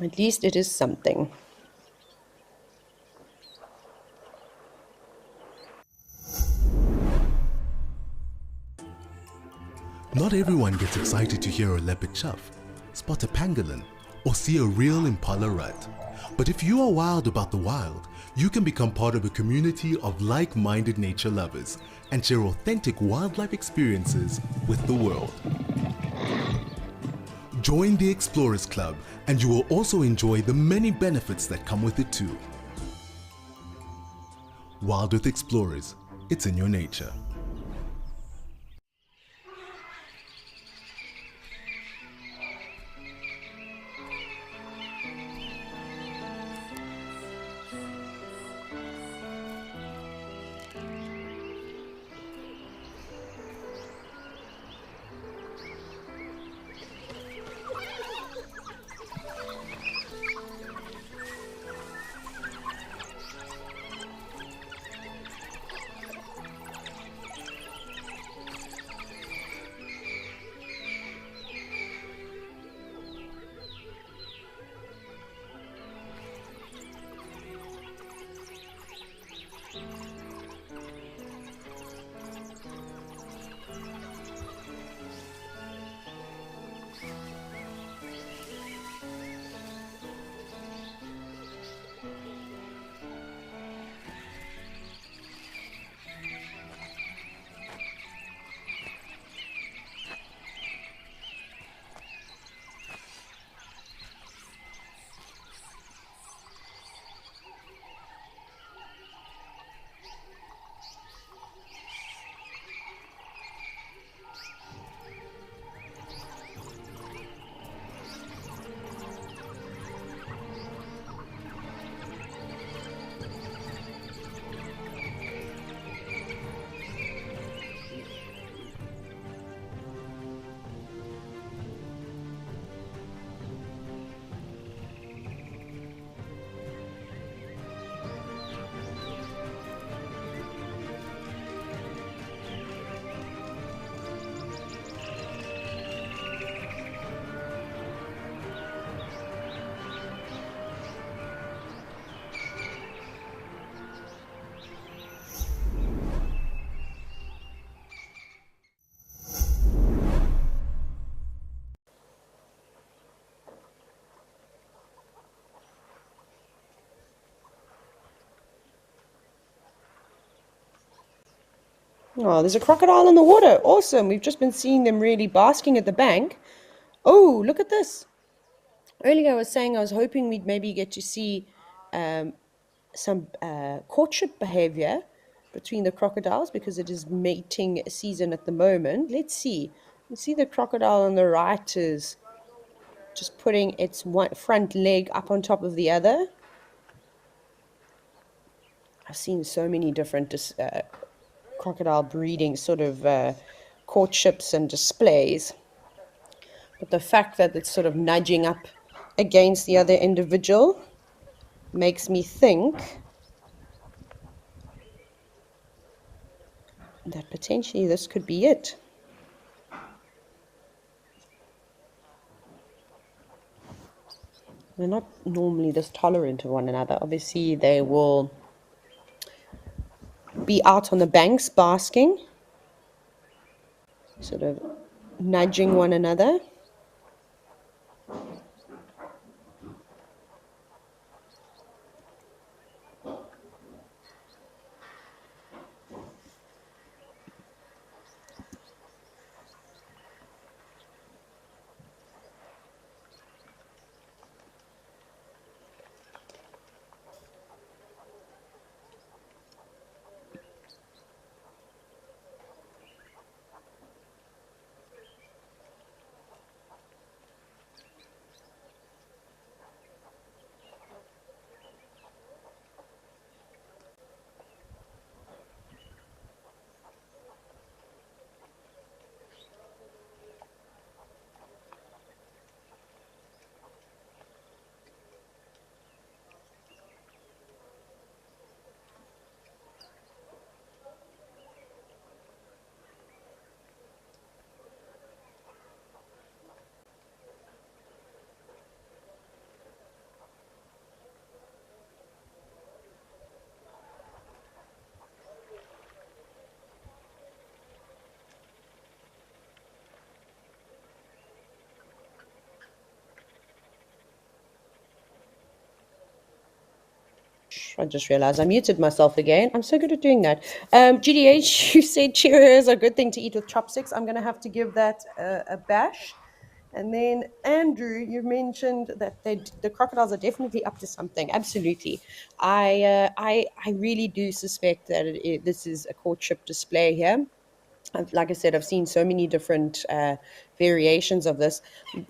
At least it is something. Not everyone gets excited to hear a leopard chuff, spot a pangolin, or see a real impala rut. But if you are wild about the wild, you can become part of a community of like-minded nature lovers and share authentic wildlife experiences with the world. Join the Explorers Club and you will also enjoy the many benefits that come with it too. WildEarth Explorers, it's in your nature. Oh, there's a crocodile in the water. Awesome. We've just been seeing them really basking at the bank. Oh, look at this. Earlier I was saying I was hoping we'd maybe get to see some courtship behavior between the crocodiles because it is mating season at the moment. Let's see. You see the crocodile on the right is just putting its one front leg up on top of the other. I've seen so many different crocodile breeding sort of courtships and displays. But the fact that it's sort of nudging up against the other individual makes me think that potentially this could be it. They're not normally this tolerant of one another. Obviously, they will be out on the banks basking, sort of nudging one another. I just realized I muted myself again. I'm so good at doing that. GDH, you said cheerio is a good thing to eat with chopsticks. I'm going to have to give that a bash. And then Andrew, you mentioned that the crocodiles are definitely up to something. Absolutely, I really do suspect that this is a courtship display here. Like I said, I've seen so many different variations of this.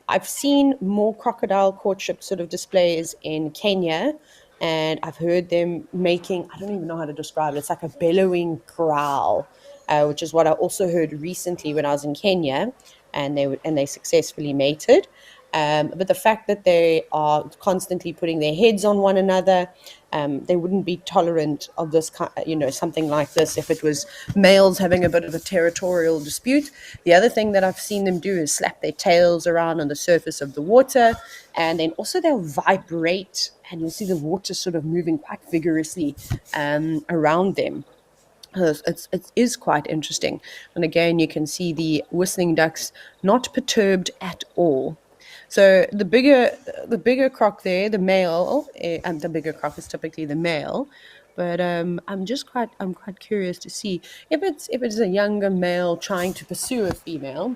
I've seen more crocodile courtship sort of displays in Kenya, and I've heard them making, I don't even know how to describe it, it's like a bellowing growl, which is what I also heard recently when I was in Kenya, and they successfully mated. But the fact that they are constantly putting their heads on one another, they wouldn't be tolerant of this, something like this if it was males having a bit of a territorial dispute. The other thing that I've seen them do is slap their tails around on the surface of the water, and then also they'll vibrate, and you'll see the water sort of moving quite vigorously around them. It is quite interesting. And again, you can see the whistling ducks not perturbed at all. So the bigger croc there, the male, and the bigger croc is typically the male. But I'm quite curious to see if it's a younger male trying to pursue a female.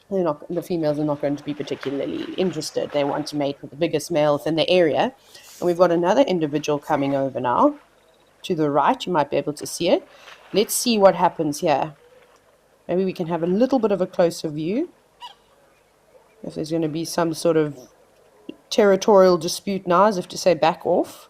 The females are not going to be particularly interested. They want to mate with the biggest male within the area. And we've got another individual coming over now to the right. You might be able to see it. Let's see what happens here. Maybe we can have a little bit of a closer view. If there's going to be some sort of territorial dispute now, as if to say back off.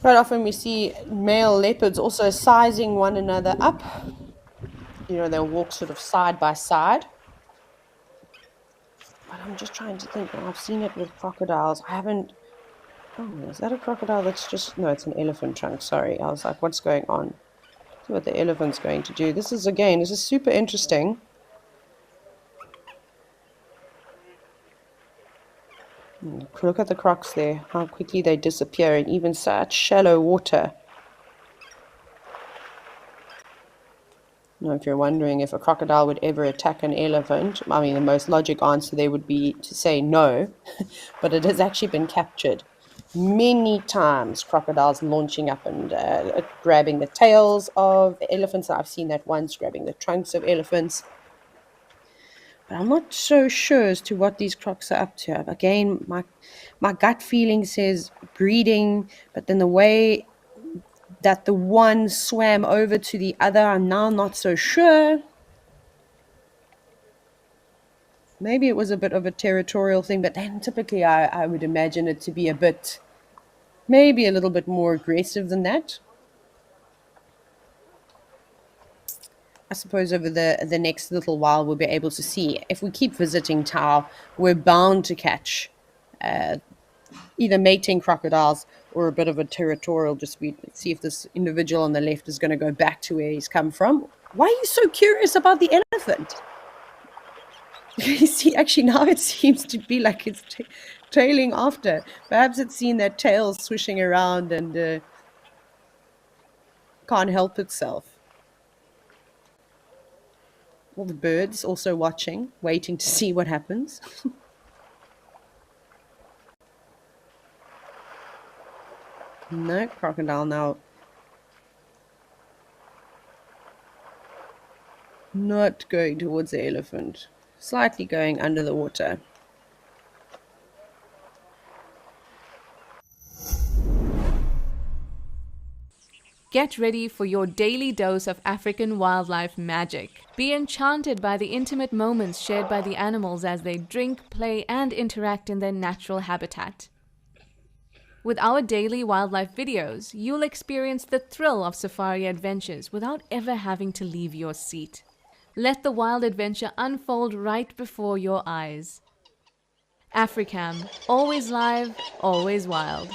Quite often we see male leopards also sizing one another up. They'll walk sort of side by side. But I'm just trying to think. I've seen it with crocodiles. I haven't. Oh, is that a crocodile that's just. No, it's an elephant trunk. Sorry. I was like, what's going on? See what the elephant's going to do. This is super interesting. Look at the crocs there, how quickly they disappear in even such shallow water. Now, if you're wondering if a crocodile would ever attack an elephant, I mean, the most logic answer there would be to say no, but it has actually been captured many times, crocodiles launching up and grabbing the tails of elephants. I've seen that once, grabbing the trunks of elephants. But I'm not so sure as to what these crocs are up to. Again, my gut feeling says breeding, but then the way that the one swam over to the other, I'm now not so sure. Maybe it was a bit of a territorial thing, but then typically I would imagine it to be maybe a little bit more aggressive than that. I suppose over the next little while we'll be able to see. If we keep visiting Tau, we're bound to catch either mating crocodiles or a bit of a territorial dispute. Let's see if this individual on the left is going to go back to where he's come from. Why are you so curious about the elephant? You see, actually now it seems to be like it's trailing after. Perhaps it's seen their tails swishing around and can't help itself. All the birds also watching, waiting to see what happens. No, crocodile now not going towards the elephant, slightly going under the water. Get ready for your daily dose of African wildlife magic. Be enchanted by the intimate moments shared by the animals as they drink, play, and interact in their natural habitat. With our daily wildlife videos, you'll experience the thrill of safari adventures without ever having to leave your seat. Let the wild adventure unfold right before your eyes. Africam, always live, always wild.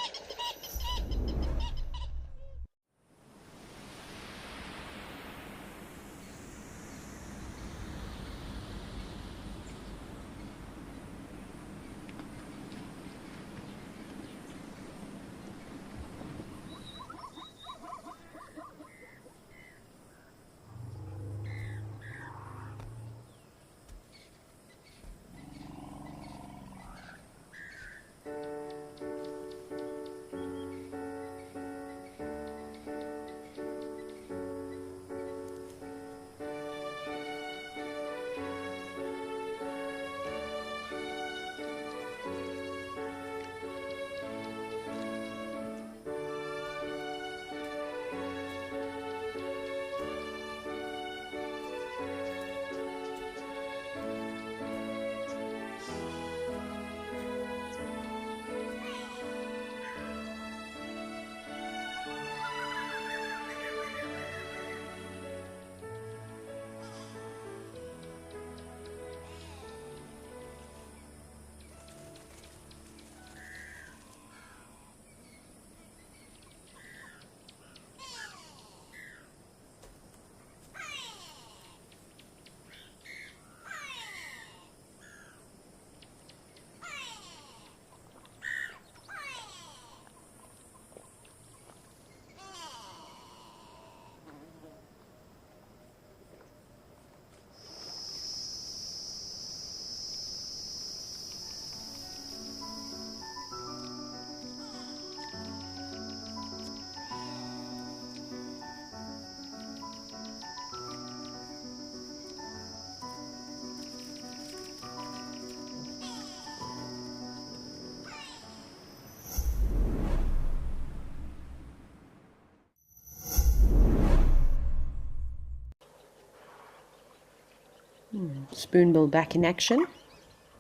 Spoonbill back in action.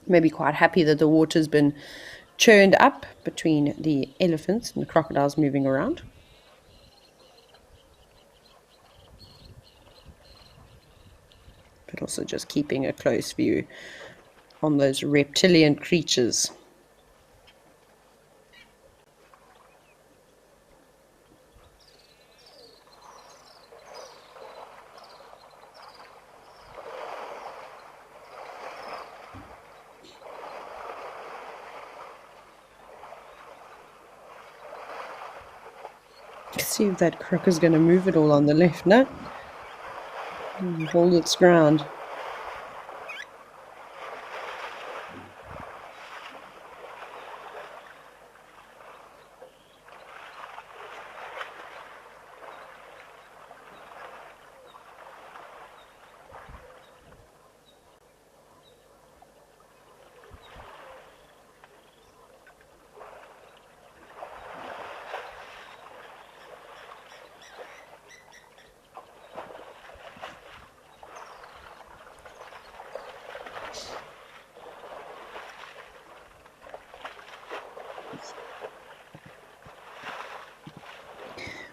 Maybe quite happy that the water's been churned up between the elephants and the crocodiles moving around. But also just keeping a close view on those reptilian creatures. See if that croc is going to move it all on the left, no? Hold its ground.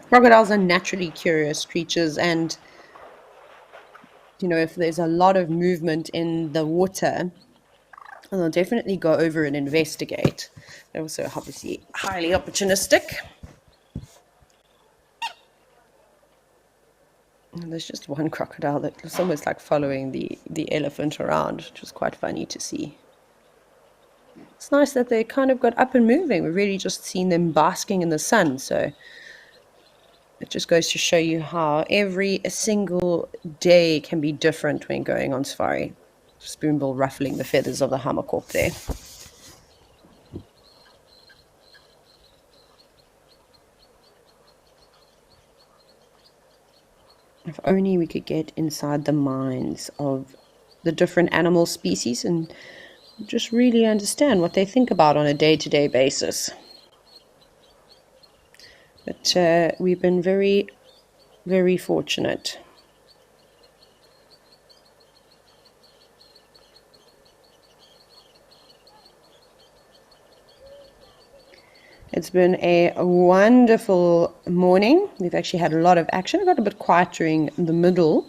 Crocodiles are naturally curious creatures, and if there's a lot of movement in the water, they'll definitely go over and investigate. They're also obviously highly opportunistic. And there's just one crocodile that's almost like following the elephant around, which was quite funny to see. It's nice that they kind of got up and moving. We've really just seen them basking in the sun, so it just goes to show you how every single day can be different when going on safari. Spoonbill ruffling the feathers of the hammerkorp there. If only we could get inside the minds of the different animal species and just really understand what they think about on a day-to-day basis. But we've been very, very fortunate. It's been a wonderful morning. We've actually had a lot of action. It got a bit quiet during the middle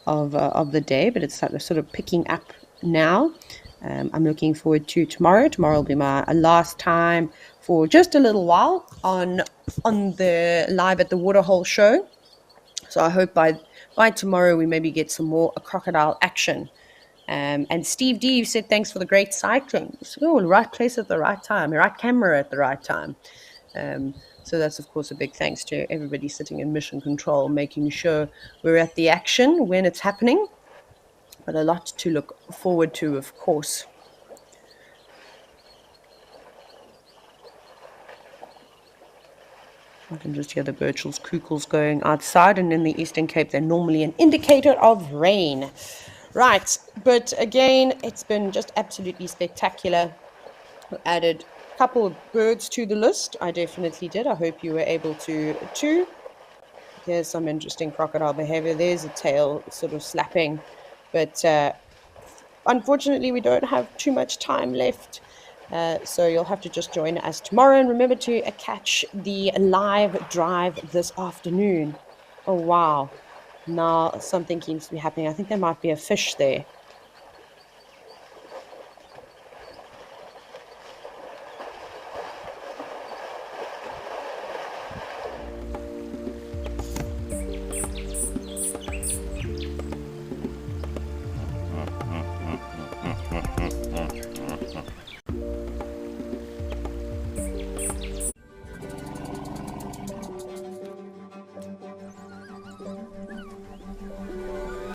of the day, but it's sort of picking up now. I'm looking forward to tomorrow. Tomorrow will be my last time for just a little while on the live at the Waterhole show. So I hope by tomorrow we maybe get some more crocodile action. And Steve D said, thanks for the great cycling. So, right place at the right time, right camera at the right time. So that's, of course, a big thanks to everybody sitting in mission control, making sure we're at the action when it's happening. But a lot to look forward to, of course. I can just hear the Birchall's cuckoos going outside, and in the Eastern Cape, they're normally an indicator of rain. Right, but again, it's been just absolutely spectacular. I added a couple of birds to the list. I definitely did. I hope you were able to too. Here's some interesting crocodile behavior. There's a tail sort of slapping. But unfortunately, we don't have too much time left. So you'll have to just join us tomorrow. And remember to catch the live drive this afternoon. Oh, wow. Now something seems to be happening. I think there might be a fish there.